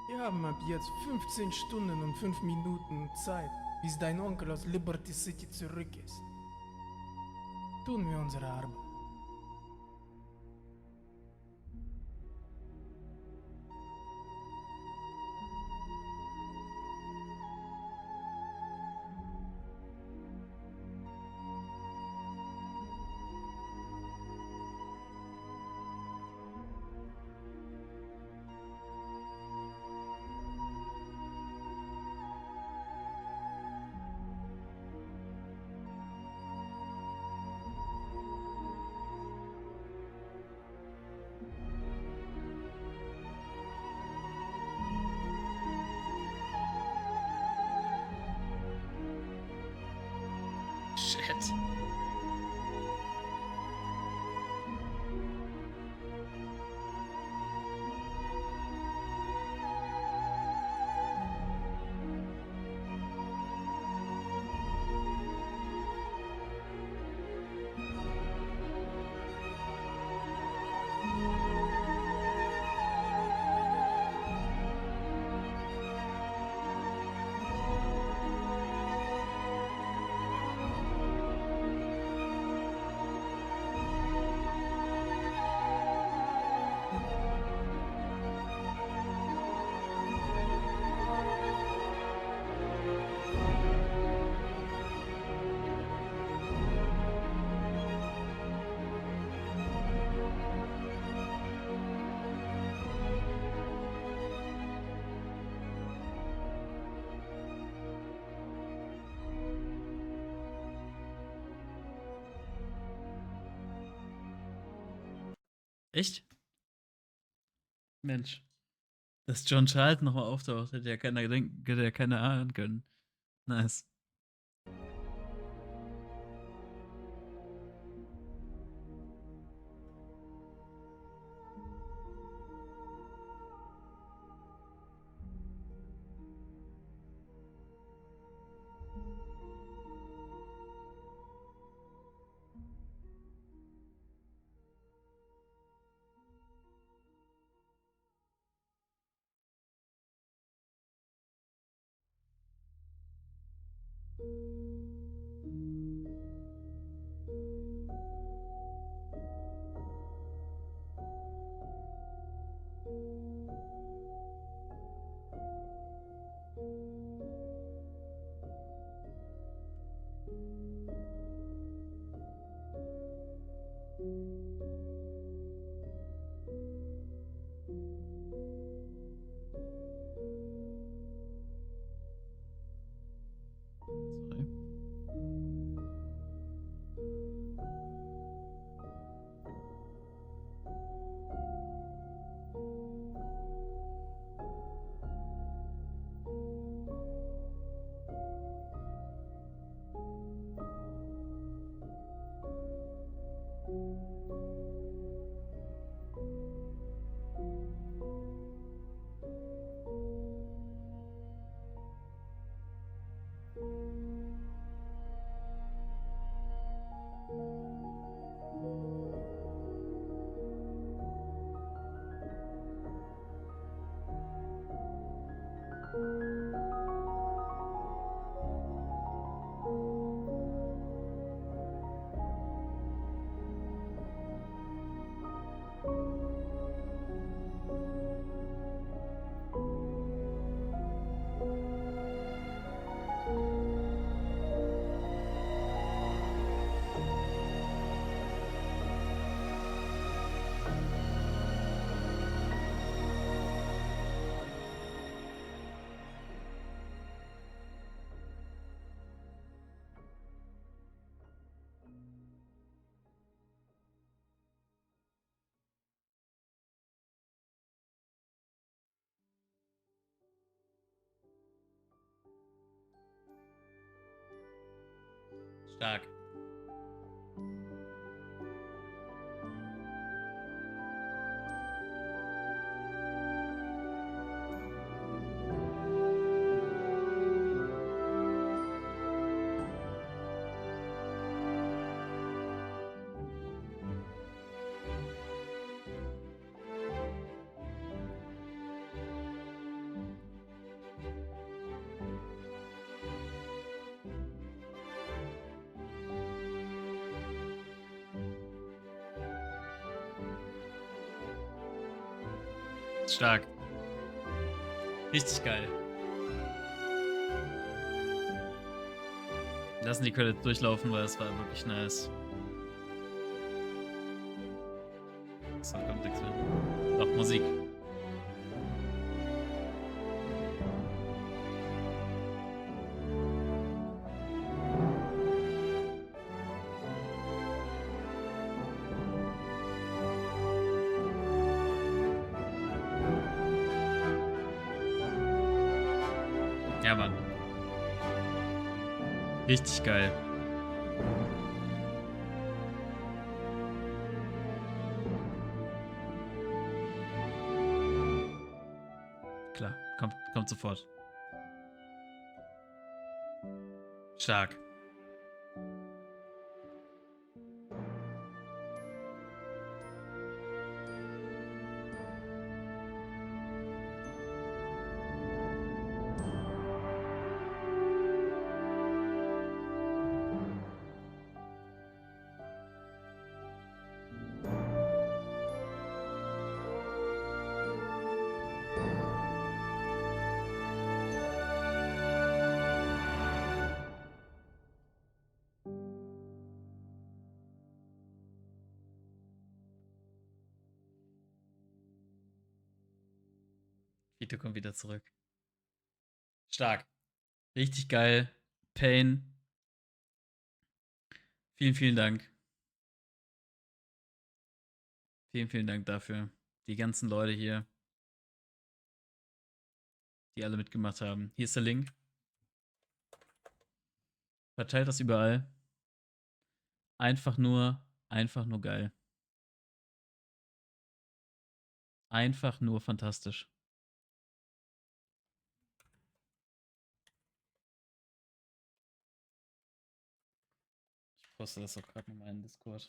Wir haben ab jetzt 15 Stunden und 5 Minuten Zeit, bis dein Onkel aus Liberty City zurück ist. Tun wir unsere Arbeit. Echt? Mensch. Dass John Charlton nochmal auftaucht, hätte ja keiner ahnen können. Nice. Stark. Stark. Richtig geil. Lassen die Credits durchlaufen, weil es war wirklich nice. So, kommt nichts mehr. Doch, Musik. Ja, Mann. Richtig geil. Klar, kommt sofort. Stark. Vito kommt wieder zurück. Stark. Richtig geil. Pain. Vielen, vielen Dank. Vielen, vielen Dank dafür. Die ganzen Leute hier, die alle mitgemacht haben. Hier ist der Link. Verteilt das überall. Einfach nur geil. Einfach nur fantastisch. Ich poste das auch gerade nochmal in Discord.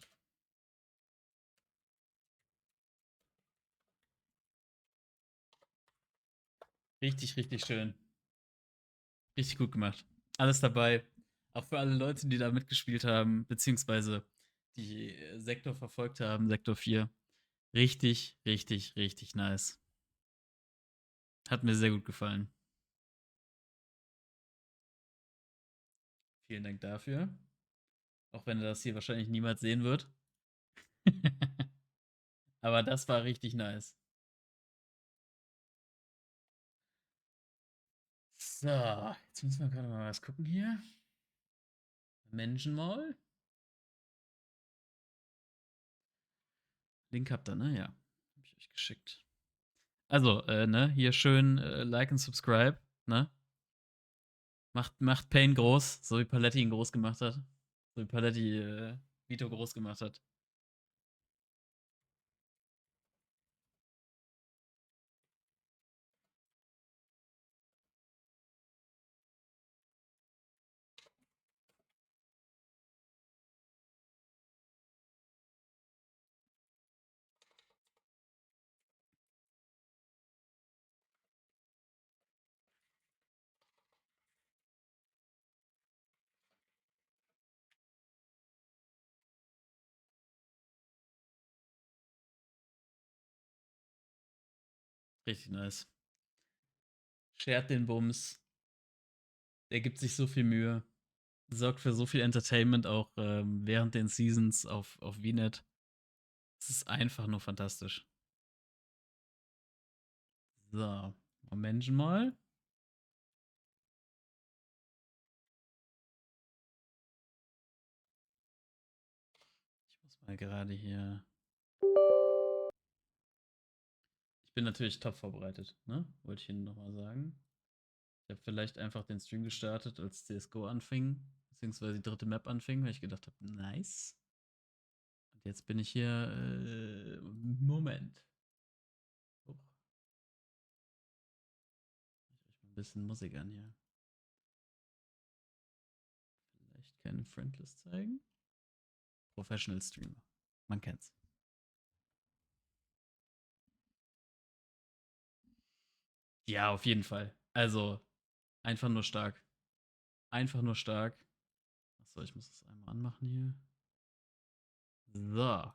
Richtig, richtig schön. Richtig gut gemacht. Alles dabei. Auch für alle Leute, die da mitgespielt haben, beziehungsweise die Sektor verfolgt haben, Sektor 4. Richtig, richtig, richtig nice. Hat mir sehr gut gefallen. Vielen Dank dafür. Auch wenn er das hier wahrscheinlich niemals sehen wird. Aber das war richtig nice. So, jetzt müssen wir gerade mal was gucken hier. Menschenmaul. Link habt ihr, ne? Ja. Hab ich euch geschickt. Also, ne, hier schön like und subscribe, ne? Macht Pain groß, so wie Paletti ihn groß gemacht hat. So wie Paletti Vito groß gemacht hat. Richtig nice. Shared den Bums. Er gibt sich so viel Mühe. Sorgt für so viel Entertainment auch während den Seasons auf VNet. Es ist einfach nur fantastisch. So, Menschen mal. Ich muss mal gerade hier. Ich bin natürlich top vorbereitet, ne? Wollte ich Ihnen nochmal sagen. Ich habe vielleicht einfach den Stream gestartet, als CSGO anfing, beziehungsweise die dritte Map anfing, weil ich gedacht habe, nice. Und jetzt bin ich hier, Moment. Oh. Ich euch mal ein bisschen Musik an hier. Vielleicht keine Friendlist zeigen. Professional Streamer. Man kennt's. Ja, auf jeden Fall. Also, einfach nur stark. Einfach nur stark. Achso, ich muss das einmal anmachen hier. So.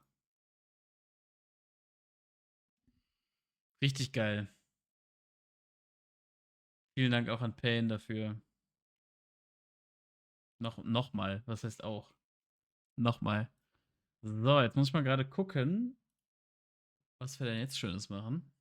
Richtig geil. Vielen Dank auch an Payne dafür. Nochmal. Was heißt auch? Nochmal. So, jetzt muss ich mal gerade gucken, was wir denn jetzt Schönes machen.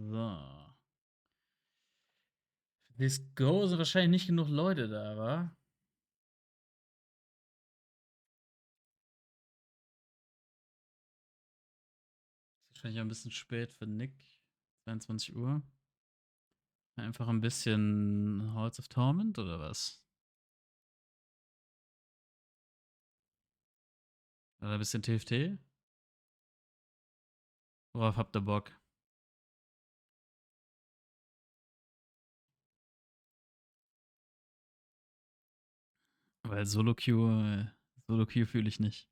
So. Let's go sind wahrscheinlich nicht genug Leute da, wa? Ist wahrscheinlich ein bisschen spät für Nick. 22 Uhr. Einfach ein bisschen Halls of Torment oder was? Oder ein bisschen TFT? Worauf habt ihr Bock? Weil Solo-Queue fühle ich nicht.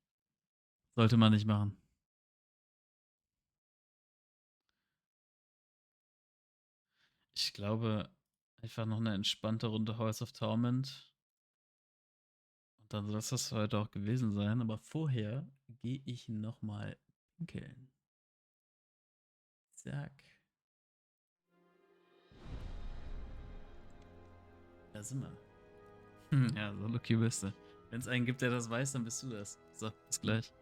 Sollte man nicht machen. Ich glaube, einfach noch eine entspannte Runde Halls of Torment. Und dann soll es das heute auch gewesen sein. Aber vorher gehe ich nochmal pinkeln. Zack. Da sind wir. Ja, Solo-Queue bist du. Wenn es einen gibt, der das weiß, dann bist du das. So, bis gleich.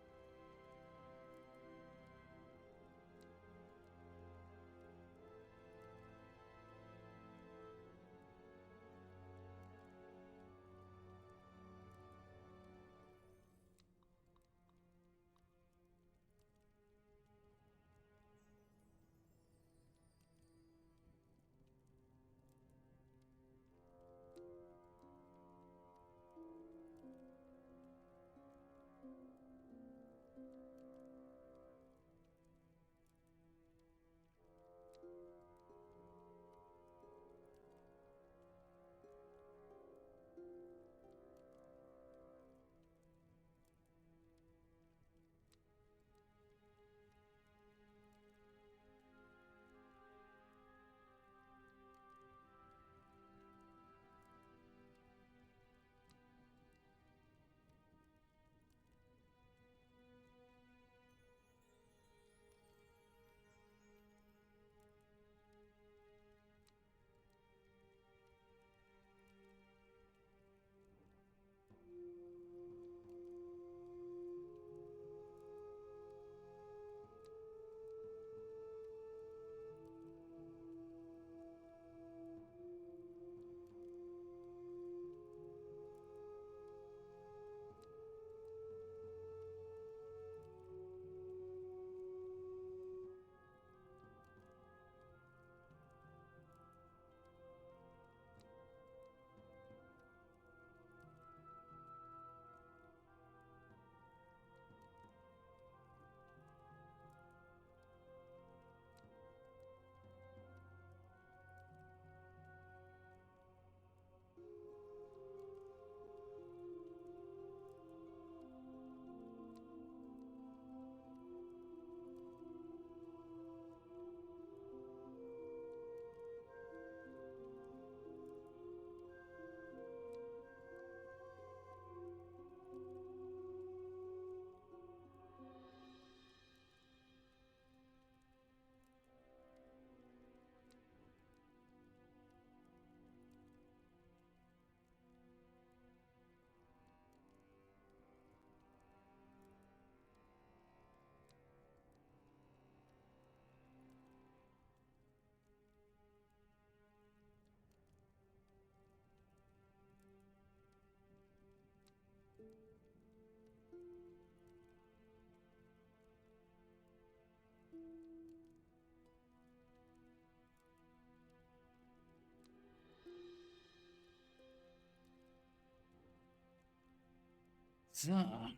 So. Machen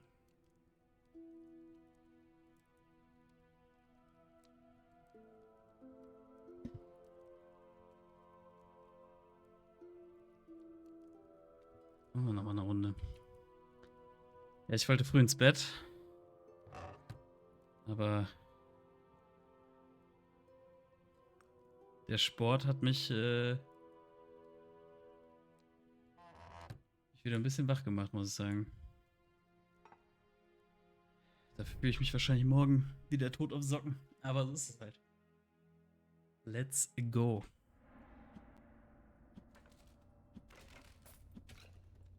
wir nochmal eine Runde. Ja, ich wollte früh ins Bett. Aber der Sport hat mich wieder ein bisschen wach gemacht, muss ich sagen. Dafür fühle ich mich wahrscheinlich morgen wieder tot auf Socken. Aber so ist es halt. Let's go.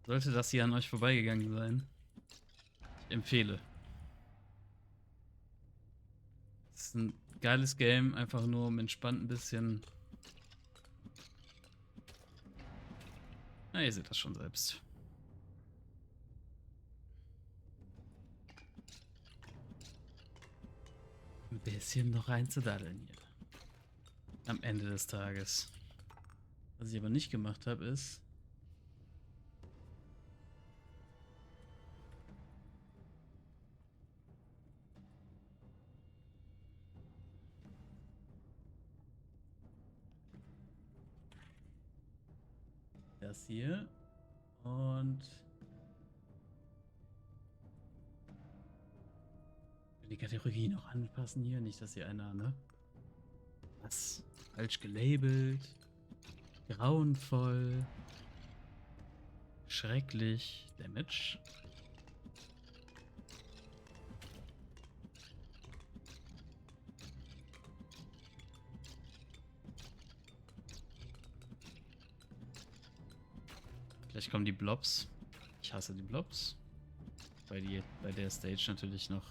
Sollte das hier an euch vorbeigegangen sein, ich empfehle. Das ist ein geiles Game, einfach nur um entspannt ein bisschen. Na, ihr seht das schon selbst. Ein bisschen noch reinzudaddeln hier. Am Ende des Tages. Was ich aber nicht gemacht habe, ist. Das hier. Und. Die Kategorie noch anpassen hier. Nicht, dass hier einer, ne? Was? Falsch gelabelt. Grauenvoll. Schrecklich. Damage. Vielleicht kommen die Blobs. Ich hasse die Blobs. Weil die bei der Stage natürlich noch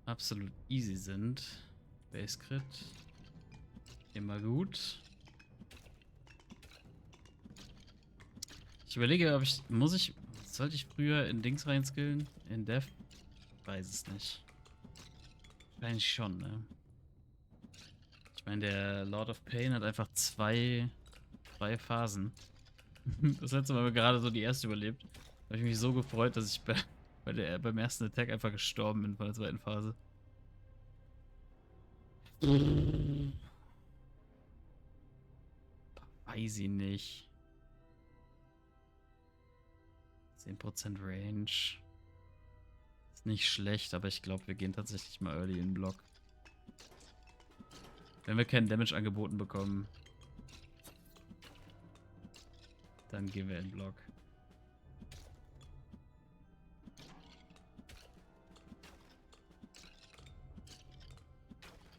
absolut easy sind. Base Crit. Immer gut. Ich überlege, ob ich. Sollte ich früher in Dings reinskillen? In Death? Weiß es nicht. Wahrscheinlich schon, ne? Ich meine, der Lord of Pain hat einfach zwei Phasen. Das letzte Mal haben wir gerade so die erste überlebt. Da habe ich mich so gefreut, dass ich beim ersten Attack einfach gestorben bin von der zweiten Phase. Weiß ich nicht. 10% Range. Ist nicht schlecht, aber ich glaube, wir gehen tatsächlich mal early in den Block. Wenn wir keinen Damage angeboten bekommen, dann gehen wir in den Block.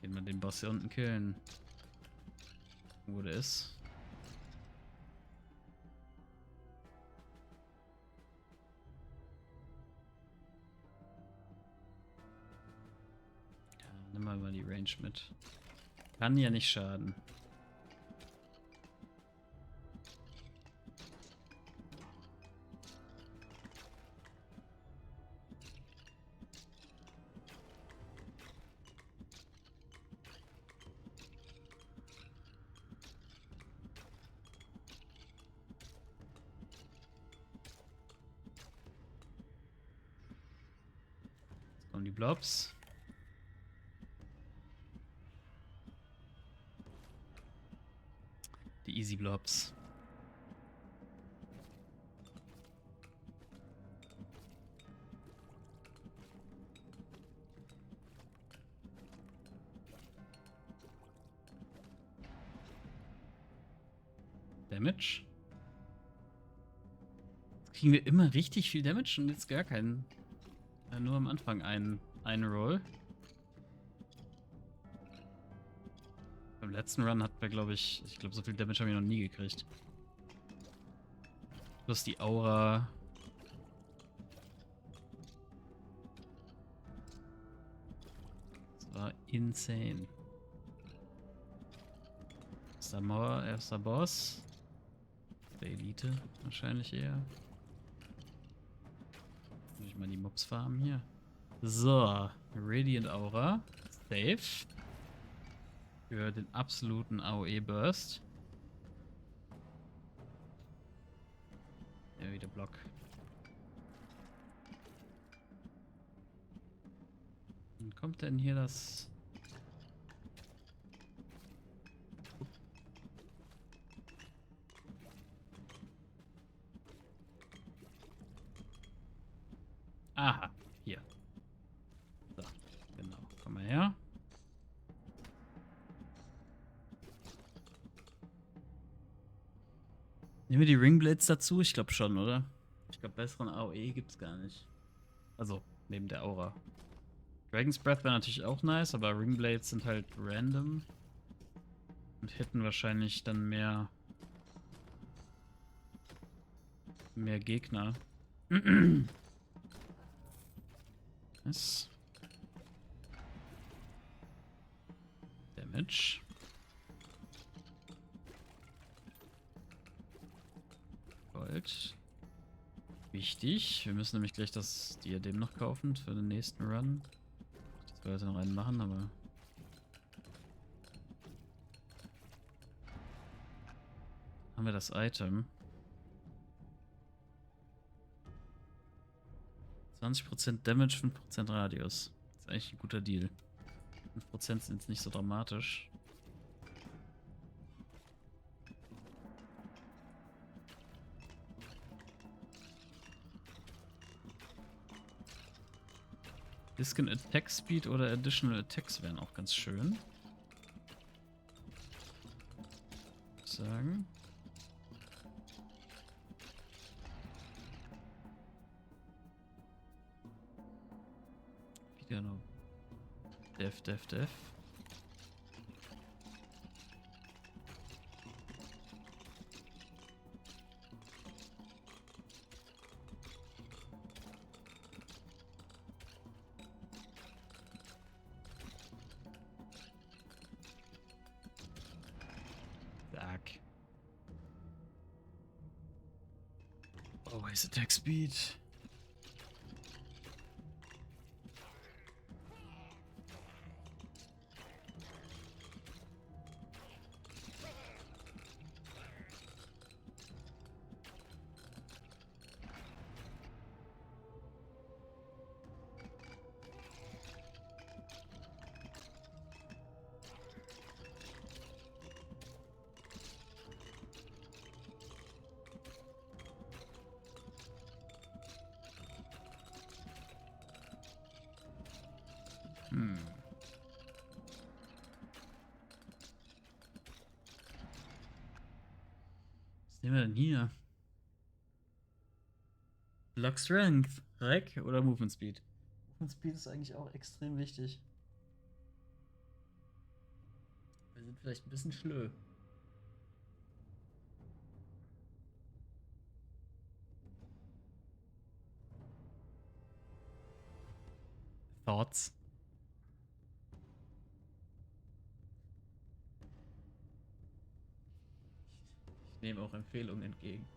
Gehen wir den Boss hier unten killen. Wo der ist. Ja, nimm mal die Range mit. Kann ja nicht schaden. Jetzt kommen die Blobs. Die Easy Blobs. Damage. Jetzt kriegen wir immer richtig viel Damage und jetzt gar keinen. Nur am Anfang einen Roll. Beim letzten Run hatten wir, glaube ich glaube, so viel Damage haben wir noch nie gekriegt. Plus die Aura. Das war insane. Erster Boss. Der Elite wahrscheinlich eher. Muss ich mal die Mobs farmen hier. So, Radiant Aura. Safe. Für den absoluten AOE Burst. Ja, wieder Block. Wann kommt denn hier das? Aha, hier. So, genau. Komm mal her. Nehmen wir die Ringblades dazu? Ich glaube schon, oder? Ich glaube, besseren AOE gibt's gar nicht. Also, neben der Aura. Dragon's Breath wäre natürlich auch nice, aber Ringblades sind halt random. Und hitten wahrscheinlich dann mehr Gegner. Was? Damage. Gold. Wichtig. Wir müssen nämlich gleich das Diadem noch kaufen für den nächsten Run. Das wir heute noch einen machen, aber... Haben wir das Item. 20% Damage, 5% Radius. Das ist eigentlich ein guter Deal. 5% sind jetzt nicht so dramatisch. Discount Attack Speed oder Additional Attacks wären auch ganz schön. Würde ich sagen. Wieder noch. Def. Zack. Always attack speed. Was nehmen wir denn hier? Block Strength, Rec oder Movement Speed? Movement Speed ist eigentlich auch extrem wichtig. Wir sind vielleicht ein bisschen schlö. Thoughts? Ich nehme auch Empfehlungen entgegen.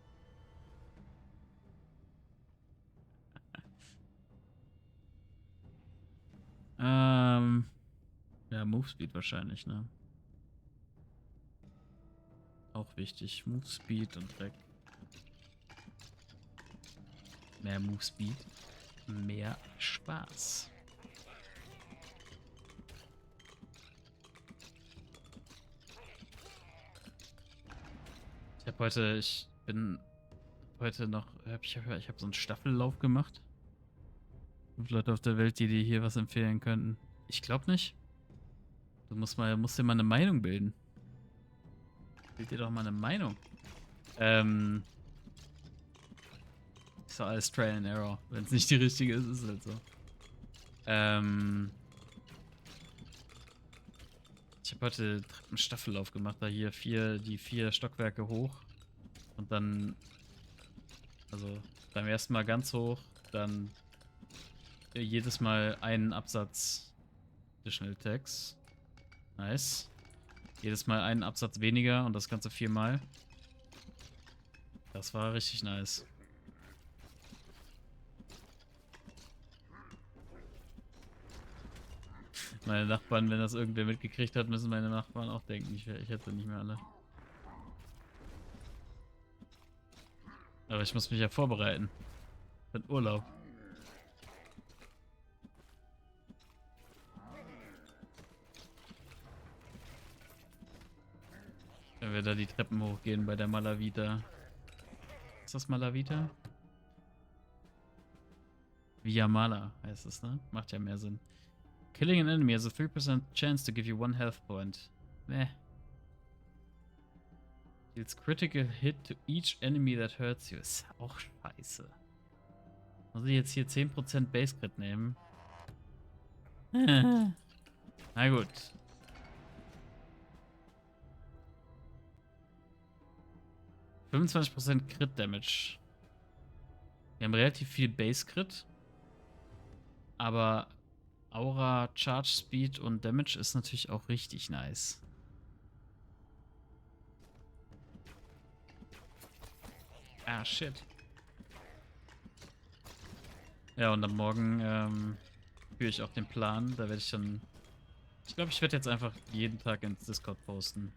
Ja, Move Speed wahrscheinlich, ne? Auch wichtig. Move Speed und Dreck. Mehr Move Speed, mehr Spaß. Ich bin heute noch, ich habe so einen Staffellauf gemacht. 5 Leute auf der Welt, die dir hier was empfehlen könnten. Ich glaube nicht. Du musst dir mal eine Meinung bilden. Bild dir doch mal eine Meinung. Ist doch alles Trial and Error. Wenn es nicht die richtige ist, ist es halt so. Ich habe heute einen Staffellauf gemacht, da hier die 4 Stockwerke hoch. Und dann, also beim ersten Mal ganz hoch, dann jedes Mal einen Absatz Additional Attacks. Nice. Jedes Mal einen Absatz weniger und das Ganze 4 Mal. Das war richtig nice. Meine Nachbarn, wenn das irgendwer mitgekriegt hat, müssen meine Nachbarn auch denken, ich hätte nicht mehr alle. Aber ich muss mich ja vorbereiten. Für den Urlaub. Wenn wir da die Treppen hochgehen bei der Malavita. Ist das Malavita? Via Mala heißt es, ne? Macht ja mehr Sinn. Killing an enemy has a 3% chance to give you 1 health point. Meh. Deals critical hit to each enemy that hurts you. Ist auch scheiße. Muss ich jetzt hier 10% Base Crit nehmen? Na gut. %, Crit Damage. Wir haben relativ viel Base Crit. Aber Aura, Charge Speed und Damage ist natürlich auch richtig nice. Ah, shit. Ja, und am Morgen führe ich auch den Plan. Da werde ich dann... Ich glaube, ich werde jetzt einfach jeden Tag ins Discord posten.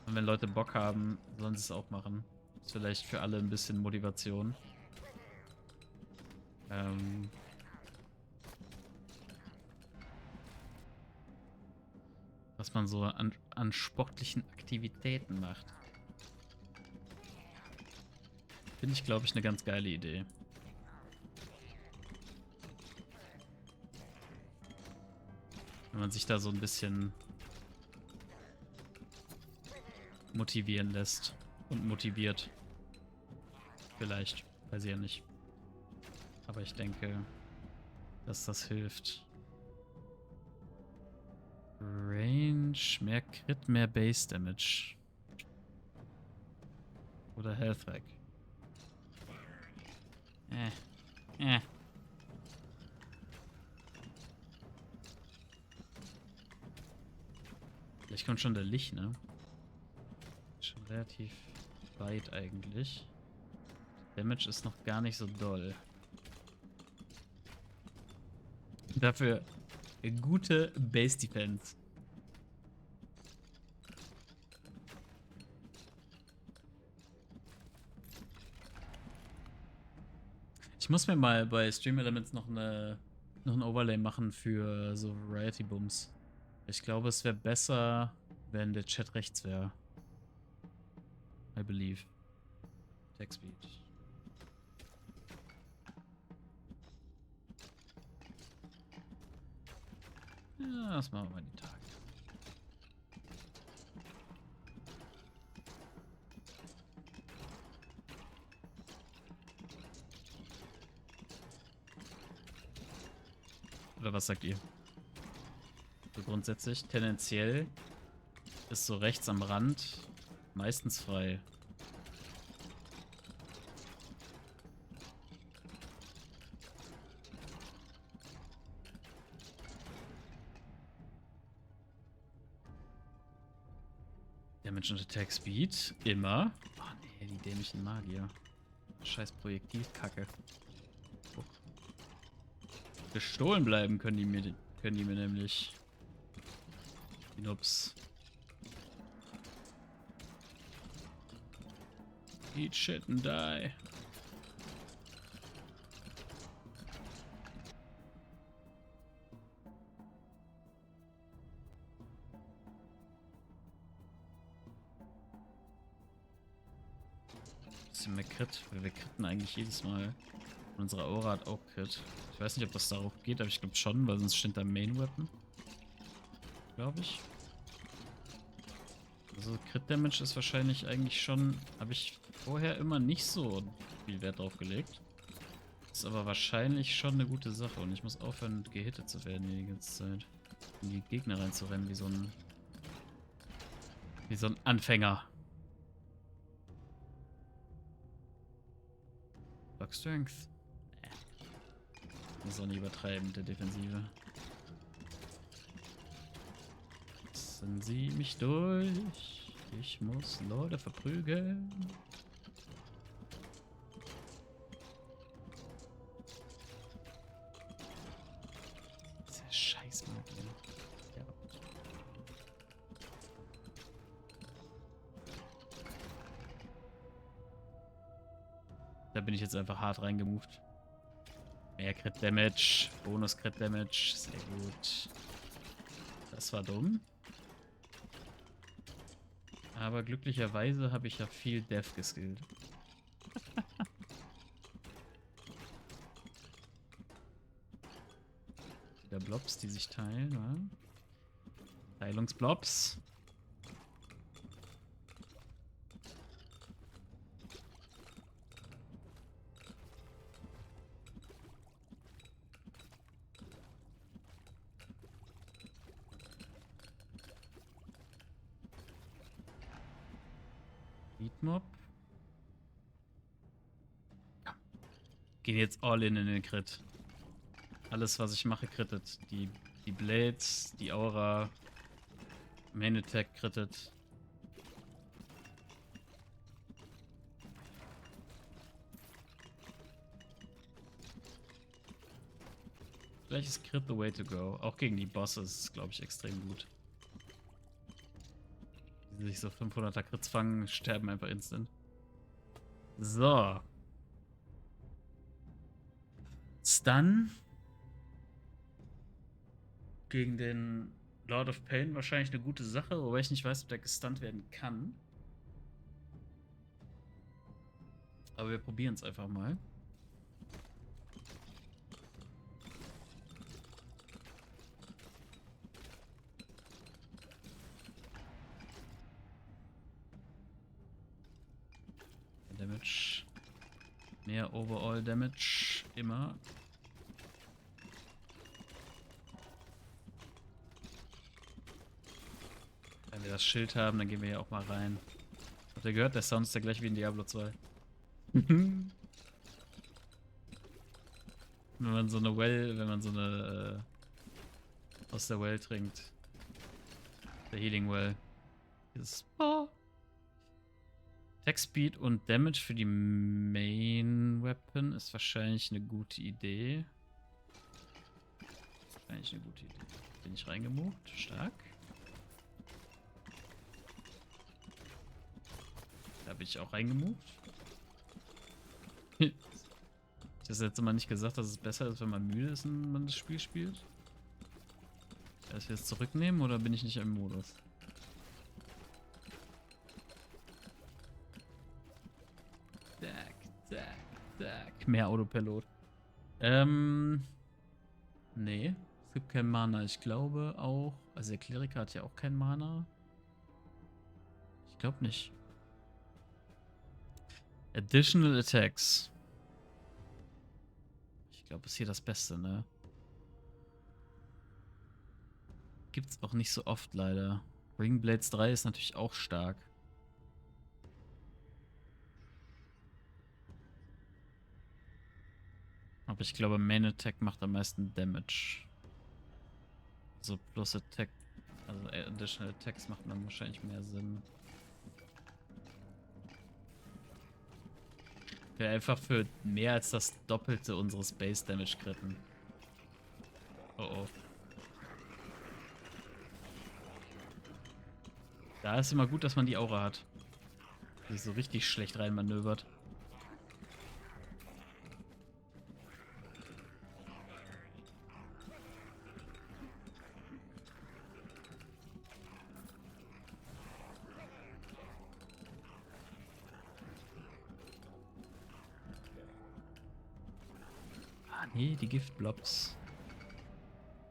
Und wenn Leute Bock haben, sollen sie es auch machen. Ist vielleicht für alle ein bisschen Motivation. Was man so an sportlichen Aktivitäten macht. Finde ich, glaube ich, eine ganz geile Idee. Wenn man sich da so ein bisschen motivieren lässt und motiviert. Vielleicht, weiß ich ja nicht. Aber ich denke, dass das hilft. Range, mehr Crit, mehr Base Damage. Oder Health Rack. Vielleicht kommt schon der Licht, ne? Schon relativ weit eigentlich. Damage ist noch gar nicht so doll. Dafür gute Base Defense. Ich muss mir mal bei Stream Elements noch ein Overlay machen für so Variety Booms. Ich glaube, es wäre besser, wenn der Chat rechts wäre. I believe. Text Speed. Ja, das machen wir mal die Tage. Oder was sagt ihr? So grundsätzlich, tendenziell ist so rechts am Rand meistens frei. Damage und Attack Speed, immer. Oh nee, die dämlichen Magier. Scheiß Projektilkacke. Oh. Gestohlen bleiben können die mir nämlich. Die Nubs. Eat shit and die. Bisschen mehr Crit, weil wir critten eigentlich jedes Mal. Und unsere Aura hat auch Crit. Ich weiß nicht, ob das darauf geht, aber ich glaube schon, weil sonst steht da Main Weapon. Glaube ich. Also Crit Damage ist wahrscheinlich eigentlich schon, habe ich vorher immer nicht so viel Wert drauf gelegt. Ist aber wahrscheinlich schon eine gute Sache und ich muss aufhören, gehittet zu werden die ganze Zeit. In die Gegner reinzurennen wie so ein Anfänger. Block Strength. Muss auch nicht übertreiben mit der Defensive. Lassen Sie mich durch. Ich muss Leute verprügeln. Diese Scheißmagie. Ja. Da bin ich jetzt einfach hart reingemoved. Mehr Crit Damage, Bonus Crit Damage, sehr gut. Das war dumm. Aber glücklicherweise habe ich ja viel Death geskillt. Wieder Blobs, die sich teilen, wa? Teilungsblobs. Beatmob. Ja. Gehen jetzt all in den Crit. Alles, was ich mache, crittet. Die Blades, die Aura, Main Attack crittet. Vielleicht ist Crit the way to go. Auch gegen die Bosses ist, glaube ich, extrem gut. Die sich so 500er Crits fangen, sterben einfach instant. So. Stun. Gegen den Lord of Pain wahrscheinlich eine gute Sache, wobei ich nicht weiß, ob der gestunt werden kann. Aber wir probieren es einfach mal. Damage. Mehr Overall Damage. Immer. Wenn wir das Schild haben, dann gehen wir hier auch mal rein. Habt ihr gehört? Der Sound ist ja gleich wie in Diablo 2. Wenn man so eine aus der Well trinkt. Der Healing Well. Dieses Attack Speed und Damage für die Main Weapon ist wahrscheinlich eine gute Idee. Bin ich reingemoved? Stark. Da bin ich auch reingemoved. Ich habe das letzte Mal nicht gesagt, dass es besser ist, wenn man müde ist und man das Spiel spielt. Dass wir es zurücknehmen oder bin ich nicht im Modus? Zack. Mehr Autopilot. Nee. Es gibt kein Mana. Ich glaube auch. Also der Kleriker hat ja auch kein Mana. Ich glaube nicht. Additional Attacks. Ich glaube, ist hier das Beste, ne? Gibt's auch nicht so oft leider. Ring Blades 3 ist natürlich auch stark. Aber ich glaube, Main Attack macht am meisten Damage. So plus Attack, also Additional Attacks macht dann wahrscheinlich mehr Sinn. Wir einfach für mehr als das Doppelte unseres Base Damage kritten. Oh. Da ist immer gut, dass man die Aura hat. Die so richtig schlecht reinmanövert. Nee, die Giftblobs.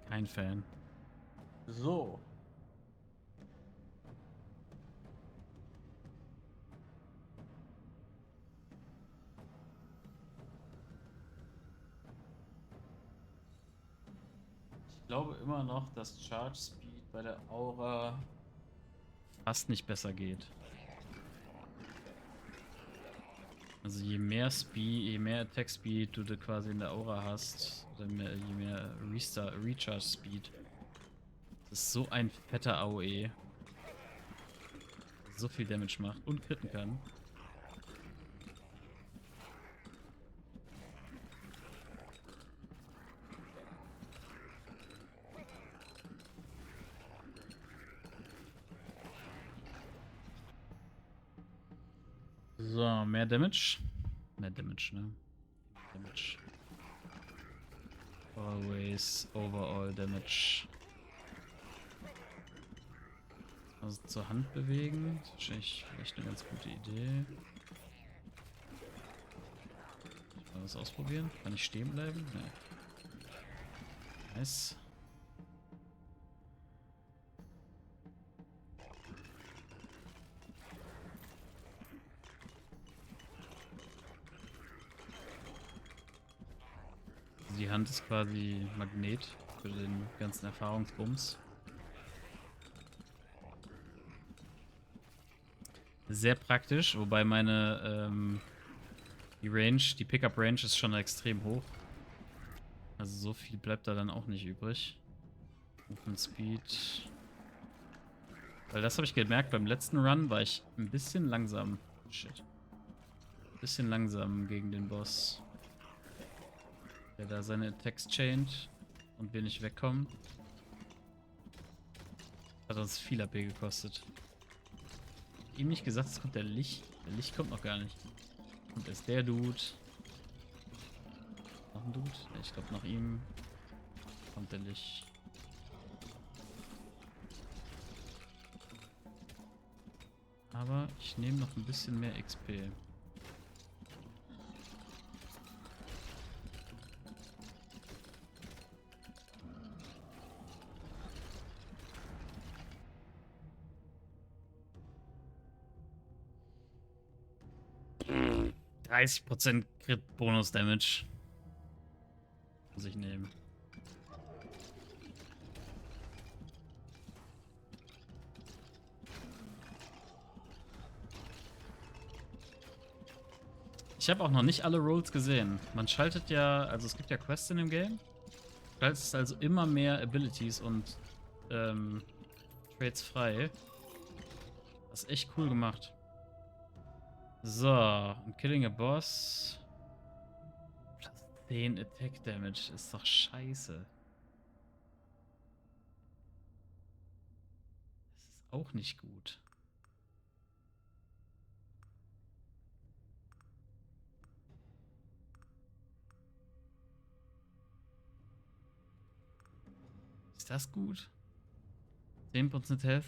Kein Fan. So. Ich glaube immer noch, dass Charge Speed bei der Aura fast nicht besser geht. Also je mehr Attack Speed du da quasi in der Aura hast, je mehr Recharge Speed. Das ist so ein fetter AOE. So viel Damage macht und critten kann. So, mehr Damage. Mehr Damage, ne? Damage. Always overall Damage. Also zur Hand bewegen. Das ist wahrscheinlich vielleicht eine ganz gute Idee. Mal was ausprobieren. Kann ich stehen bleiben? Ne. Nice. Die Hand ist quasi Magnet für den ganzen Erfahrungsbums. Sehr praktisch, wobei meine die Pickup Range ist schon extrem hoch. Also so viel bleibt da dann auch nicht übrig. Movement Speed. Weil das habe ich gemerkt, beim letzten Run war ich ein bisschen langsam. Shit. Ein bisschen langsam gegen den Boss. Der da seine Attacks chained und wir nicht wegkommen. Hat uns viel AP gekostet. Ihm nicht gesagt, es kommt der Licht. Der Licht kommt noch gar nicht. Kommt erst der Dude. Noch ein Dude? Ja, ich glaube nach ihm kommt der Licht. Aber ich nehme noch ein bisschen mehr XP. Hm, 30% Crit Bonus Damage. Muss ich nehmen. Ich habe auch noch nicht alle Rolls gesehen. Man schaltet ja, also es gibt ja Quests in dem Game. Du schaltest also immer mehr Abilities und Trades frei. Das ist echt cool gemacht. So, und Killing a Boss. Plus 10 Attack Damage ist doch scheiße. Das ist auch nicht gut. Ist das gut? 10% Health?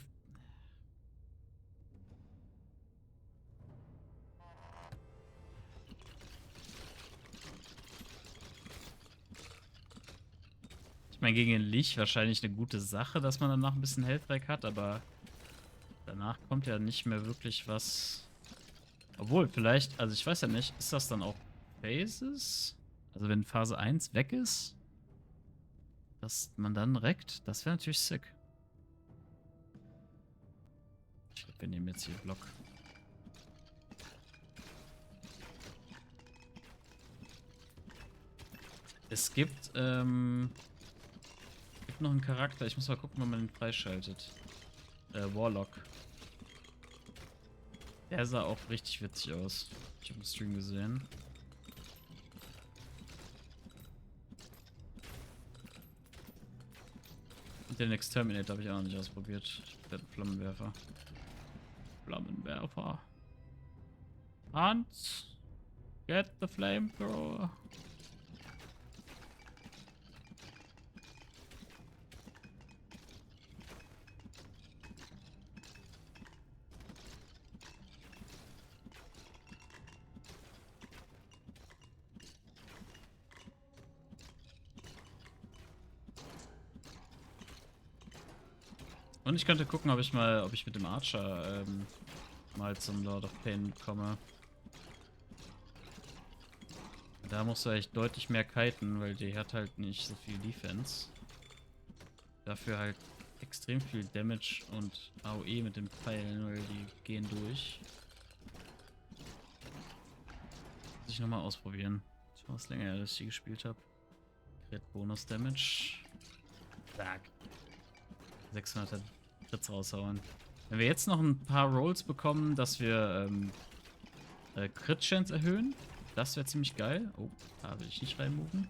Ich meine, gegen den Lich wahrscheinlich eine gute Sache, dass man danach ein bisschen Health weg hat, aber danach kommt ja nicht mehr wirklich was. Obwohl, vielleicht, also ich weiß ja nicht, ist das dann auch Phases? Also wenn Phase 1 weg ist, dass man dann reckt, das wäre natürlich sick. Ich glaube, wir nehmen jetzt hier Block. Es gibt noch einen Charakter. Ich muss mal gucken, wann man den freischaltet. Warlock. Der sah auch richtig witzig aus. Ich habe im Stream gesehen. Und den Exterminator habe ich auch noch nicht ausprobiert. Der Flammenwerfer. Flammenwerfer. Hans! Get the flamethrower. Und ich könnte gucken, ob ich mit dem Archer mal zum Lord of Pain komme. Da musst du echt deutlich mehr kiten, weil die hat halt nicht so viel Defense. Dafür halt extrem viel Damage und AOE mit den Pfeilen, weil die gehen durch. Muss ich nochmal ausprobieren. Schon was länger, dass ich die gespielt habe. Crit Bonus Damage. Zack. 600er Crits raushauen. Wenn wir jetzt noch ein paar Rolls bekommen, dass wir Crit Chance erhöhen, das wäre ziemlich geil. Oh, da will ich nicht reinmoven.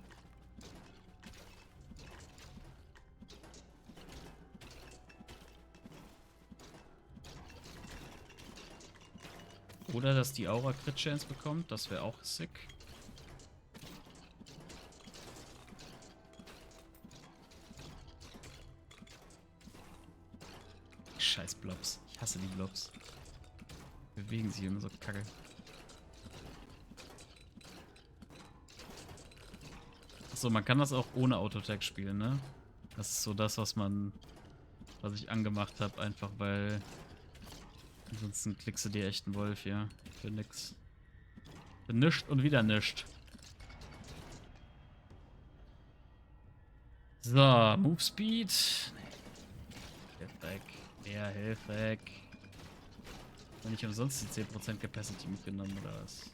Oder dass die Aura Crit Chance bekommt, das wäre auch sick. Scheiß Blobs. Ich hasse die Blobs. Bewegen sich immer so kacke. Achso, man kann das auch ohne Autotag spielen, ne? Das ist so das, was ich angemacht habe, einfach weil ansonsten klickst du dir echt einen Wolf, ja. Für nix. Für nischt und wieder nischt. So, Move Speed. Hilf weg. Ja, hilf weg. Habe ich umsonst die 10% Capacity mitgenommen, oder was?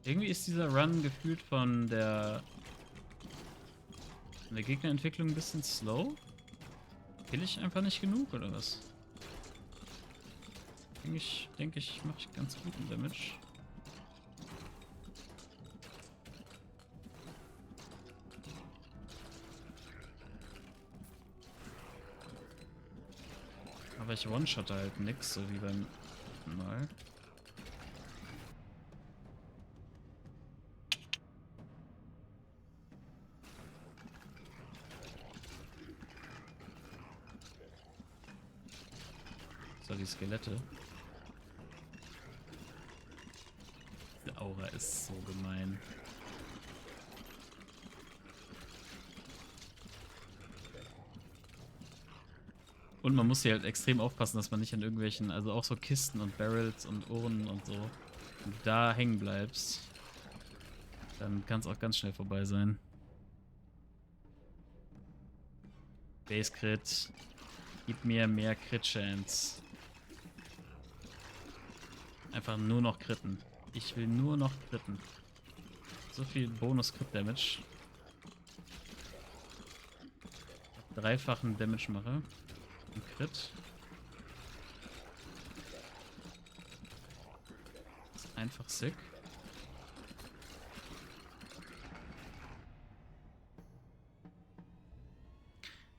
Irgendwie ist dieser Run gefühlt von der Gegnerentwicklung ein bisschen slow. Kill ich einfach nicht genug, oder was? Denke ich mache ganz guten Damage. Aber ich one-shotte halt nix, so wie beim letzten Mal. So, die Skelette. Die Aura ist so gemein. Und man muss hier halt extrem aufpassen, dass man nicht an irgendwelchen, also auch so Kisten und Barrels und Urnen und so, wenn du da hängen bleibst, dann kann es auch ganz schnell vorbei sein. Base Crit. Gib mir mehr Crit-Chance. Einfach nur noch critten. Ich will nur noch critten. So viel Bonus-Crit-Damage. Dreifachen Damage mache. Und Crit. Ist einfach sick.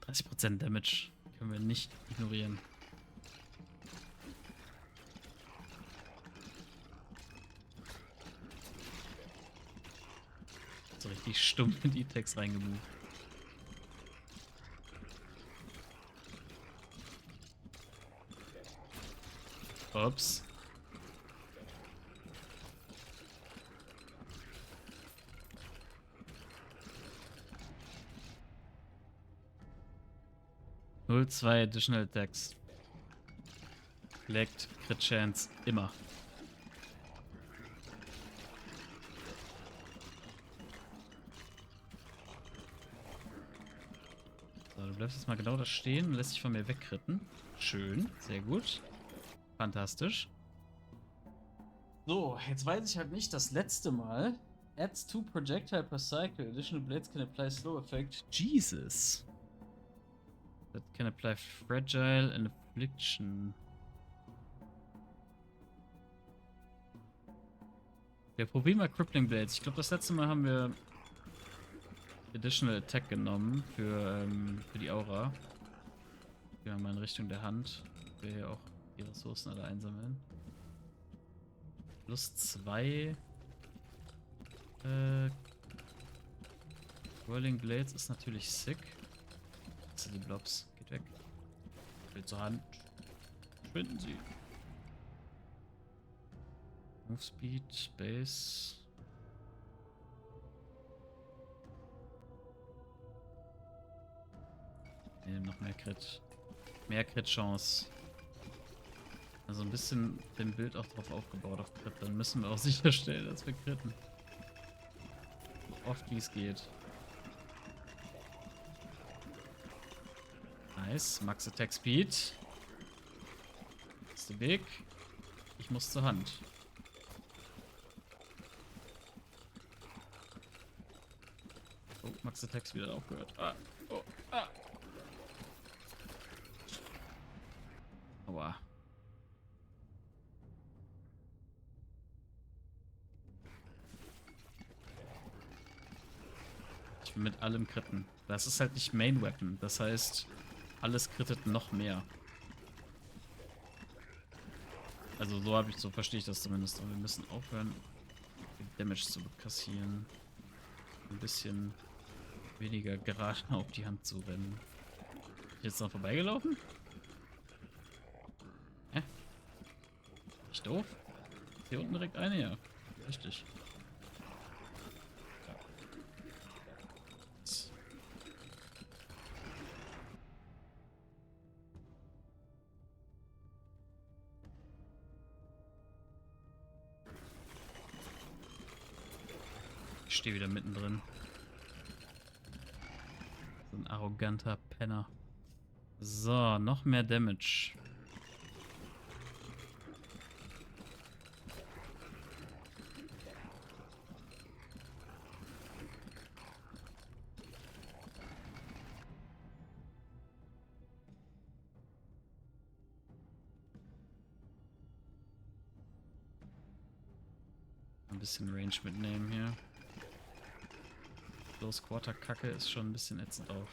%30 Damage können wir nicht ignorieren. So richtig stumpf in die Text reingemoved. Ups. Null 2 Additional Attacks. Select, Crit Chance, immer. So, du bleibst jetzt mal genau da stehen und lässt dich von mir wegkritten. Schön, sehr gut. Fantastisch. So, jetzt weiß ich halt nicht, das letzte Mal. Adds 2 projectile per cycle. Additional blades can apply slow effect. Jesus. That can apply fragile and affliction. Wir probieren mal Crippling Blades. Ich glaube, das letzte Mal haben wir Additional Attack genommen für die Aura. Gehen wir mal in Richtung der Hand. Wir hier auch die Ressourcen alle einsammeln. Plus 2 Whirling Blades ist natürlich sick. Was sind die Blobs? Geht weg. Will zur Hand. Verschwinden sie. Move Speed, Base. Ne, noch mehr Crit. Mehr Crit-Chance. Also ein bisschen dem Bild auch drauf aufgebaut auf Crit. Dann müssen wir auch sicherstellen, dass wir critten. So oft wie es geht. Nice. Max Attack Speed. Ist der Weg. Ich muss zur Hand. Oh, Max Attack Speed hat aufgehört. Ah. Oh. Ah. Aua. Ich will mit allem critten. Das ist halt nicht Main Weapon. Das heißt, alles crittet noch mehr. Also so verstehe ich das zumindest. Aber wir müssen aufhören, Damage zu kassieren. Ein bisschen weniger gerade auf die Hand zu rennen. Bin ich jetzt noch vorbeigelaufen? Hä? Ich doof? Hier unten direkt eine, ja. Richtig. Ich stehe wieder mittendrin. So ein arroganter Penner. So, noch mehr Damage. bisschen Range mitnehmen hier. Close Quarter Kacke ist schon ein bisschen ätzend auch.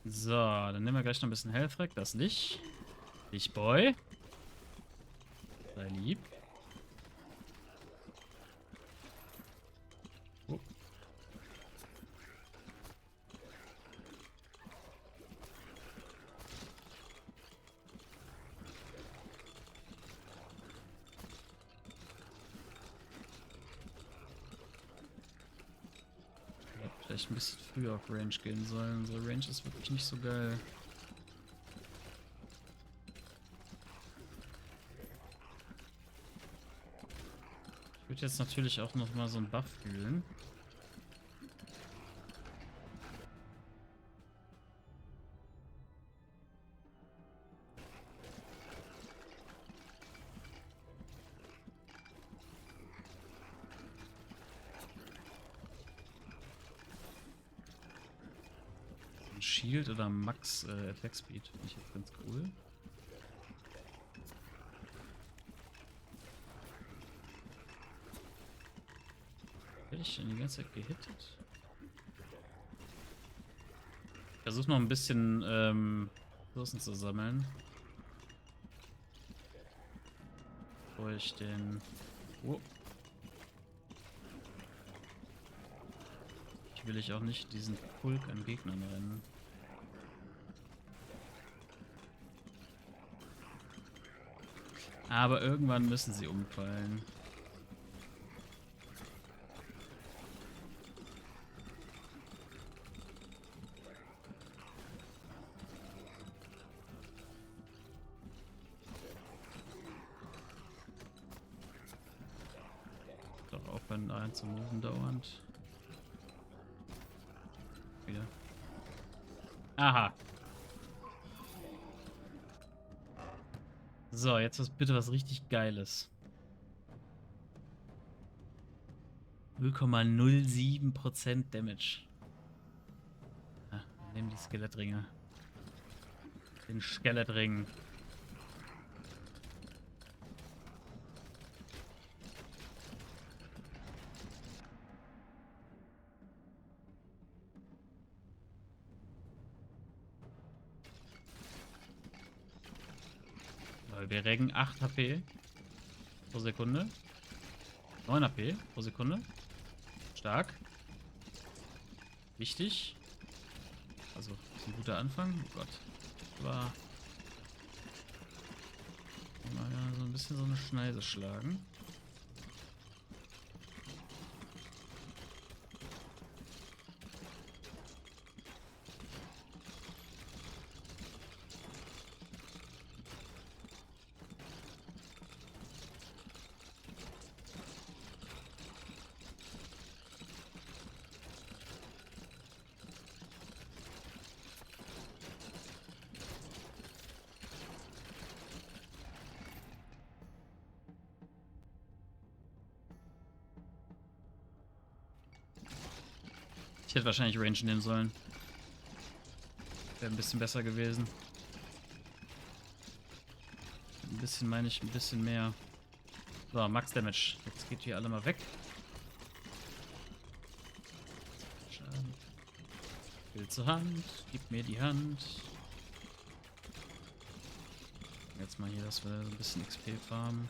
So, dann nehmen wir gleich noch ein bisschen Health-Rack. Das nicht. Boy. Sei lieb. Oh. Vielleicht ein bisschen früher auf Range gehen sollen. Unsere Range ist wirklich nicht so geil. Ich würde jetzt natürlich auch noch mal so einen Buff fühlen. Shield oder Max Attack Speed finde ich jetzt ganz cool. Werde ich denn die ganze Zeit gehittet? Ich versuche noch ein bisschen Ressourcen zu sammeln. Bevor ich den... Oh. Will ich auch nicht diesen Pulk an Gegnern rennen. Aber irgendwann müssen sie umfallen. Doch aufhören einzumoven dauernd. Wieder. Aha. So, jetzt bitte was richtig Geiles. 0,07% Damage. Ah, nehmen die Skelettringe. Den Skelettring. Wir reggen 8 HP pro Sekunde. 9 HP pro Sekunde. Stark. Wichtig. Also, das ist ein guter Anfang. Oh Gott. War mal so ein bisschen so eine Schneise schlagen. Ich hätte wahrscheinlich Range nehmen sollen. Wäre ein bisschen besser gewesen. Ein bisschen meine ich, ein bisschen mehr. So, Max Damage. Jetzt geht hier alle mal weg. Schaden. Will zur Hand. Gib mir die Hand. Jetzt mal hier, dass wir so ein bisschen XP farmen.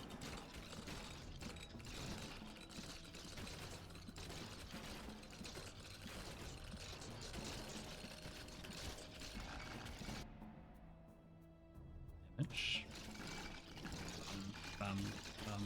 Bam, bam.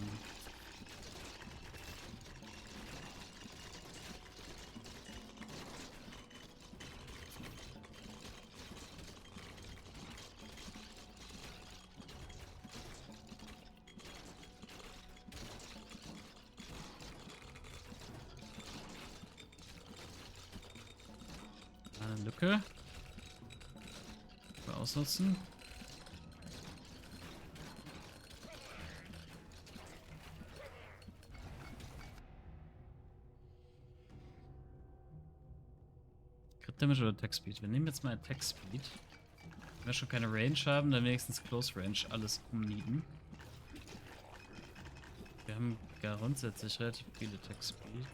Eine Lücke. Mal ausnutzen. Damage oder Attack Speed? Wir nehmen jetzt mal Attack Speed. Wenn wir schon keine Range haben, dann wenigstens Close Range alles umnieten. Wir haben grundsätzlich relativ viel Attack Speed.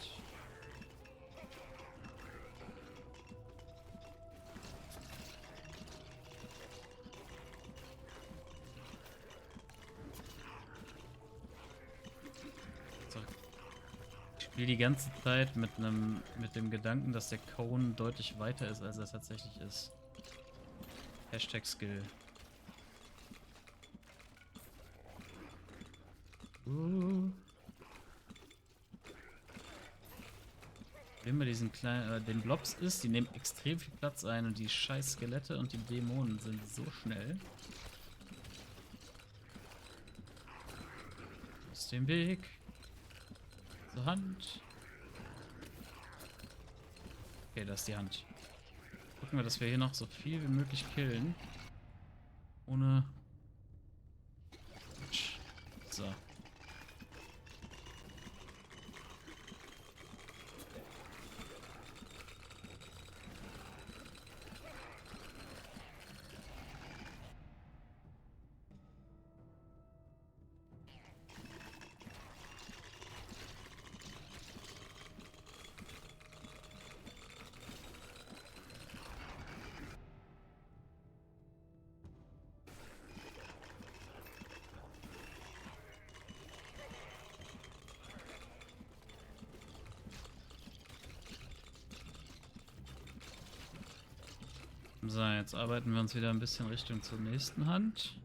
Ich spiele die ganze Zeit mit dem Gedanken, dass der Cone deutlich weiter ist, als er tatsächlich ist. Hashtag Skill. Wenn man diesen kleinen, den Blobs ist, die nehmen extrem viel Platz ein und die scheiß Skelette und die Dämonen sind so schnell. Aus dem Weg. Zur Hand. Okay, da ist die Hand. Gucken wir, dass wir hier noch so viel wie möglich killen. Ohne... So. So, jetzt arbeiten wir uns wieder ein bisschen Richtung zur nächsten Hand.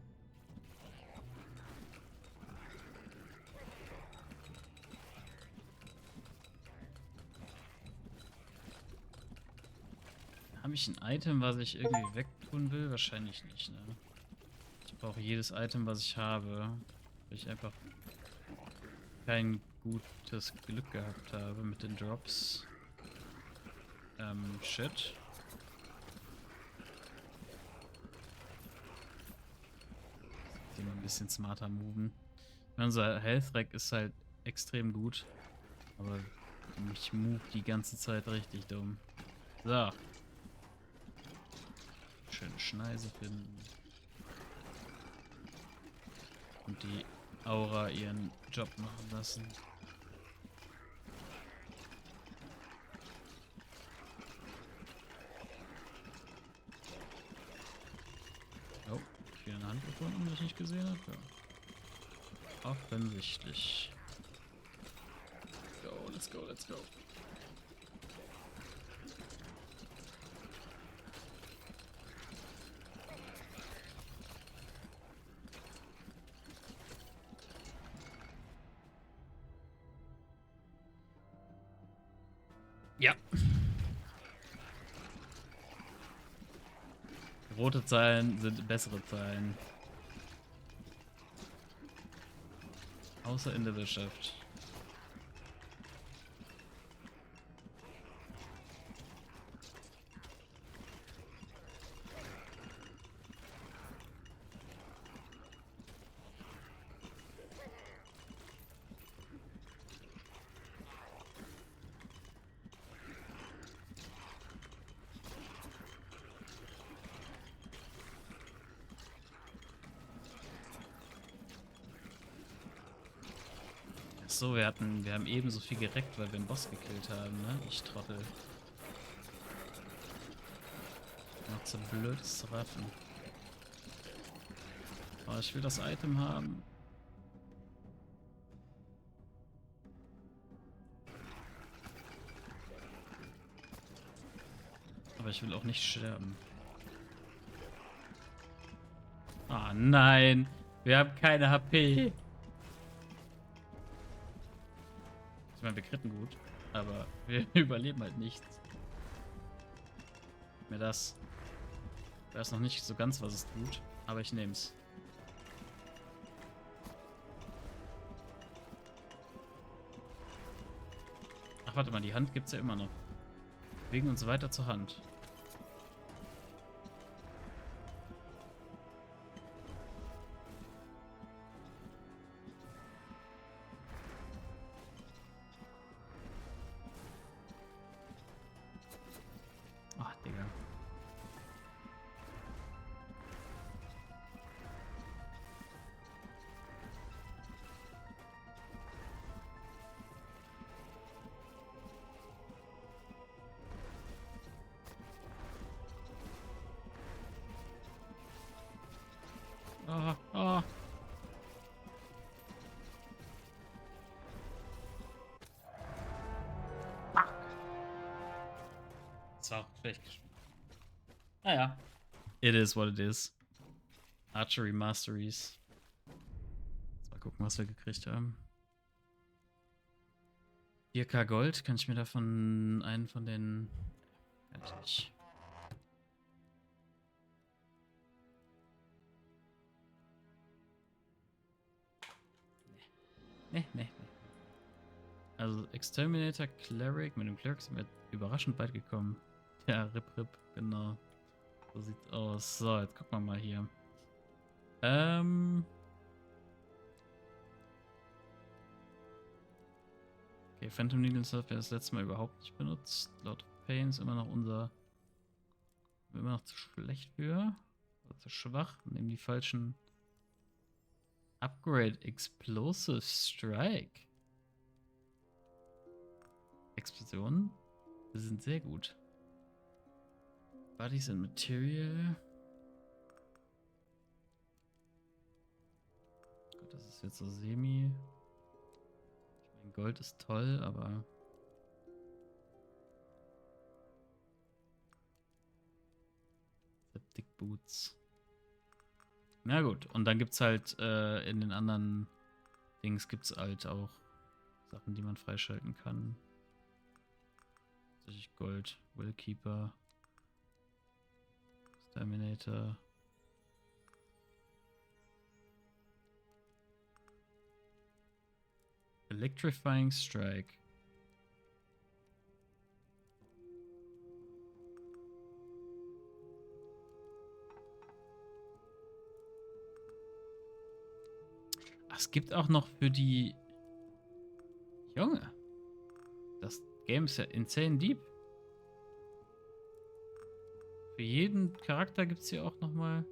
Habe ich ein Item, was ich irgendwie wegtun will? Wahrscheinlich nicht, ne? Ich brauche jedes Item, was ich habe, weil ich einfach kein gutes Glück gehabt habe mit den Drops. Shit. Ein bisschen smarter moven. Unser Health Rack ist halt extrem gut, aber ich move die ganze Zeit richtig dumm. So. Schön Schneise finden. Und die Aura ihren Job machen lassen. Oh, hier eine Hand gefunden, die ich nicht gesehen habe. Ja. Offensichtlich. Go, let's go, let's go. Ja. Rote Zahlen sind bessere Zahlen. Außer in der Wirtschaft. So, wir haben ebenso viel gereckt, weil wir einen Boss gekillt haben, ne? Ich Trottel. Macht so blödes Raffen. Oh, ich will das Item haben. Aber ich will auch nicht sterben. Ah, nein. Wir haben keine HP. Ich meine, wir kritten gut, aber wir überleben halt nichts. Mir das. Ich weiß noch nicht so ganz, was es tut, aber ich nehme es. Ach, warte mal, die Hand gibt's ja immer noch. Bewegen uns weiter zur Hand. Ach, Digga. ist auch schlecht gespielt. Naja. It is what it is. Archery Masteries. Jetzt mal gucken, was wir gekriegt haben. 4K Gold. Kann ich mir davon einen von den... Fertig. Nee. Also Exterminator, Cleric. Mit dem Cleric sind wir überraschend weit gekommen. Ja, Rip, genau. So sieht's aus. So, jetzt gucken wir mal hier. Okay, Phantom Needles haben wir das letzte Mal überhaupt nicht benutzt. Lord of Pain ist immer noch immer noch zu schlecht für. Oder zu schwach. Nehmen die falschen Upgrade Explosive Strike. Explosionen sind sehr gut. Bodies and Material. Gut, das ist jetzt so semi. Ich meine, Gold ist toll, aber... Septic Boots. Na gut, und dann gibt's halt in den anderen Dings gibt's halt auch Sachen, die man freischalten kann. Tatsächlich Gold, Willkeeper, Terminator. Electrifying Strike. Ach, es gibt auch noch für die... Junge. Das Game ist ja insane deep. Für jeden Charakter gibt es hier auch nochmal...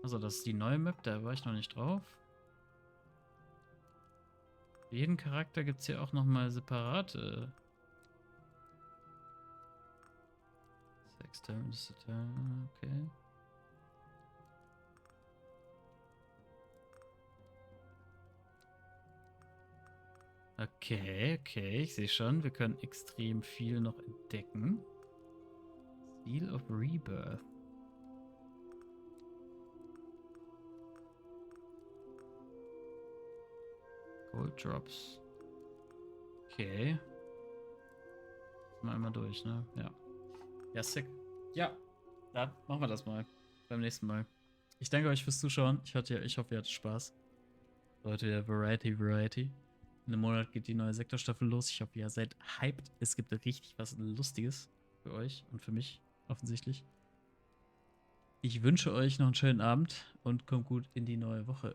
Also das ist die neue Map, da war ich noch nicht drauf. Für jeden Charakter gibt es hier auch nochmal separate... Okay. Okay, ich sehe schon, wir können extrem viel noch entdecken. Seal of Rebirth. Gold Drops. Okay. Mal einmal durch, ne? Ja. Ja, sick. Ja, dann machen wir das mal. Beim nächsten Mal. Ich danke euch fürs Zuschauen. Ich hoffe, ihr hattet Spaß. Heute wieder Variety. In einem Monat geht die neue Sektorstaffel los. Ich hoffe, ihr seid hyped. Es gibt richtig was Lustiges für euch und für mich offensichtlich. Ich wünsche euch noch einen schönen Abend und kommt gut in die neue Woche.